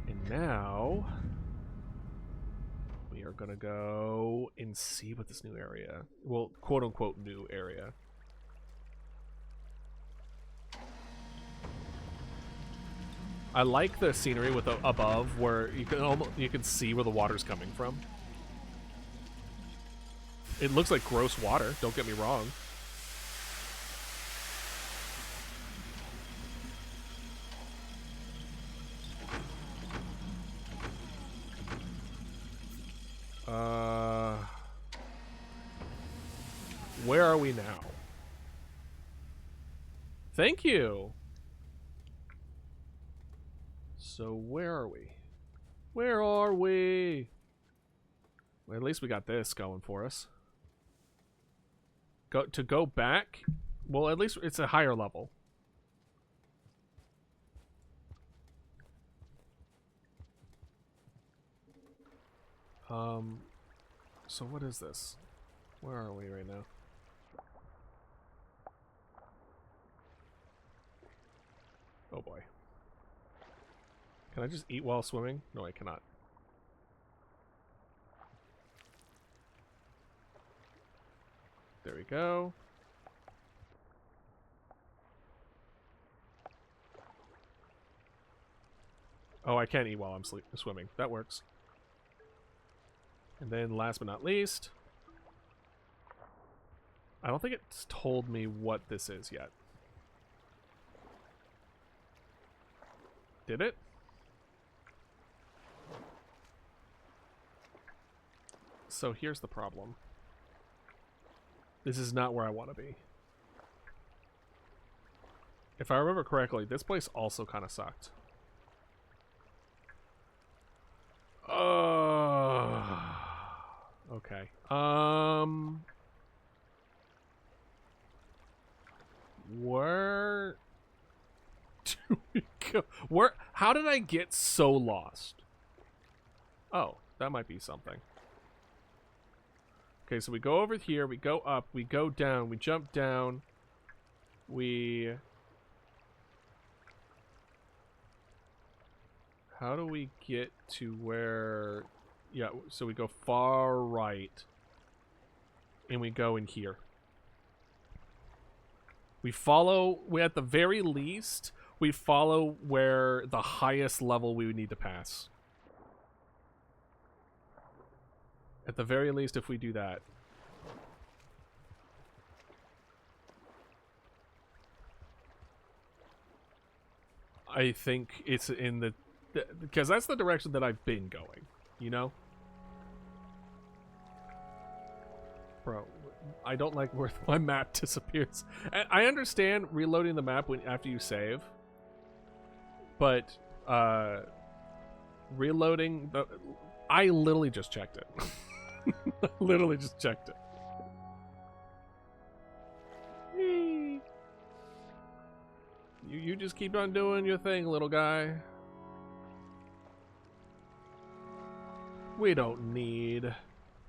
And now we are gonna go and see what this new area, well, quote unquote new area. I like the scenery with the above, where you can see where the water's coming from. It looks like gross water, don't get me wrong. Where are we now? Thank you. So where are we? Where are we? Well, at least we got this going for us. To go back, well, at least it's a higher level. So what is this? Where are we right now? Oh boy. Can I just eat while swimming? No, I cannot. There we go. Oh, I can't eat while I'm swimming. That works. And then last but not least, I don't think it's told me what this is yet. Did it? So here's the problem. This is not where I want to be. If I remember correctly, this place also kind of sucked. Okay. Where do we go? How did I get so lost? Oh, that might be something. Okay, so we go over here, we go up, we go down, we jump down, how do we get to where... Yeah, so we go far right, and we go in here. At the very least, we follow where the highest level we would need to pass. At the very least, if we do that. I think it's in the... Because that's the direction that I've been going, you know? Bro, I don't like where my map disappears. I understand reloading the map after you save. But, reloading the... I literally just checked it. Literally just checked it. You just keep on doing your thing, little guy. We don't need...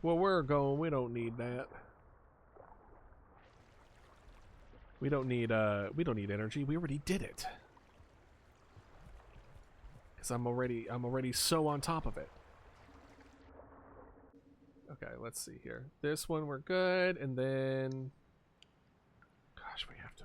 Where we're going, we don't need that. We don't need energy. We already did it. Cause I'm already so on top of it. Okay, let's see here. This one we're good, and then... Gosh, we have to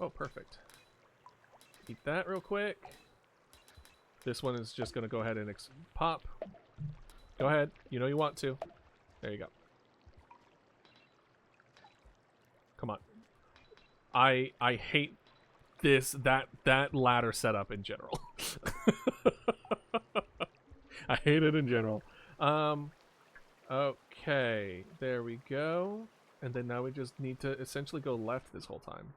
Oh, perfect. Eat that real quick. This one is just going to go ahead and pop. Go ahead. You know you want to. There you go. Come on. I hate that ladder setup in general. I hate it in general. Okay, there we go. And then now we just need to essentially go left this whole time.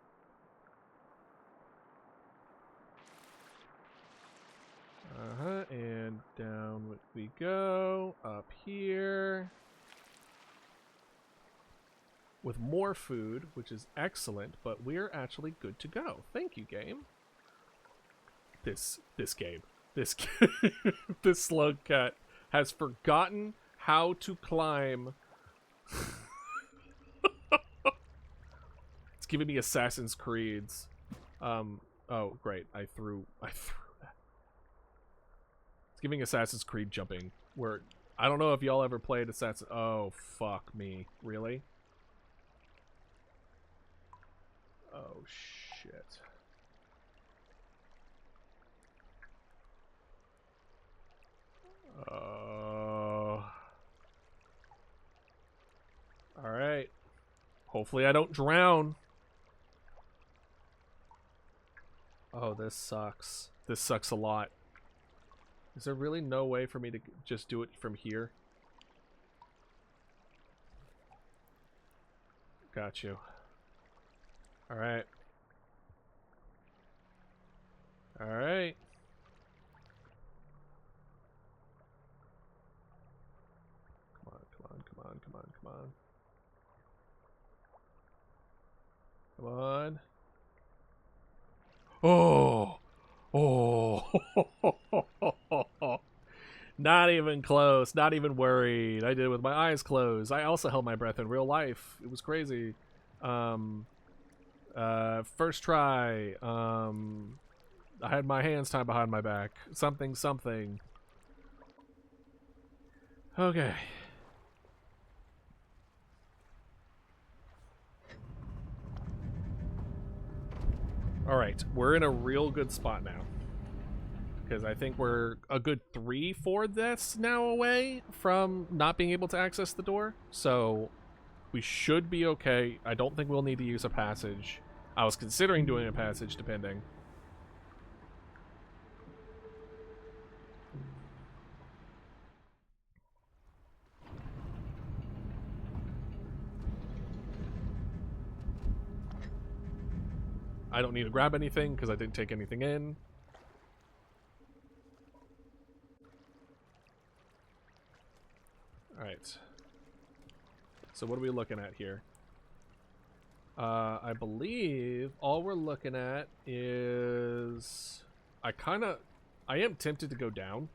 And down we go. Up here. With more food, which is excellent, but we're actually good to go. Thank you, game. This game. This this slug cat has forgotten how to climb. It's giving me Assassin's Creeds. Oh great, I threw that. It's giving Assassin's Creed jumping. Where I don't know if y'all ever played Assassin. Oh fuck me, really? Oh shit. Alright. Hopefully I don't drown. Oh, this sucks. This sucks a lot. Is there really no way for me to just do it from here? Got you. Alright. Alright. Come on, come on, come on, come on, come on. Come on. Oh! Oh! Not even close. Not even worried. I did it with my eyes closed. I also held my breath in real life. It was crazy. First try. I had my hands tied behind my back. Something. Okay. Alright, we're in a real good spot now. Because I think we're a good 3-4 deaths now away from not being able to access the door. So we should be okay. I don't think we'll need to use a passage. I was considering doing a passage, depending. I don't need to grab anything because I didn't take anything in. Alright. So what are we looking at here? I believe all we're looking at is... I am tempted to go down.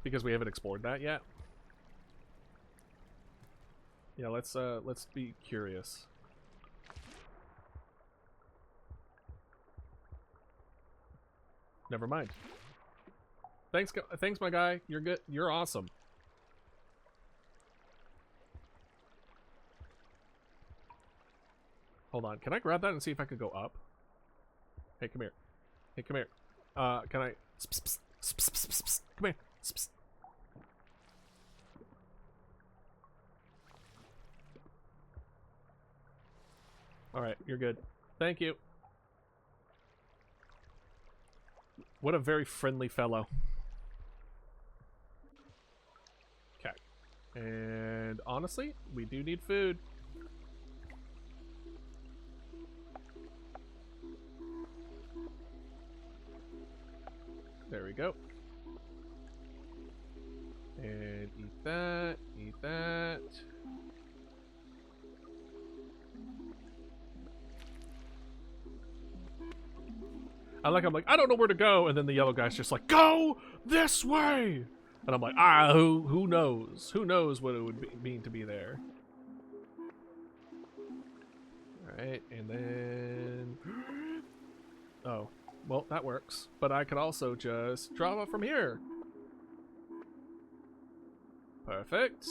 Because we haven't explored that yet. Yeah, let's be curious. Never mind. Thanks, my guy. You're good. You're awesome. Hold on. Can I grab that and see if I could go up? Hey, come here. Hey, come here. Can I... Come here. Alright, you're good. Thank you. What a very friendly fellow. Okay. And honestly, we do need food. There we go. And eat that, eat that. I'm like, I don't know where to go, and then the yellow guy's just like, go this way! And I'm like, who knows? Who knows what it would mean to be there? Alright, and then... Oh, well, that works. But I could also just drop up from here. Perfect.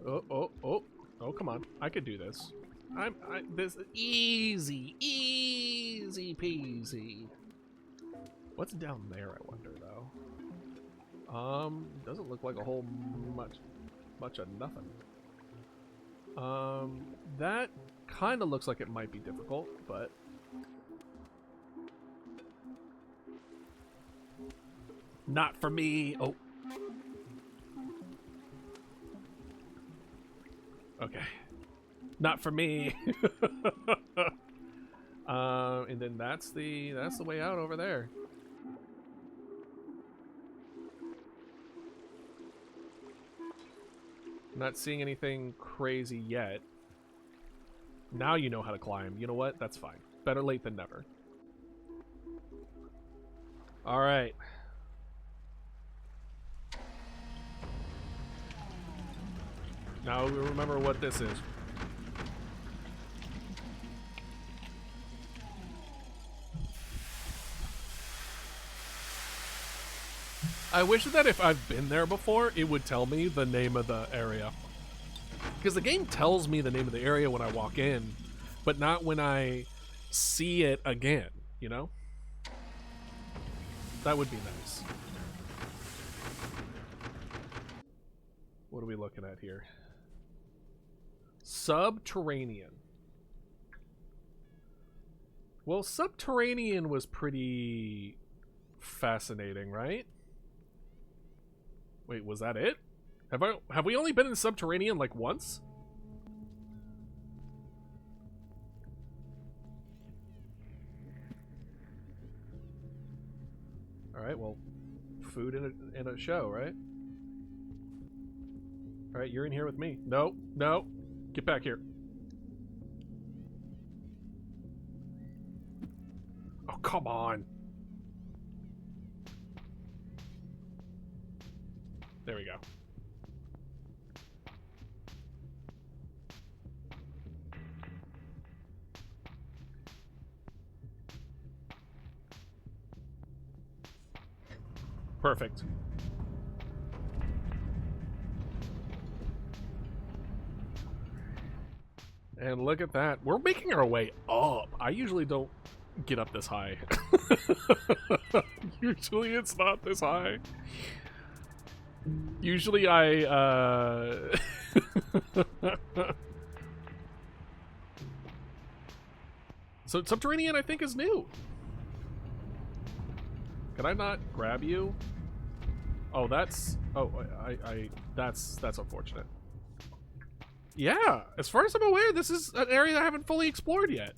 Oh, come on. I could do this. This easy peasy. What's down there, I wonder, though? Doesn't look like a whole much of nothing. That kind of looks like it might be difficult, but... Not for me! Oh. Okay. Not for me! And then that's the way out over there. Not seeing anything crazy yet. Now you know how to climb. You know what? That's fine. Better late than never. Alright. Now we remember what this is. I wish that if I've been there before, it would tell me the name of the area. Because the game tells me the name of the area when I walk in, but not when I see it again, you know? That would be nice. What are we looking at here? Subterranean. Well, Subterranean was pretty fascinating, right? Wait, was that it? Have we only been in Subterranean like once? All right, well, food in a show, right? All right, you're in here with me. No, no, get back here. Oh, come on. There we go. Perfect. And look at that. We're making our way up. I usually don't get up this high. Usually it's not this high. Usually So Subterranean, I think, is new. Can I not grab you? Oh, that's... Oh, that's unfortunate. Yeah, as far as I'm aware, this is an area I haven't fully explored yet.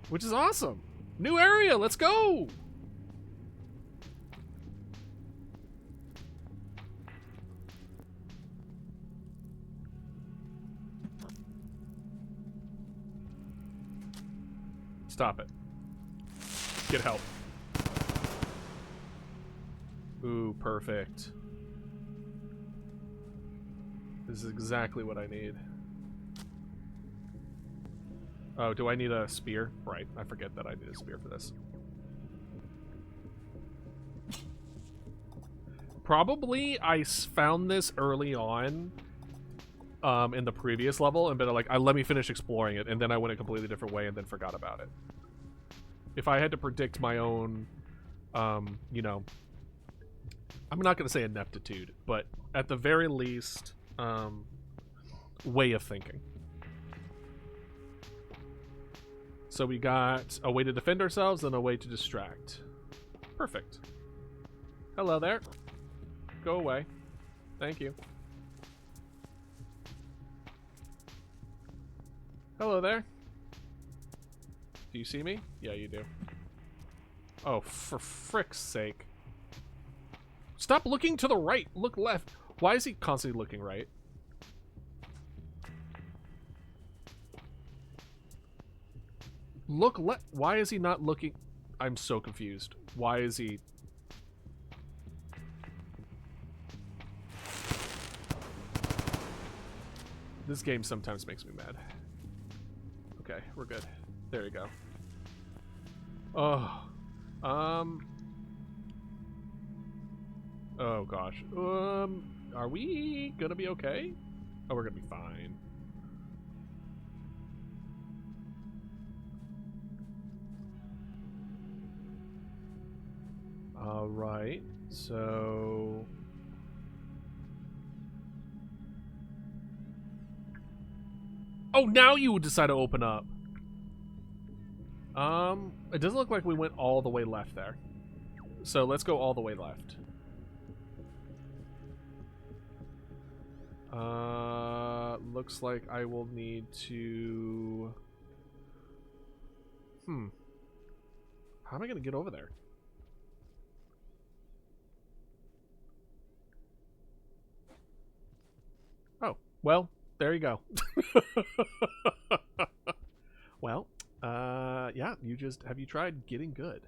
Which is awesome. New area, let's go! Stop it. Get help. Ooh, perfect. This is exactly what I need. Oh, do I need a spear? Right, I forget that I need a spear for this. Probably I found this early on in the previous level and been like, let me finish exploring it, and then I went a completely different way and then forgot about it. If I had to predict my own, you know, I'm not going to say ineptitude, but at the very least, way of thinking. So we got a way to defend ourselves and a way to distract. Perfect. Hello there. Go away. Thank you. Hello there. Do you see me? Yeah, you do. Oh, for frick's sake. Stop looking to the right. Look left. Why is he constantly looking right? Look left. Why is he not looking? I'm so confused. Why is he... This game sometimes makes me mad. Okay, we're good. There you go. Oh. Oh gosh. Are we gonna be okay? Oh, we're gonna be fine. All right. So. Oh, now you decide to open up. It doesn't look like we went all the way left there. So let's go all the way left. Looks like I will need to... How am I gonna get over there? Oh, well, there you go. Well, yeah, have you tried getting good?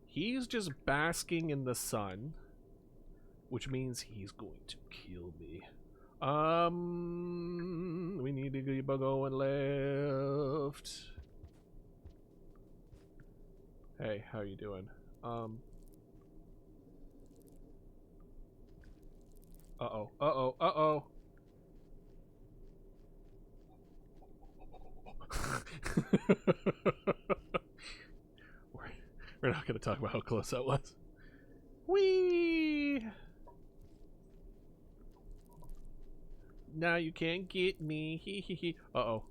He's just basking in the sun, which means he's going to kill me. We need to keep going left. Hey, how you doing? Uh-oh, uh-oh, uh-oh. We're not going to talk about how close that was. Whee! Now you can't get me. Hee hee hee. Uh-oh.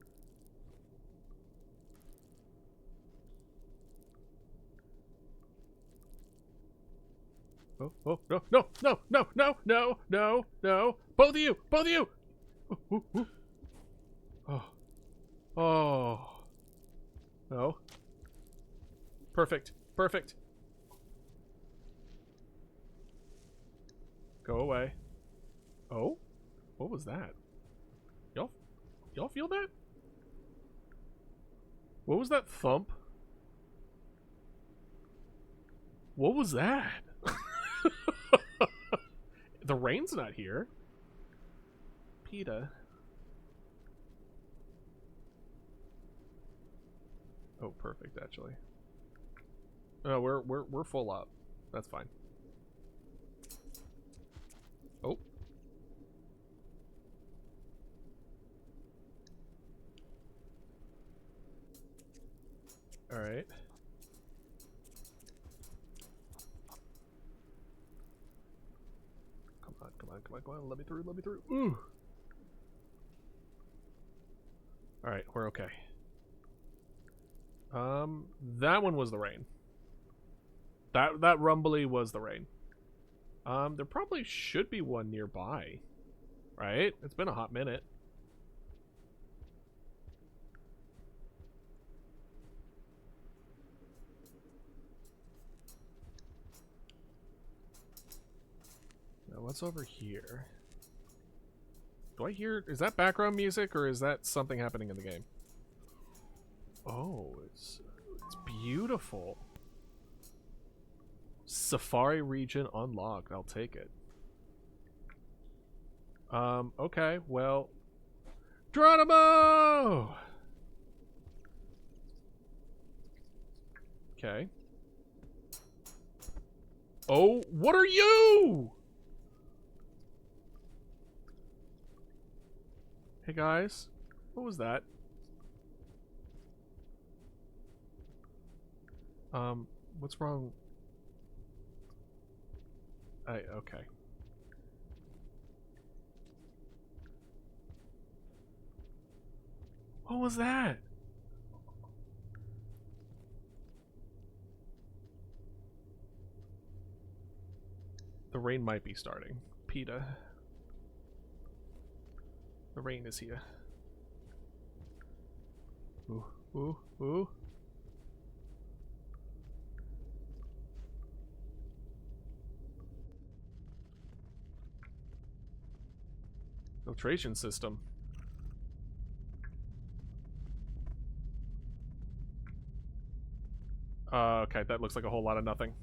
Oh, oh, no, no, no, no, no, no, no, no. Both of you! Both of you! Ooh, ooh, ooh. Oh. Oh. No. Perfect. Perfect. Go away. Oh? What was that? Y'all feel that? What was that thump? What was that? The rain's not here. PETA. Oh, perfect, actually. No, we're full up. That's fine. Oh. All right. Come on, come on, come on, come on. Let me through, let me through. Ooh. All right, we're okay. That one was the rain. That rumbly was the rain. There probably should be one nearby, right? It's been a hot minute. Now what's over here? Do I hear? Is that background music or is that something happening in the game? Oh, it's beautiful. Safari region unlocked. I'll take it. Okay, well. Geronimo! Okay. Oh, what are you? Hey guys, what was that? What's wrong? Okay. What was that? The rain might be starting. PETA. The rain is here. Ooh, ooh, ooh. Filtration system. Okay, that looks like a whole lot of nothing.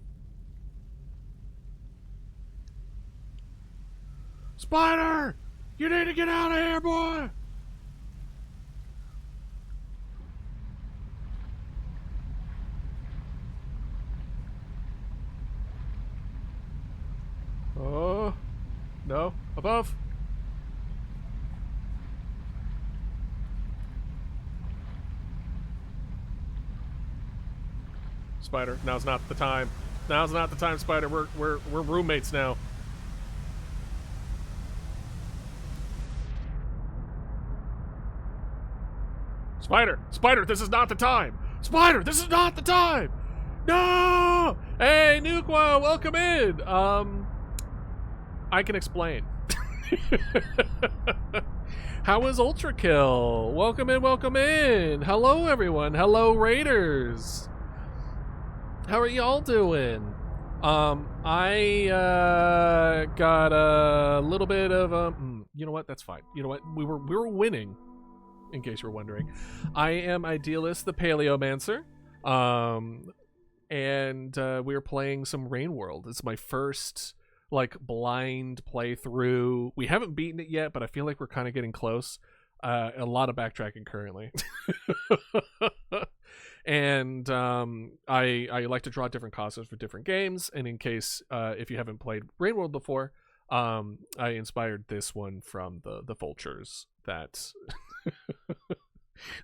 Spider! You need to get out of here, boy! No? Above? Spider, now's not the time. Now's not the time, Spider. We're roommates now. Spider, this is not the time. Spider, this is not the time. No! Hey, Nukwa, welcome in. I can explain. How is Ultra Kill? Welcome in, welcome in. Hello, everyone. Hello, Raiders. How are y'all doing? I got a little bit of you know what? That's fine. You know what? We were winning. In case you're wondering, I am Idealist the Paleomancer, and we're playing some Rain World. It's my first like blind playthrough. We haven't beaten it yet, but I feel like we're kind of getting close. A lot of backtracking currently. And I like to draw different costumes for different games, and in case if you haven't played Rain World before, I inspired this one from the vultures that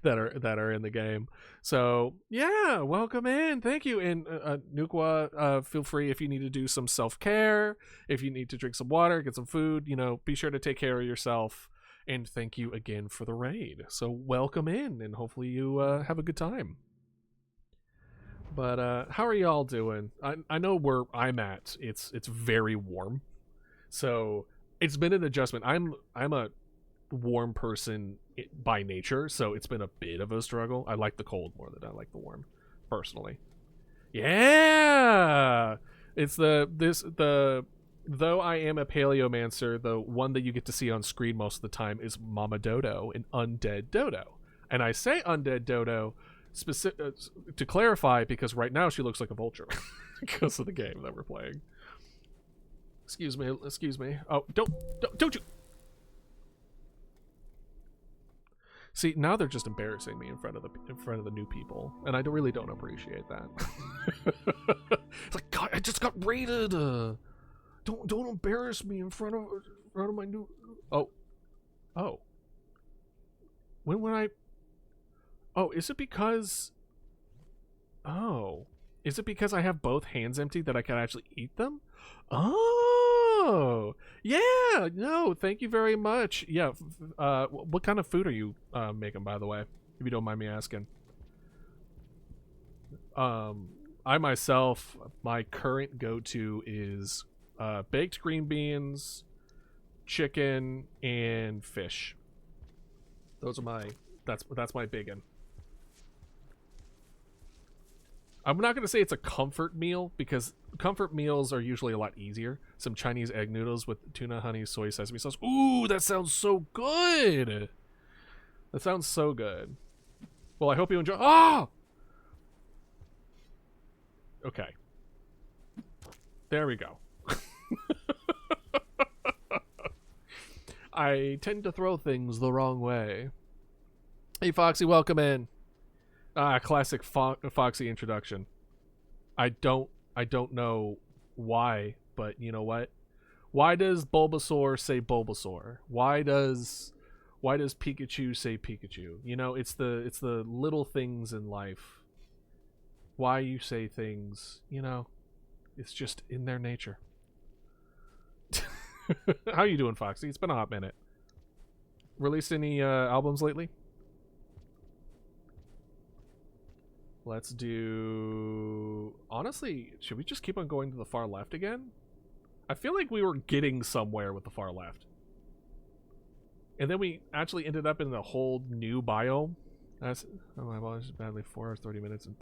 that are in the game. So yeah, welcome in. Thank you. And Nukwa, feel free if you need to do some self-care, if you need to drink some water, get some food, you know, be sure to take care of yourself. And thank you again for the raid. So welcome in, and hopefully you have a good time. But how are y'all doing? I know where I'm at. It's very warm, so it's been an adjustment. I'm a warm person by nature, so it's been a bit of a struggle. I like the cold more than I like the warm, personally. Yeah, it's though I am a Paleomancer, the one that you get to see on screen most of the time is Mama Dodo, an undead Dodo. And I say undead Dodo to clarify because right now she looks like a vulture because of the game that we're playing. Excuse me. Oh, don't you. See, now they're just embarrassing me in front of the new people, and I really don't appreciate that. It's like, God, I just got raided. Don't embarrass me in front of my new. Oh. When I. Oh, is it because I have both hands empty that I can actually eat them? Oh, yeah. No, thank you very much. Yeah. What kind of food are you making, by the way, if you don't mind me asking? I myself, my current go-to is baked green beans, chicken, and fish. Those are that's my biggin. I'm not going to say it's a comfort meal because comfort meals are usually a lot easier. Some Chinese egg noodles with tuna, honey, soy, sesame sauce. Ooh, that sounds so good. That sounds so good. Well, I hope you enjoy. Oh! Okay. There we go. I tend to throw things the wrong way. Hey, Foxy, welcome in. Classic Foxy introduction. I don't know why, but you know what? Why does Bulbasaur say Bulbasaur? Why does Pikachu say Pikachu? You know, it's the little things in life. Why you say things, you know, it's just in their nature. How you doing, Foxy? It's been a hot minute. Released any albums lately? Let's do... Honestly, should we just keep on going to the far left again? I feel like we were getting somewhere with the far left. And then we actually ended up in a whole new biome. That's... Oh, my ball is badly 4 hours, 30 minutes, and...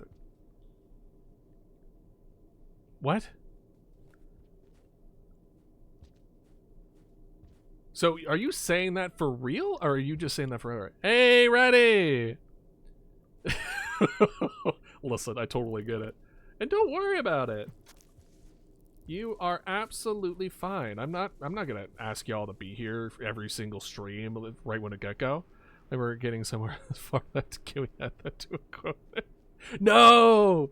What? So, are you saying that for real? Or are you just saying that for... Hey, ready! Listen, I totally get it. And don't worry about it. You are absolutely fine. I'm not gonna ask y'all to be here for every single stream right when it get-go. And we're getting somewhere as far as can we add that to a quote? No!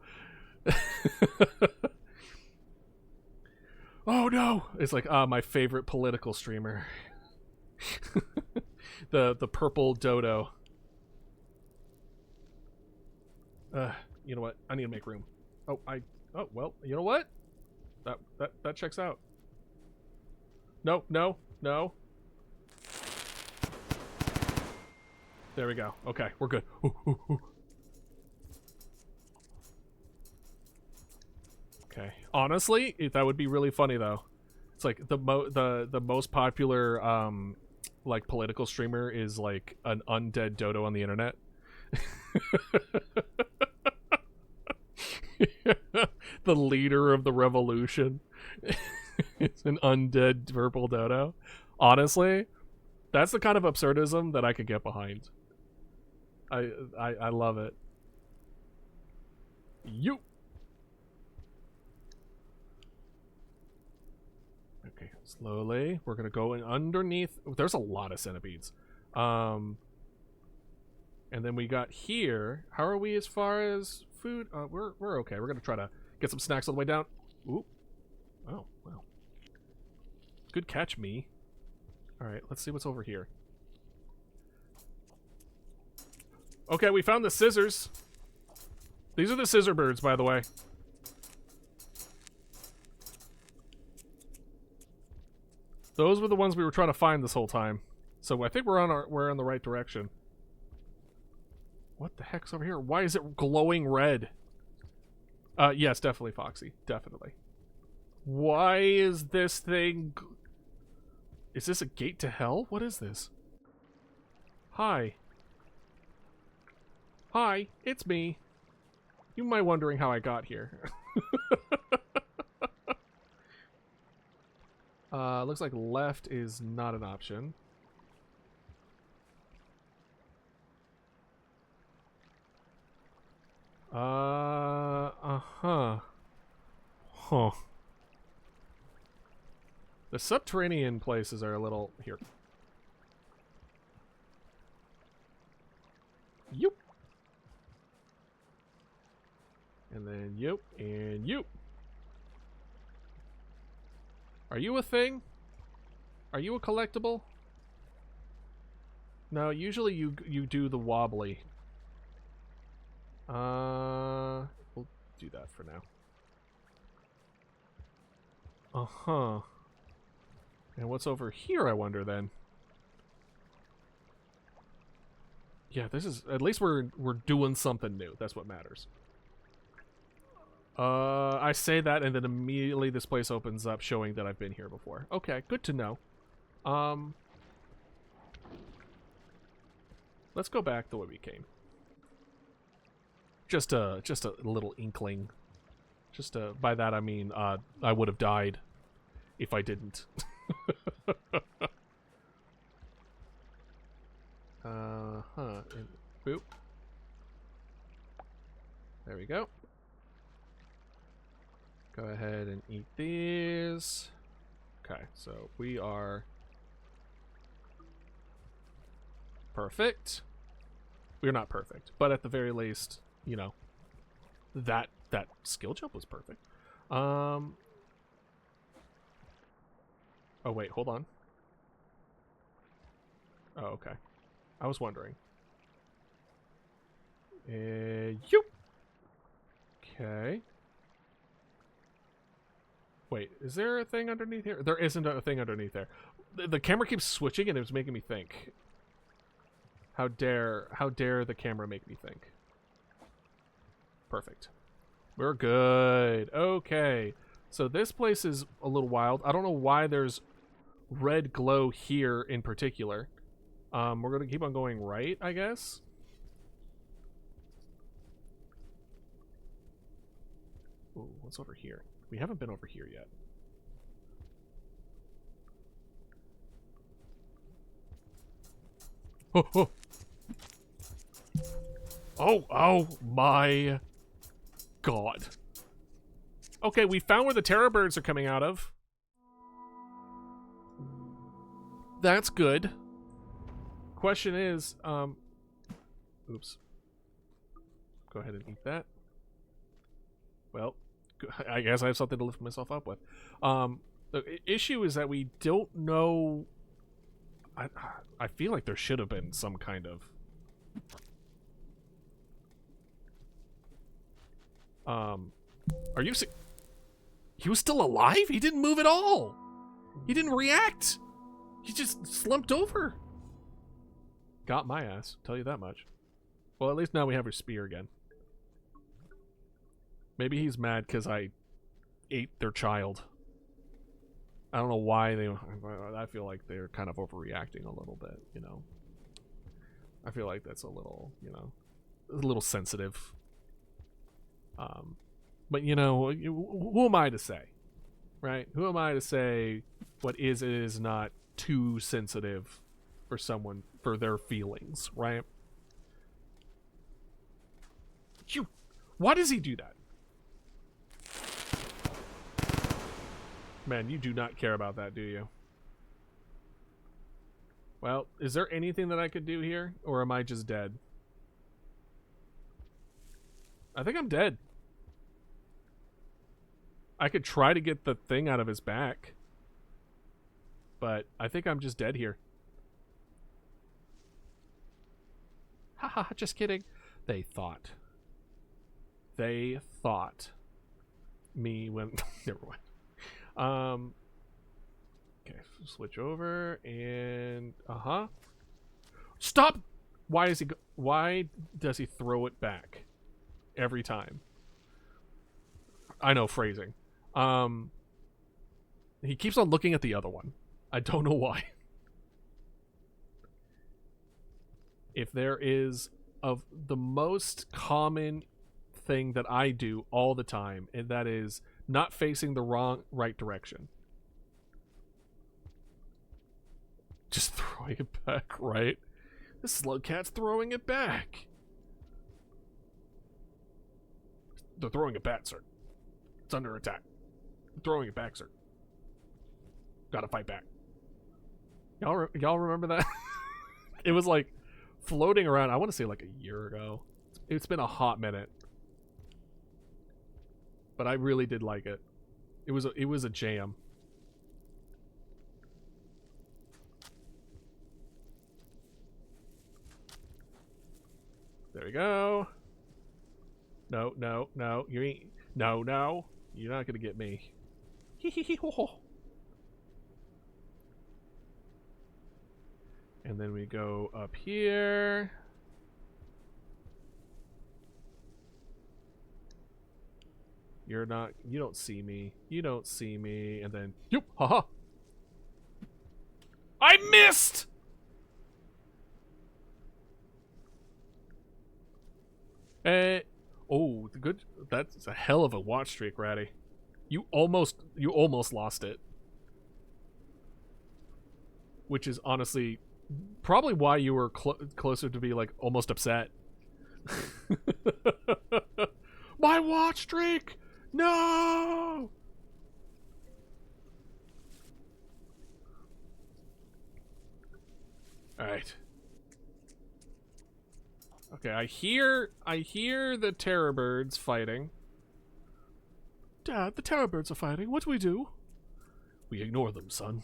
Oh no! It's like, my favorite political streamer. the purple Dodo. You know what? I need to make room. Oh, well, you know what? That checks out. No, no, no. There we go. Okay, we're good. Ooh, ooh, ooh. Okay. Honestly, that would be really funny though. It's like the most popular like political streamer is like an undead Dodo on the internet. The leader of the revolution. It's an undead purple Dodo. Honestly, that's the kind of absurdism that I could get behind. I love it. You. Okay, slowly. We're gonna go in underneath. There's a lot of centipedes. And then we got here. How are we as far as food? We're okay. We're gonna try to get some snacks all the way down. Ooh. Oh, wow. Good catch, me. Alright, let's see what's over here. Okay, we found the scissors. These are the scissor birds, by the way. Those were the ones we were trying to find this whole time. So I think we're in the right direction. What the heck's over here? Why is it glowing red? Yes, definitely Foxy. Definitely. Why is this thing... Is this a gate to hell? What is this? Hi. Hi, it's me. You might be wondering how I got here. Looks like left is not an option. Uh-huh. Huh. The subterranean places are a little... Here. Yoop. And then yoop, and yoop. Are you a thing? Are you a collectible? No, usually you do the wobbly. We'll do that for now. Uh-huh. And what's over here, I wonder, then? Yeah, this is... At least we're doing something new. That's what matters. I say that, and then immediately this place opens up, showing that I've been here before. Okay, good to know. Let's go back the way we came. Just a little inkling. By that I mean, I would have died if I didn't. And boop. There we go. Go ahead and eat these. Okay, so we are perfect. We're not perfect, but at the very least, you know, that skill jump was perfect. Oh wait, hold on. Oh, okay. I was wondering. Yoop. Okay. Wait, is there a thing underneath here? There isn't a thing underneath there. The camera keeps switching and it was making me think. How dare the camera make me think? Perfect. We're good. Okay. So this place is a little wild. I don't know why there's red glow here in particular. We're gonna keep on going right, I guess. Ooh, what's over here? We haven't been over here yet. Oh, oh. Oh my God. Okay, we found where the terror birds are coming out of. That's good. Question is, oops. Go ahead and eat that. Well, I guess I have something to lift myself up with. The issue is that we don't know. I feel like there should have been some kind of are you he was still alive? He didn't move at all. He didn't react. He just slumped over. Got my ass, tell you that much. Well, at least now we have her spear again. Maybe he's mad because I ate their child. I don't know why they... I feel like they're kind of overreacting a little bit, you know. I feel like that's a little, you know, a little sensitive. But, you know, who am I to say? Right? Who am I to say what is not too sensitive for someone, for their feelings, right? Why does he do that? Man, you do not care about that, do you? Well, is there anything that I could do here? Or am I just dead? I think I'm dead. I could try to get the thing out of his back. But I think I'm just dead here. Haha, just kidding. They thought. They thought. Me when... Never mind. Okay, switch over and stop. Why does he throw it back every time? I know, phrasing. He keeps on looking at the other one. I don't know why. If there is of the most common thing that I do all the time, and that is not facing the right direction. Just throwing it back, right? This slug cat's throwing it back. They're throwing it back, sir. It's under attack. They're throwing it back, sir. Gotta fight back. Y'all remember that? It was like floating around, I want to say like a year ago. It's been a hot minute. But I really did like it. It was a jam. There we go. No, no, no. You ain't. No, no. You're not gonna get me. Hee hee hee ho ho. And then we go up here. You're not, you don't see me. You don't see me. And then, yoop, haha. I missed! Oh, good. That's a hell of a watch streak, Ratty. You almost lost it. Which is honestly probably why you were closer to be like almost upset. My watch streak! No! Alright. Okay, I hear the terror birds fighting. Dad, the terror birds are fighting. What do we do? We ignore them, son.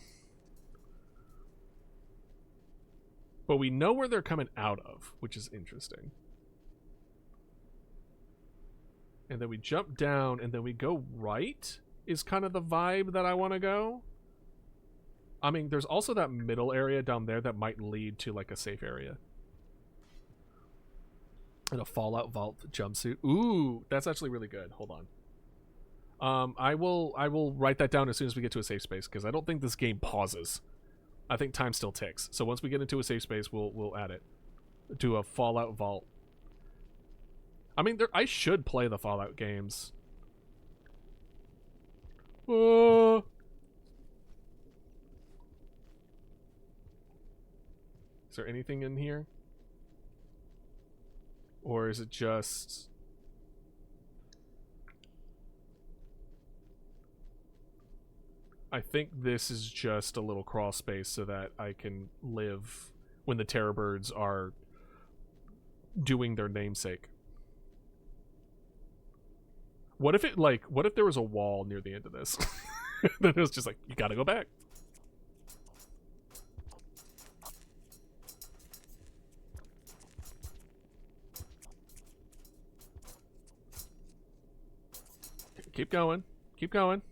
But we know where they're coming out of, which is interesting. And then we jump down, and then we go right, is kind of the vibe that I want to go. I mean, there's also that middle area down there that might lead to, like, a safe area. And a Fallout Vault jumpsuit. Ooh, that's actually really good. Hold on. I will write that down as soon as we get to a safe space, because I don't think this game pauses. I think time still ticks. So once we get into a safe space, we'll add it to a Fallout Vault. I mean, I should play the Fallout games. Is there anything in here? Or is it just... I think this is just a little crawl space so that I can live when the terror birds are doing their namesake. What if there was a wall near the end of this? Then it was just like, you gotta go back. Keep going. Keep going.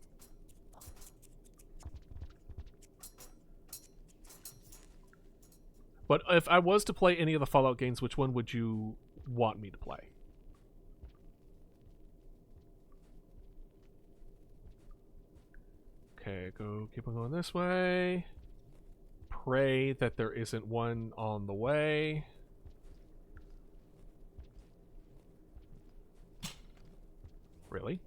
But if I was to play any of the Fallout games, which one would you want me to play? Okay, keep on going this way. Pray that there isn't one on the way. Really?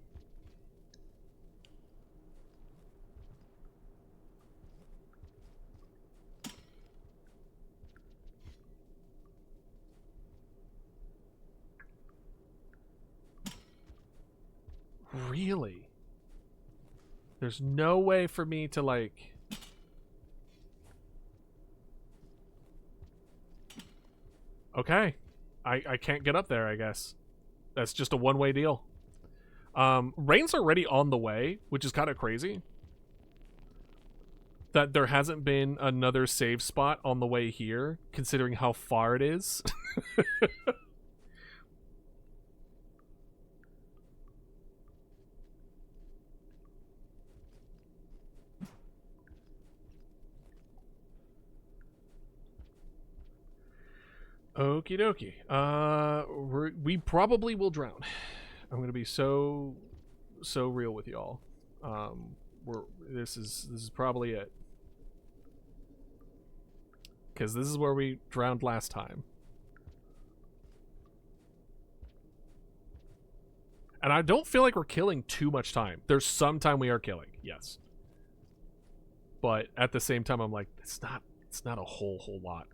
Really? There's no way for me to, like... Okay. I can't get up there, I guess. That's just a one-way deal. Rain's already on the way, which is kind of crazy. That there hasn't been another save spot on the way here, considering how far it is. Okie dokie. We probably will drown. I'm gonna be so real with y'all. This is probably it. Because this is where we drowned last time. And I don't feel like we're killing too much time. There's some time we are killing, yes. But at the same time, I'm like, it's not a whole lot.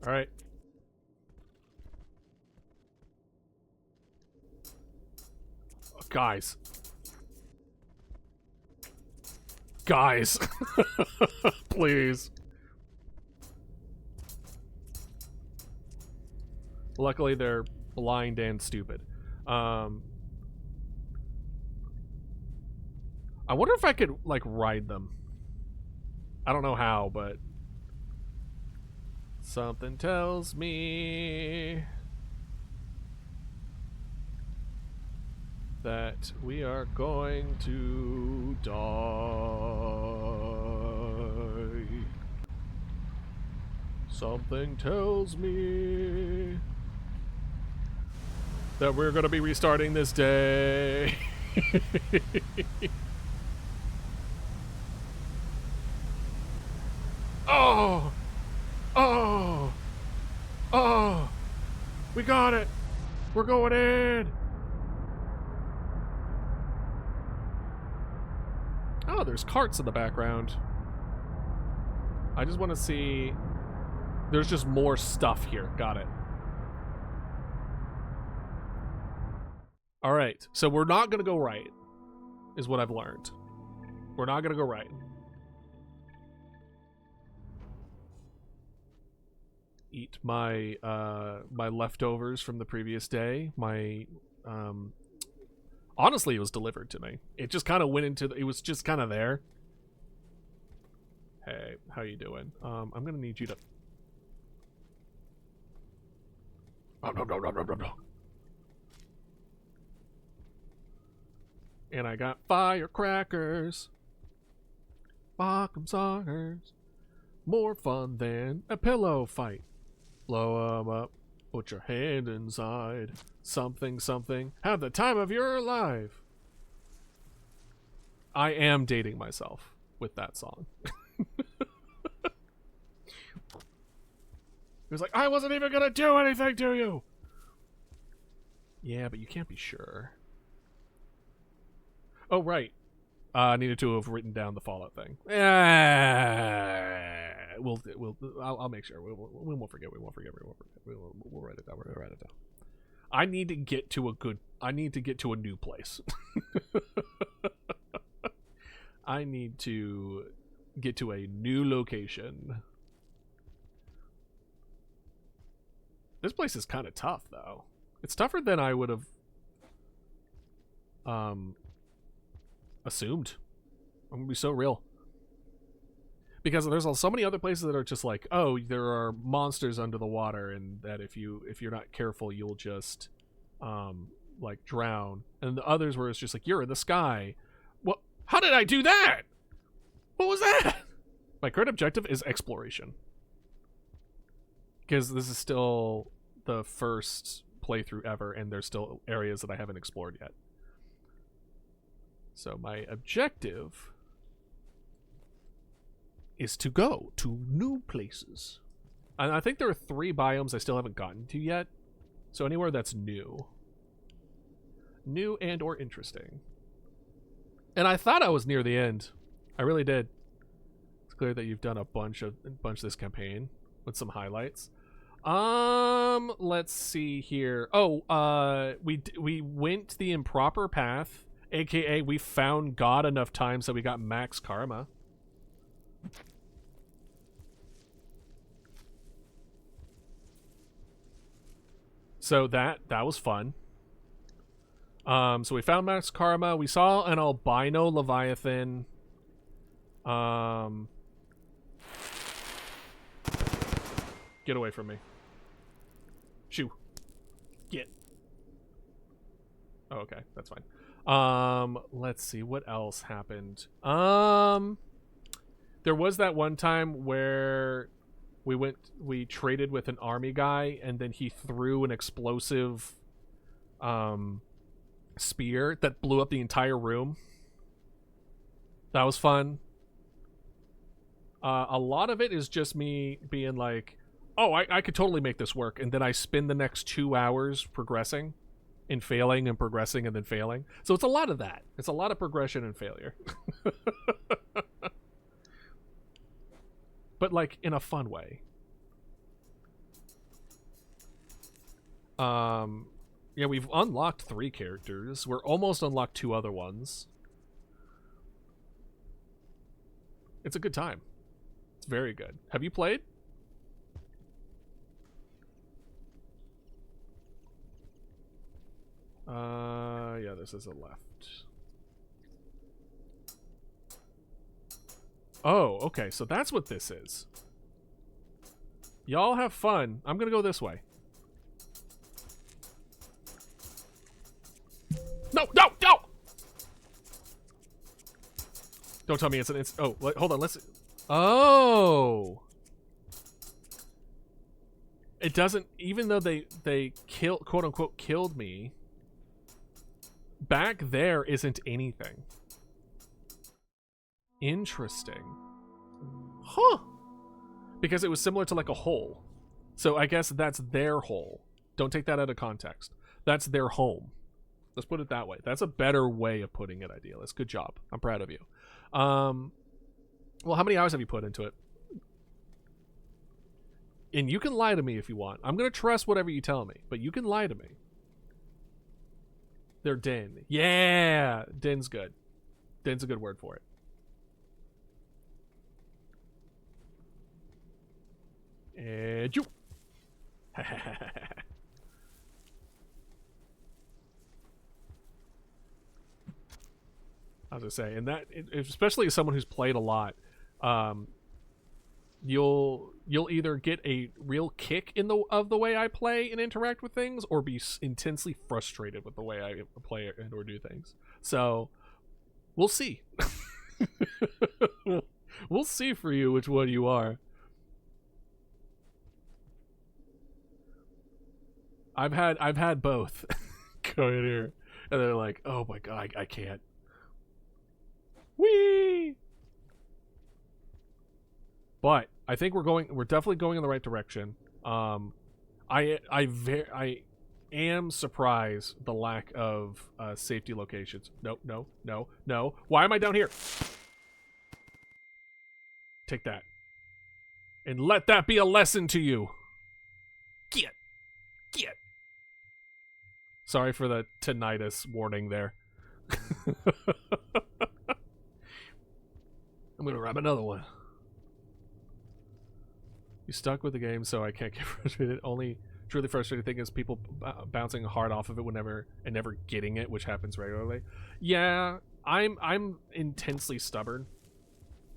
All right. Guys. Guys. Please. Luckily, they're blind and stupid. I wonder if I could, like, ride them. I don't know how, but... Something tells me that we are going to die. Something tells me that we're going to be restarting this day. Oh! Oh! Oh! We got it! We're going in! Oh, there's carts in the background. I just want to see... There's just more stuff here. Got it. Alright, so we're not going to go right, is what I've learned. We're not going to go right. Eat my my leftovers from the previous day. My honestly, it was delivered to me. It just kind of went into it was just kind of there. Hey, how you doing? I'm gonna need you to. And I got firecrackers. Fuck 'em songers. More fun than a pillow fight. Blow 'em up, put your hand inside. Something, something, have the time of your life. I am dating myself with that song. It was like, I wasn't even gonna do anything to you! Yeah, but you can't be sure. Oh, right. I needed to have written down the Fallout thing. I'll make sure. We won't forget. We won't forget. We'll write it down. We'll write it down. I need to get to a new place. I need to get to a new location. This place is kind of tough, though. It's tougher than I would have assumed. I'm gonna be so real. Because there's so many other places that are just like, oh, there are monsters under the water, and that if you're not careful, you'll just like drown. And the others where it's just like, you're in the sky. What? How did I do that? What was that? My current objective is exploration. Because this is still the first playthrough ever, and there's still areas that I haven't explored yet. So my objective is to go to new places. And I think there are 3 biomes I still haven't gotten to yet. So anywhere that's new. New and or interesting. And I thought I was near the end. I really did. It's clear that you've done a bunch this campaign with some highlights. Let's see here. Oh, we went the improper path, aka we found God enough times that we got max karma. So that was fun. So we found max karma. We saw an albino leviathan. Get away from me. Shoo. Get. Oh, okay, that's fine. Let's see what else happened. There was that one time where we traded with an army guy, and then he threw an explosive spear that blew up the entire room. That was fun. A lot of it is just me being like, oh, I could totally make this work, and then I spend the next 2 hours progressing and failing and progressing and then failing. So it's a lot of that. It's a lot of progression and failure. But like in a fun way. Yeah, we've unlocked 3 characters. We're almost unlocked 2 other ones. It's a good time. It's very good. Have you played? Yeah, this is a left. Oh, okay, so that's what this is. Y'all have fun. I'm gonna go this way. No, no, no! Don't tell me it's an oh, hold on, let's... Oh! It doesn't... Even though they quote-unquote killed me, back there isn't anything. Interesting. Huh. Because it was similar to like a hole. So I guess that's their hole. Don't take that out of context. That's their home. Let's put it that way. That's a better way of putting it, Idealist. Good job. I'm proud of you. Well, how many hours have you put into it? And you can lie to me if you want. I'm going to trust whatever you tell me, but you can lie to me. They're den. Yeah! Den's good. Den's a good word for it. And you. I was gonna say, and that, especially as someone who's played a lot, you'll either get a real kick of the way I play and interact with things, or be intensely frustrated with the way I play and or do things. So we'll see. We'll see for you which one you are. I've had both go in here, and they're like, "Oh my god, I can't." Whee! But I think we're definitely going in the right direction. I am surprised the lack of safety locations. No. Why am I down here? Take that. And let that be a lesson to you. Get. Sorry for the tinnitus warning there. I'm gonna grab another one. You stuck with the game, so I can't get frustrated. Only truly frustrating thing is people bouncing hard off of it whenever and never getting it, which happens regularly. Yeah, I'm intensely stubborn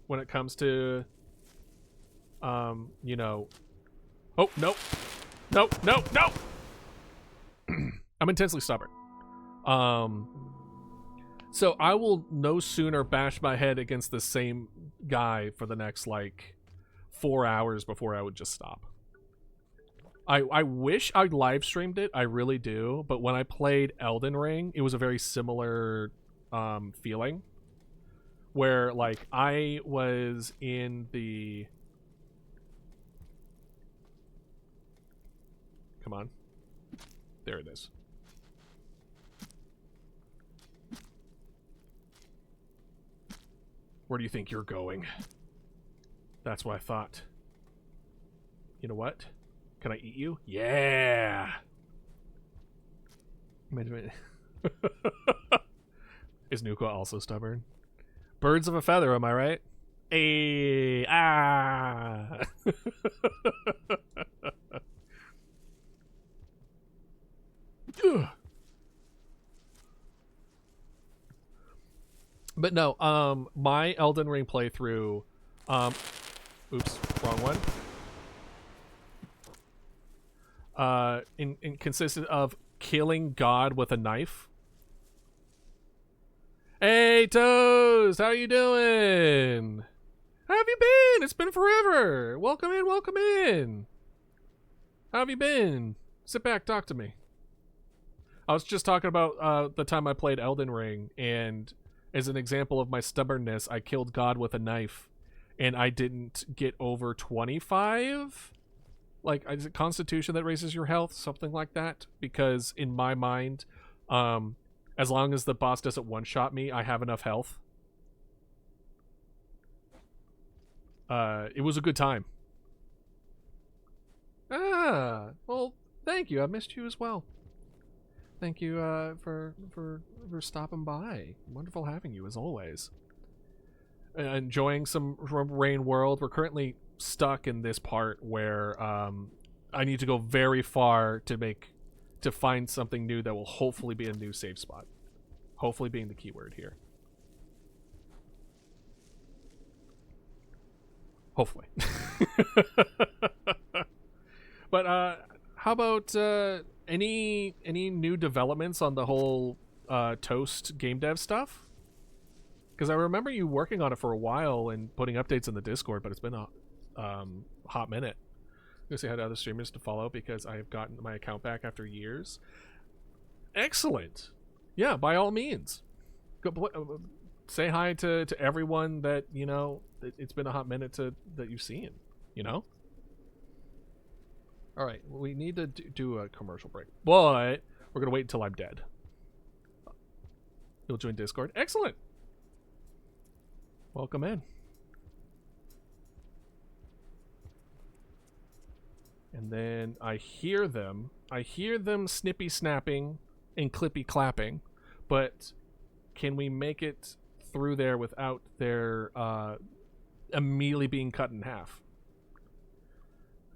when it comes to, you know. Oh no, no, no, no! I'm intensely stubborn. So I will no sooner bash my head against the same guy for the next like 4 hours before I would just stop. I wish I live streamed it, I really do, but when I played Elden Ring, it was a very similar feeling where like I was in the come on. There it is. Where do you think you're going? That's what I thought. You know what? Can I eat you? Yeah! Is Nuka also stubborn? Birds of a feather, am I right? Hey, ah! But no, my Elden Ring playthrough, oops, wrong one. Consisted of killing God with a knife. Hey, Toast, how you doing? How have you been? It's been forever. Welcome in, welcome in. How have you been? Sit back, talk to me. I was just talking about the time I played Elden Ring, and as an example of my stubbornness, I killed God with a knife, and I didn't get over 25. Like, is it Constitution that raises your health? Something like that? Because in my mind, as long as the boss doesn't one-shot me, I have enough health. It was a good time. Ah, well, thank you. I missed you as well. Thank you for stopping by. Wonderful having you as always. Enjoying some Rain World. We're currently stuck in this part where I need to go very far to find something new that will hopefully be a new save spot. Hopefully being the keyword here. Hopefully. But how about any new developments on the whole Toast game dev stuff? Because I remember you working on it for a while and putting updates in the Discord, but it's been a hot minute. I'm gonna say hi to other streamers to follow because I have gotten my account back after years. Excellent. Yeah, by all means. Go, say hi to everyone that, you know, it's been a hot minute that you've seen, you know? All right, we need to do a commercial break, but we're going to wait until I'm dead. You'll join Discord. Excellent. Welcome in. And then I hear them snippy snapping and clippy clapping, but can we make it through there without their immediately being cut in half?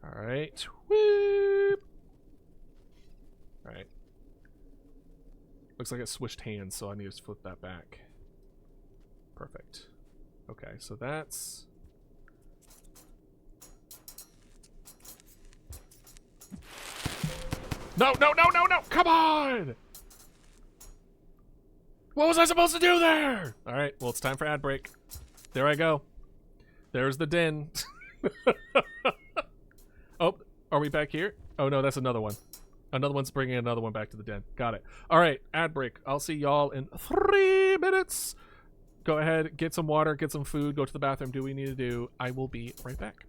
All right. Whoop. All right. Looks like it switched hands, so I need to flip that back. Perfect. Okay, so that's... No, no, no, no, no! Come on! What was I supposed to do there? All right, well, it's time for ad break. There I go. There's the den. Oh, are we back here? Oh, no, that's another one. Another one's bringing another one back to the den. Got it. All right, ad break. I'll see y'all in 3 minutes. Go ahead, get some water, get some food, go to the bathroom, do what we need to do. I will be right back.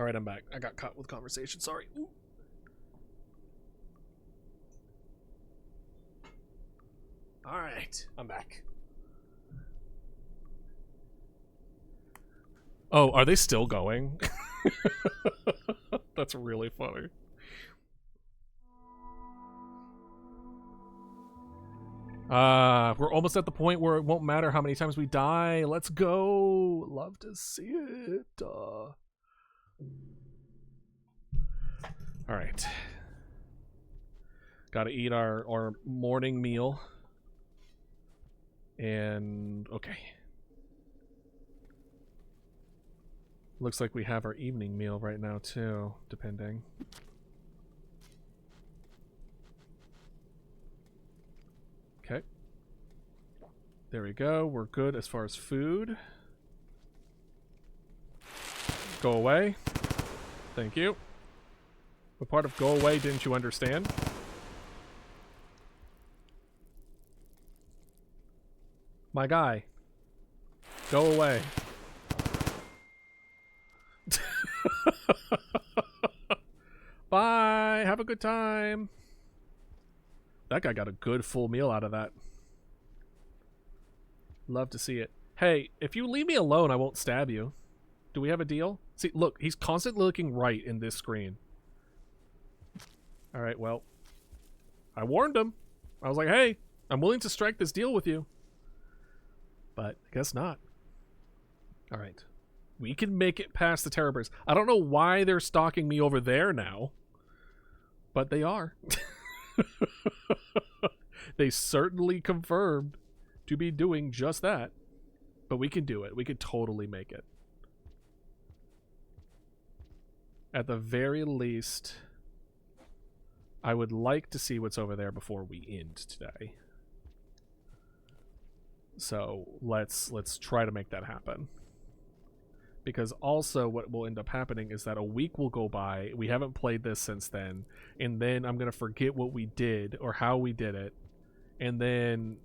Alright, I'm back. I got caught with conversation. Sorry. Ooh. Alright, I'm back. Oh, are they still going? That's really funny. We're almost at the point where it won't matter how many times we die. Let's go. Love to see it. All right. Got to eat our morning meal. And okay. Looks like we have our evening meal right now too, depending. Okay. There we go. We're good as far as food. Go away. Thank you. What part of go away didn't you understand? My guy. Go away. Bye. Have a good time. That guy got a good full meal out of that. Love to see it. Hey, if you leave me alone, I won't stab you. Do we have a deal? See, look, he's constantly looking right in this screen. Alright, well. I warned him. I was like, hey, I'm willing to strike this deal with you. But I guess not. Alright. We can make it past the terror birds. I don't know why they're stalking me over there now. But they are. They certainly confirmed to be doing just that. But we can do it. We can totally make it. At the very least, I would like to see what's over there before we end today. So let's try to make that happen. Because also what will end up happening is that a week will go by. We haven't played this since then. And then I'm going to forget what we did or how we did it. And then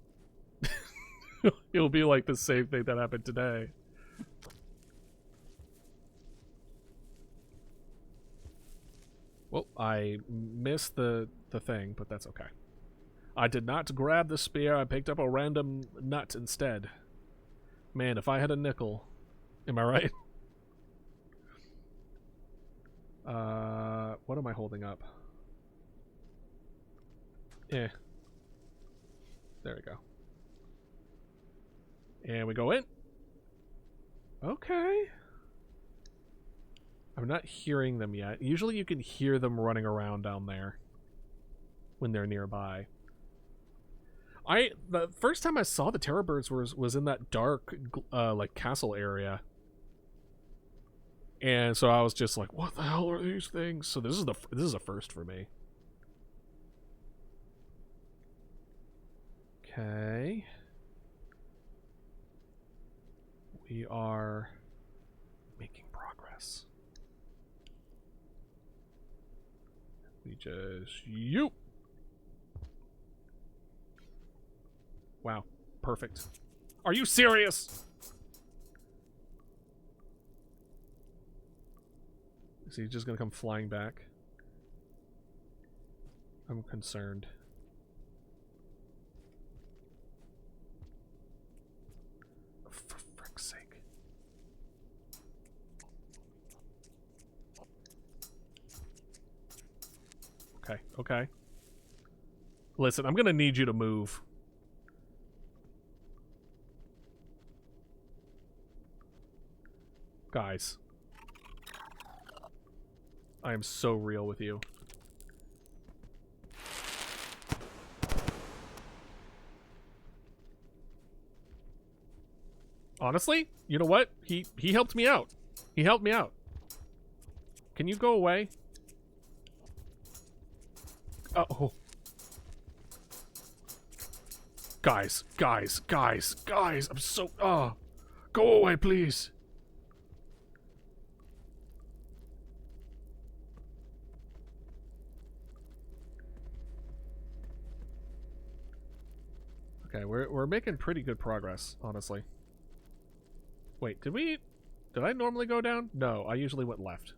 it'll be like the same thing that happened today. Well, I missed the thing, but that's okay. I did not grab the spear. I picked up a random nut instead. Man, if I had a nickel. Am I right? What am I holding up? Eh. There we go. And we go in. Okay. I'm not hearing them yet. Usually you can hear them running around down there when they're nearby. The first time I saw the terror birds was in that dark like castle area. And so I was just like, what the hell are these things? So this is a first for me. Okay. We are making progress. We just Wow, perfect. Are you serious? Is he just gonna come flying back? I'm concerned. For frick's sake. Okay, okay. Listen, I'm gonna need you to move. Guys. I am so real with you. Honestly, you know what? He helped me out. He helped me out. Can you go away? Oh. Guys. I'm so go away, please. Okay, we're making pretty good progress, honestly. Wait, did I normally go down? No, I usually went left.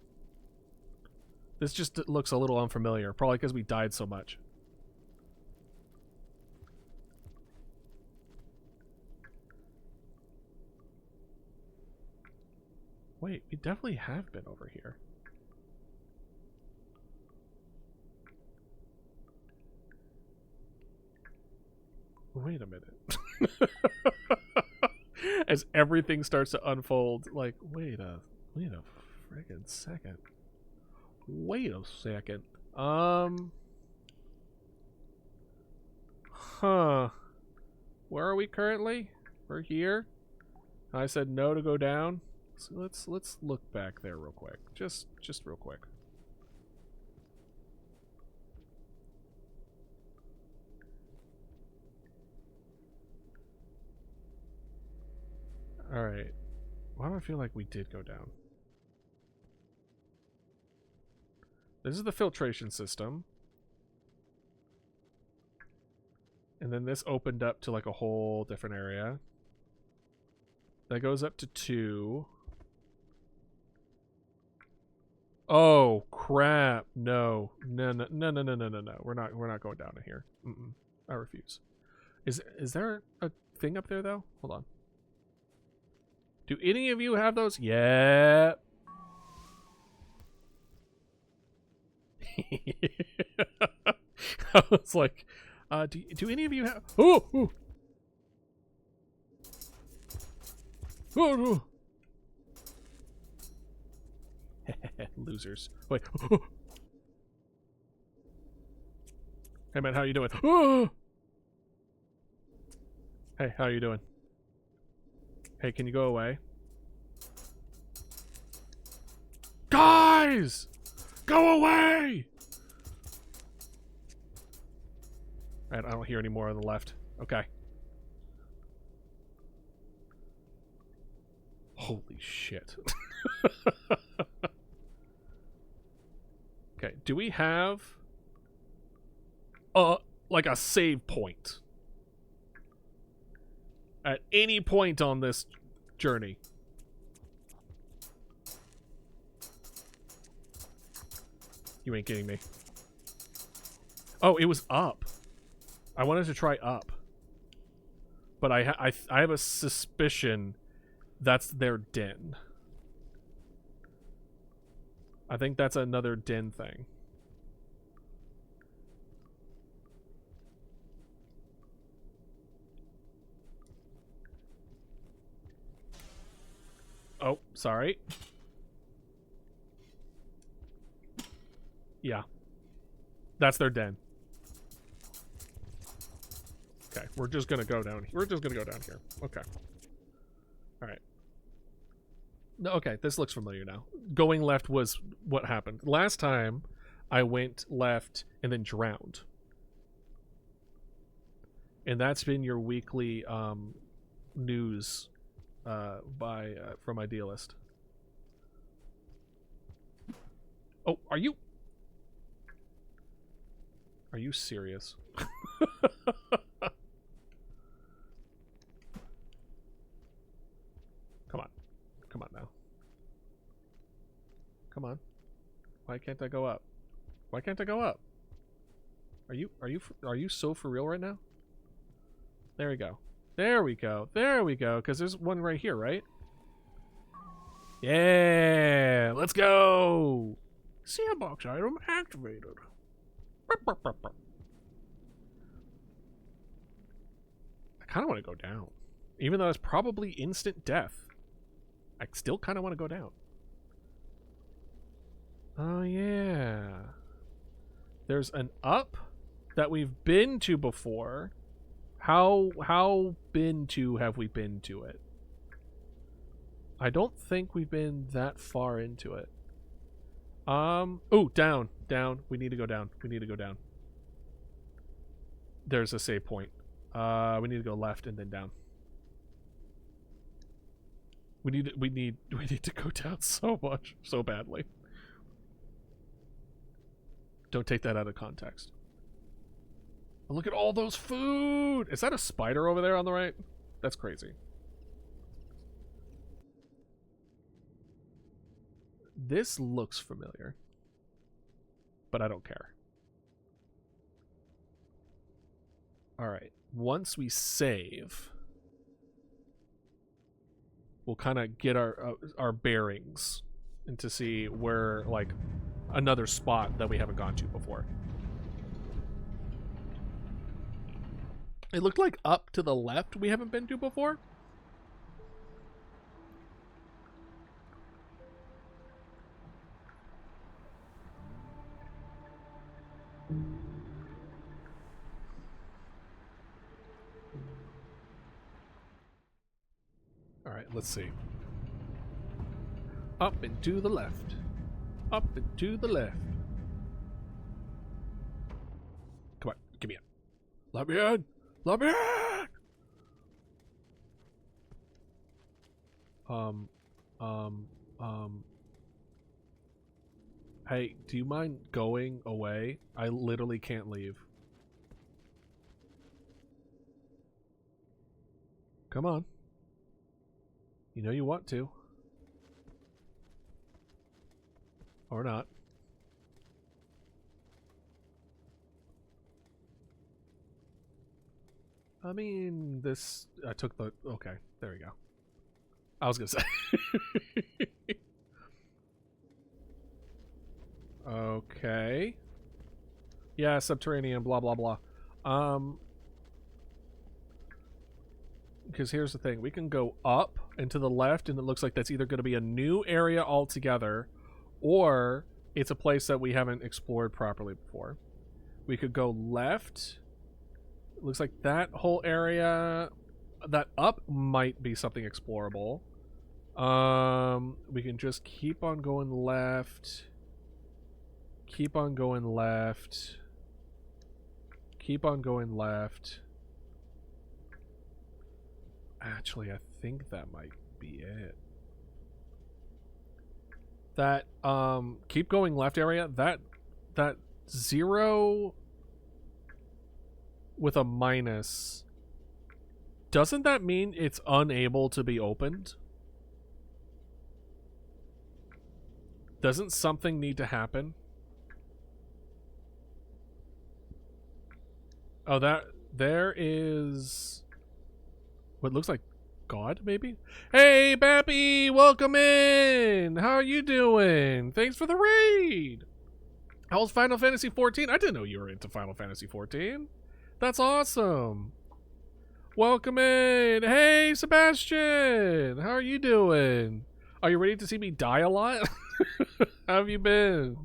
This just looks a little unfamiliar, probably because we died so much. Wait, we definitely have been over here. Wait a minute. As everything starts to unfold, like, wait a friggin' second. Wait a second. Huh. Where are we currently? We're here. I said no to go down. So let's look back there real quick. Just real quick. Alright. Why do I feel like we did go down? This is the filtration system. And then this opened up to like a whole different area. That goes up to 2. Oh crap. No. No. We're not going down to here. I refuse. Is there a thing up there though? Hold on. Do any of you have those? Yeah. I was like, do any of you have? Oh. Losers. Wait. Hey man, how you doing? Hey, how you doing? Hey, can you go away? Guys! Go away! Alright, I don't hear any more on the left. Okay. Holy shit. Okay, do we have like a save point at any point on this journey? You ain't kidding me. Oh, it was up. I wanted to try up, but I have a suspicion that's their den. I think that's another den thing. Oh, sorry. Yeah. That's their den. Okay, we're just gonna go down. We're just gonna go down here. Okay. All right. No, okay, this looks familiar now. Going left was what happened. Last time, I went left and then drowned. And that's been your weekly news from Idealist. Oh, are you serious? Come on now. Come on. Why can't I go up? Why can't I go up? Are you so for real right now? There we go. There we go. There we go. Because there's one right here, right? Yeah! Let's go! Sandbox item activated. I kind of want to go down. Even though it's probably instant death. I still kind of want to go down. Oh, yeah. There's an up that we've been to before. How have we been to it? I don't think we've been that far into it. Oh, down. We need to go down. There's a save point. We need to go left and then down. We need to go down so much, so badly. Don't take that out of context. Oh, look at all those food! Is that a spider over there on the right? That's crazy. This looks familiar. but I don't care. All right. Once we save, we'll kind of get our bearings and to see where, like, another spot that we haven't gone to before. It looked like up to the left we haven't been to before. All right, let's see. Up and to the left. Up and to the left. Come on, give me in. Let me in. Let me in. Hey, do you mind going away? I literally can't leave. Come on. You know you want to. Or not. I mean, this... I took the... Okay, there we go. I was gonna say. Okay. Yeah, subterranean, blah, blah, blah. Because here's the thing. We can go up and to the left, and it looks like that's either going to be a new area altogether, or it's a place that we haven't explored properly before. We could go left. It looks like that whole area, that up might be something explorable. We can just keep on going left. Keep on going left. Keep on going left. Actually, I think that might be it. That, keep going left area, that 0 with a minus, doesn't that mean it's unable to be opened? Doesn't something need to happen? Oh, there is what looks like God, maybe? Hey, Bappy! Welcome in! How are you doing? Thanks for the raid! How was Final Fantasy 14? I didn't know you were into Final Fantasy 14. That's awesome! Welcome in! Hey, Sebastian! How are you doing? Are you ready to see me die a lot? How have you been?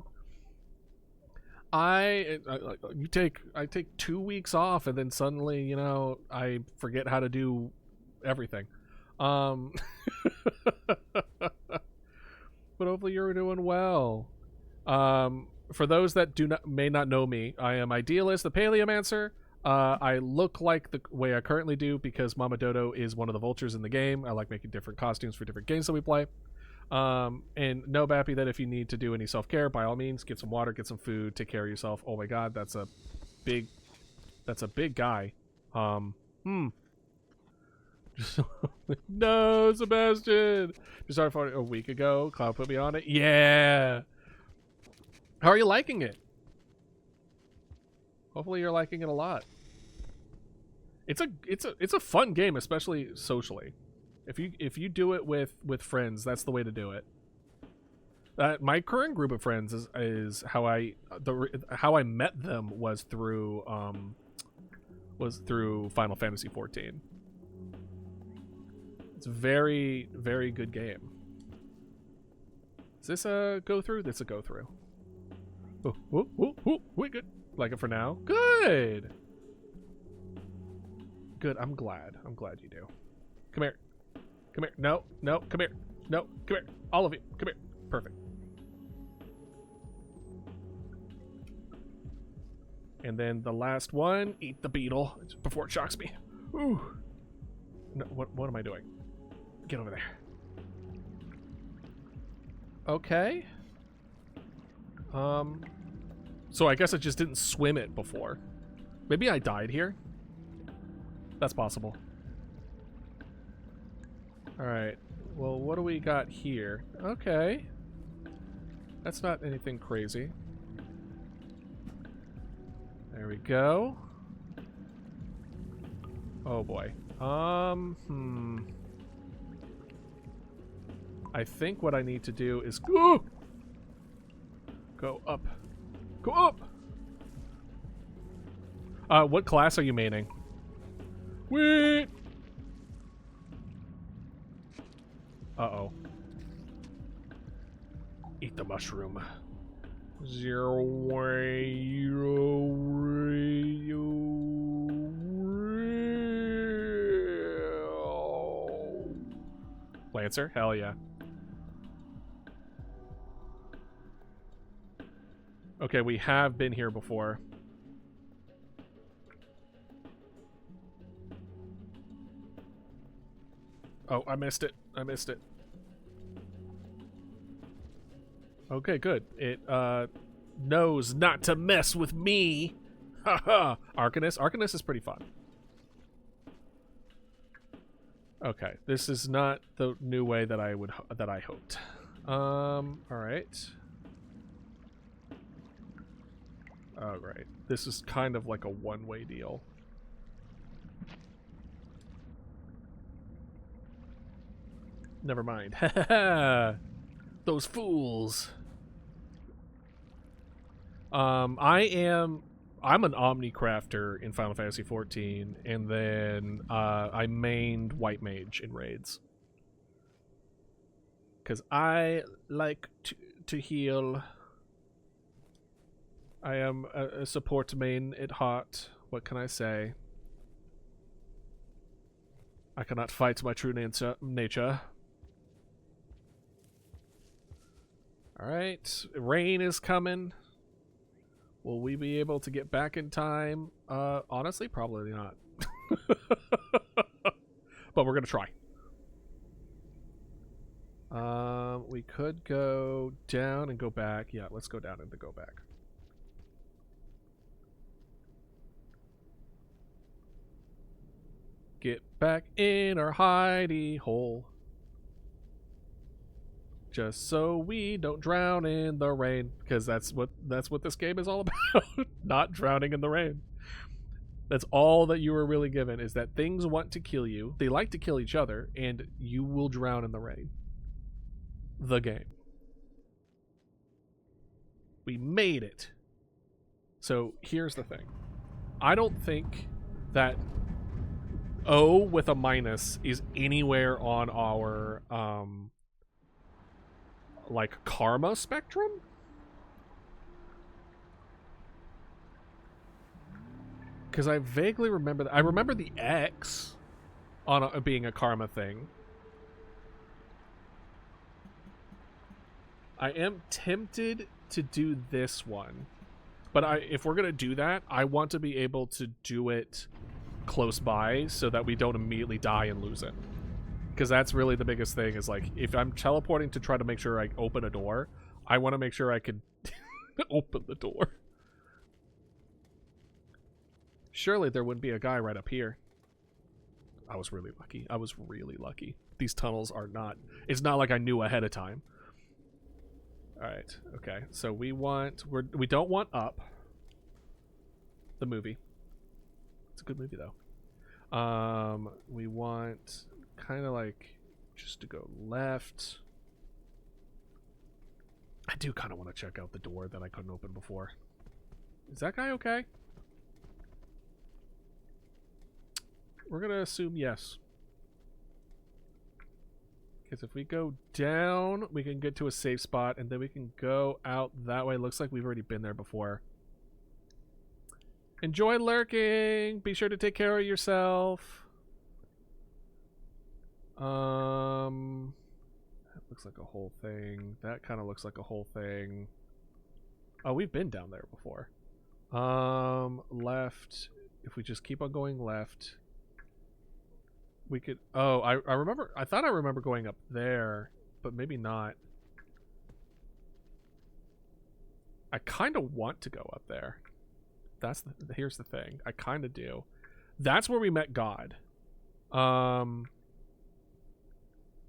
I take 2 weeks off, and then suddenly, you know, I forget how to do everything. But hopefully you're doing well. For those that may not know me, I am Idealist, the Paleomancer. I look like the way I currently do because Mama Dodo is one of the vultures in the game. I like making different costumes for different games that we play. And know, Bappy, that if you need to do any self-care, by all means, get some water, get some food, take care of yourself. Oh my god, that's a big guy. No, Sebastian! Just started for a week ago. Cloud put me on it. Yeah! How are you liking it? Hopefully you're liking it a lot. It's a fun game, especially socially. If you do it with friends, that's the way to do it. My current group of friends is how I met them was through Final Fantasy 14. It's a very, very good game. Is this a go through? That's a go through. Oh, we good. Like it for now. Good. Good. I'm glad. I'm glad you do. Come here. Come here. No. Come here. No. Come here. All of you. Come here. Perfect. And then the last one. Eat the beetle before it shocks me. Ooh. No, what am I doing? Get over there. Okay. So I guess I just didn't swim it before. Maybe I died here. That's possible. Alright. Well, what do we got here? Okay. That's not anything crazy. There we go. Oh boy. I think what I need to do is go up. Go up. What class are you maining? Wait. Uh-oh. Eat the mushroom. Lancer? Hell yeah. Okay, we have been here before. Oh, I missed it. I missed it. Okay, good. It knows not to mess with me. Haha. Arcanist. Arcanist is pretty fun. Okay, this is not the new way that I hoped. All right. Oh, right. This is kind of like a one-way deal. Never mind. Those fools. I'm an Omnicrafter in Final Fantasy XIV, and then I mained White Mage in raids. Because I like to heal. I am a support main at heart. What can I say? I cannot fight my true nature. Alright, rain is coming. Will we be able to get back in time? Honestly, probably not. But we're gonna try. We could go down and go back. Yeah, let's go down and go back. Get back in our hidey hole. Just so we don't drown in the rain, because that's what this game is all about. Not drowning in the rain. That's all that you were really given, is that things want to kill you. They like to kill each other, and you will drown in the rain. The game. We made it. So here's the thing. I don't think that O with a minus is anywhere on our like karma spectrum. Because I vaguely remember I remember the X on being a karma thing. I am tempted to do this one, but if we're gonna do that, I want to be able to do it close by so that we don't immediately die and lose it. Because that's really the biggest thing, is like, if I'm teleporting to try to make sure I open a door, I want to make sure I can open the door. Surely there wouldn't be a guy right up here. I was really lucky. I was really lucky. These tunnels are not... It's not like I knew ahead of time. Alright, okay. So we don't want up. The movie. It's a good movie, though. We want... kind of like just to go left. I do kind of want to check out the door that I couldn't open before. Is that guy okay? We're gonna assume yes, because if we go down we can get to a safe spot and then we can go out that way. Looks like we've already been there before. Enjoy lurking. Be sure to take care of yourself. That looks like a whole thing. That kind of looks like a whole thing. Oh, we've been down there before. Left. If we just keep on going left, we could... Oh, I remember... I thought I remember going up there, but maybe not. I kind of want to go up there. Here's the thing. I kind of do. That's where we met God.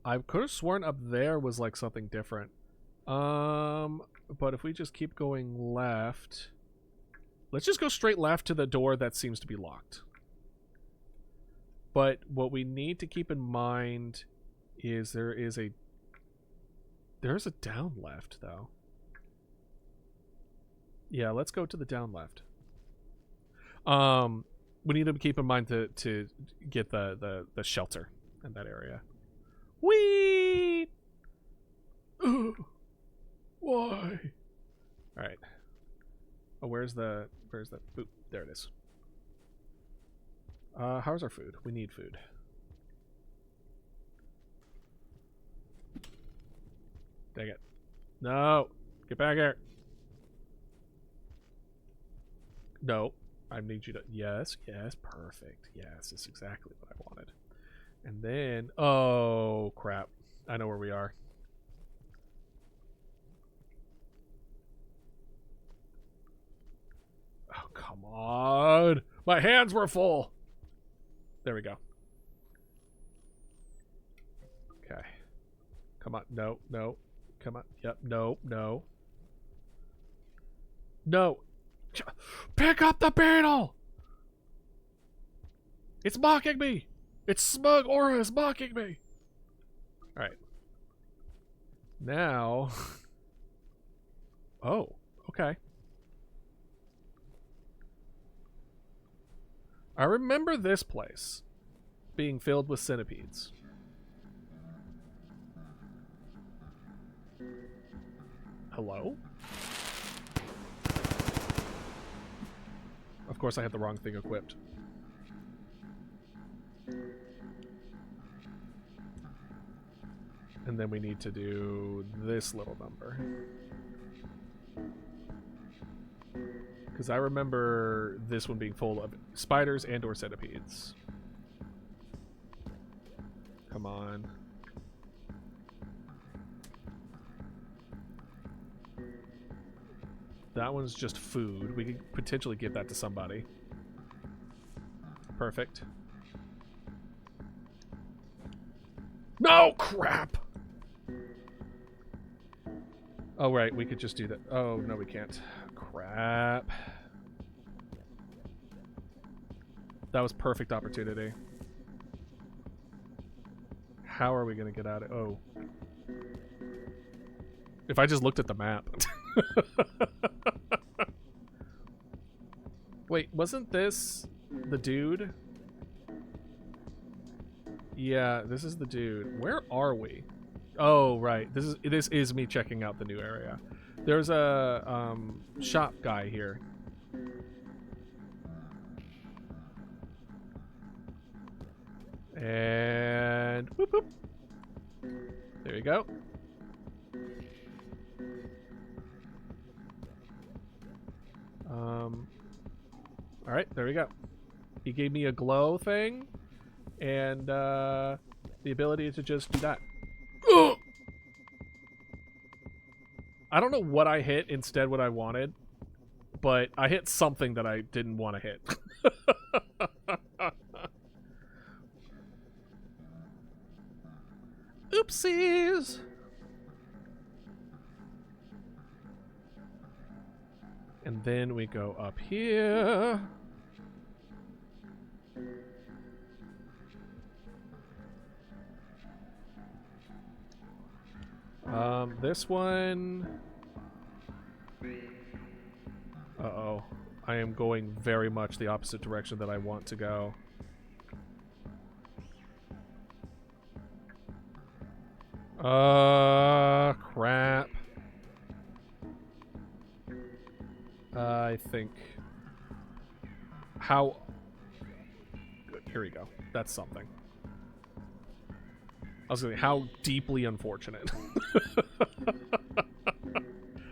I could have sworn up there was like something different. But if we just keep going left, Let's just go straight left to the door that seems to be locked. But what we need to keep in mind is there's a down left, though. Yeah, let's go to the down left. We need to keep in mind to get the shelter in that area. Whee! Why? Alright. Oh, where's the boop? There it is. How's our food? We need food. Dang it. No! Get back here! No. I need you to... Yes, yes, perfect. Yes, that's exactly what I wanted. And then... Oh, crap. I know where we are. Oh, come on! My hands were full! There we go. Okay. Come on. No, no. Come on. Yep. No, no. No! Pick up the beetle! It's mocking me! Its smug aura is mocking me! Alright. Now... Oh, okay. I remember this place being filled with centipedes. Hello? Of course I had the wrong thing equipped. And then we need to do this little number. Because I remember this one being full of spiders and or centipedes. Come on. That one's just food. We could potentially give that to somebody. Perfect. No! Crap! Oh, right. We could just do that. Oh, no, we can't. Crap. That was perfect opportunity. How are we going to get out of it? Oh. If I just looked at the map. Wait, wasn't this the dude? Yeah, this is the dude. Where are we? Oh, right. This is me checking out the new area. There's a shop guy here. And whoop whoop. There we go. All right, there we go. He gave me a glow thing and the ability to just do that. Ugh! I don't know what I hit instead what I wanted, but I hit something that I didn't want to hit. Oopsies! And then we go up here. This one... Uh-oh. I am going very much the opposite direction that I want to go. Crap. I think... How... Good, here we go. That's something. I was going to say, how deeply unfortunate.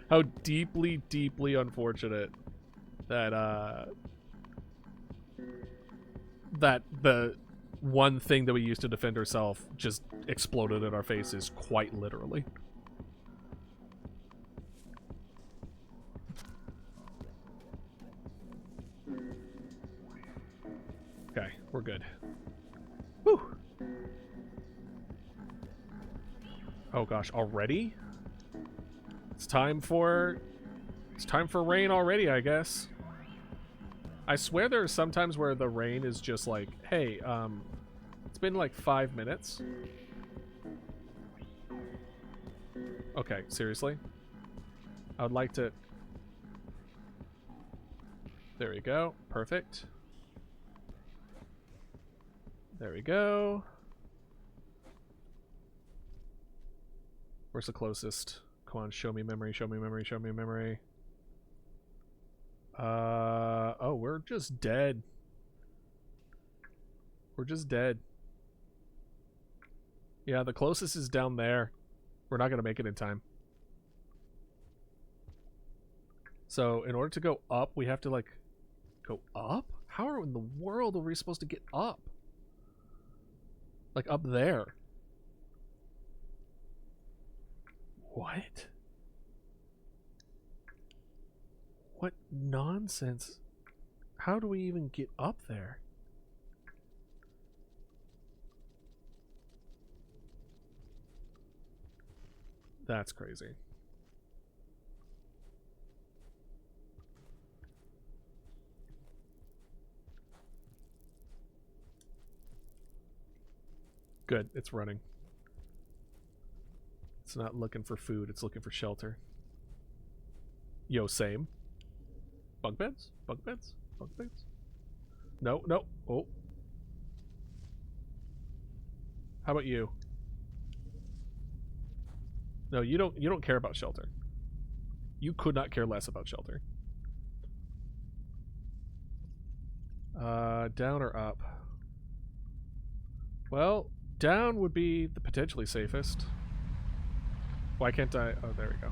How deeply, deeply unfortunate that, that the one thing that we used to defend ourselves just exploded in our faces, quite literally. Okay, we're good. Whew. Oh gosh, already? It's time for rain already, I guess. I swear there are sometimes where the rain is just like, hey, it's been like 5 minutes. Okay, seriously? I would like to... There we go. Perfect. There we go. Where's the closest? Come on, show me memory, show me memory, show me memory. Oh, we're just dead. We're just dead. Yeah, the closest is down there. We're not gonna make it in time. So, in order to go up, we have to, like, go up? How in the world are we supposed to get up? Like, up there. What? What nonsense? How do we even get up there? That's crazy. Good, it's running. It's not looking for food, it's looking for shelter. Yo, same. Bunk beds? Bunk beds? Bunk beds? No, no. Oh. How about you? No, you don't care about shelter. You could not care less about shelter. Down or up? Well, down would be the potentially safest. Why can't I? Oh, there we go.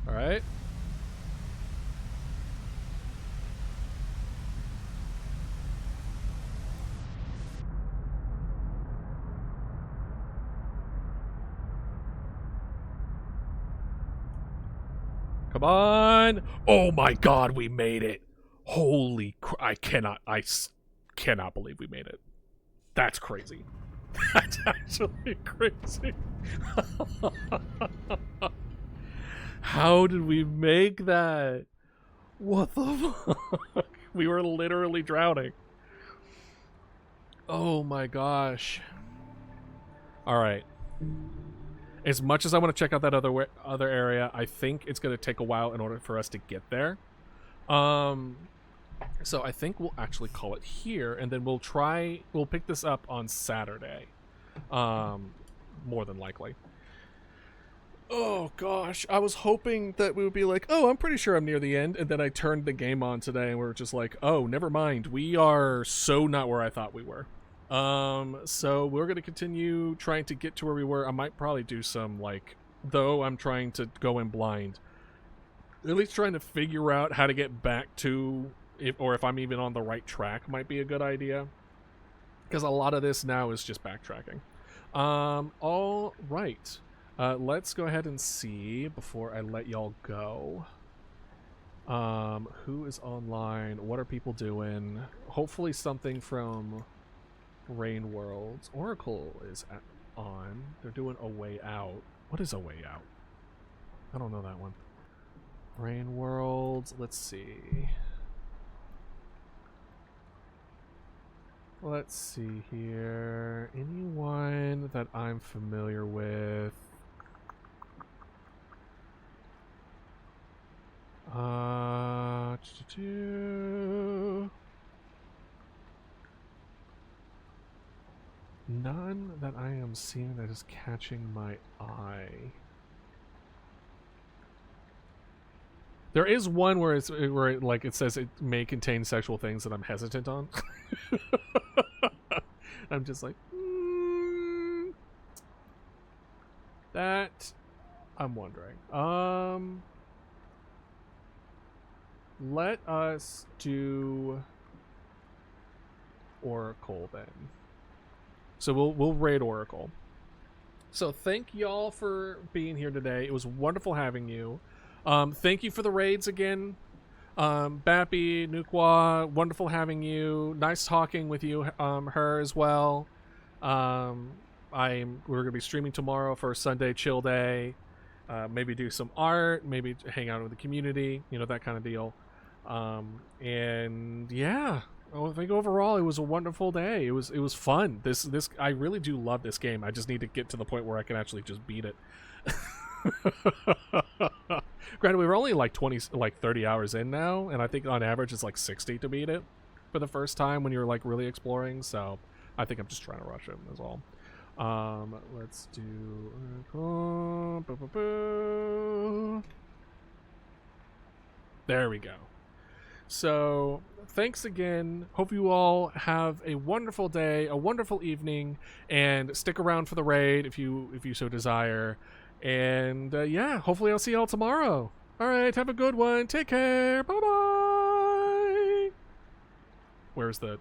All right. Come on. Oh my god, we made it. Holy I cannot believe we made it. That's crazy. That's actually crazy. How did we make that? What the fuck? We were literally drowning. Oh my gosh. All right. As much as I want to check out that other area, I think it's going to take a while in order for us to get there. So I think we'll actually call it here, and then we'll pick this up on Saturday. More than likely. Oh gosh, I was hoping that we would be like, oh, I'm pretty sure I'm near the end, and then I turned the game on today and we were just like, oh, never mind, we are so not where I thought we were. So we're gonna continue trying to get to where we were. I might probably do some, like, though I'm trying to go in blind, at least trying to figure out how to get back to, if I'm even on the right track might be a good idea, because a lot of this now is just backtracking. All right. Let's go ahead and see before I let y'all go. Who is online? What are people doing? Hopefully something from Rain Worlds. Oracle is on. They're doing A Way Out. What is A Way Out? I don't know that one. Rain Worlds. Let's see. Let's see here. Anyone that I'm familiar with? None that I am seeing that is catching my eye. There is one where it says it may contain sexual things that I'm hesitant on. I'm just like, that I'm wondering. Let us do Oracle then. So we'll raid Oracle. So thank y'all for being here today. It was wonderful having you. Thank you for the raids again. Bappy, Nukwa, wonderful having you. Nice talking with you, her as well. we're gonna be streaming tomorrow for a Sunday chill day. Maybe do some art, maybe hang out with the community, you know, that kind of deal. And yeah, I think overall it was a wonderful day. It was fun. This I really do love this game. I just need to get to the point where I can actually just beat it. Granted, we were only like 30 hours in now, and I think on average it's like 60 to beat it for the first time when you're like really exploring. So I think I'm just trying to rush it as well. Let's do there we go. So thanks again. Hope you all have a wonderful day, a wonderful evening, and stick around for the raid if you so desire. And yeah, hopefully I'll see y'all tomorrow. All right, have a good one. Take care. Bye bye. Where's it?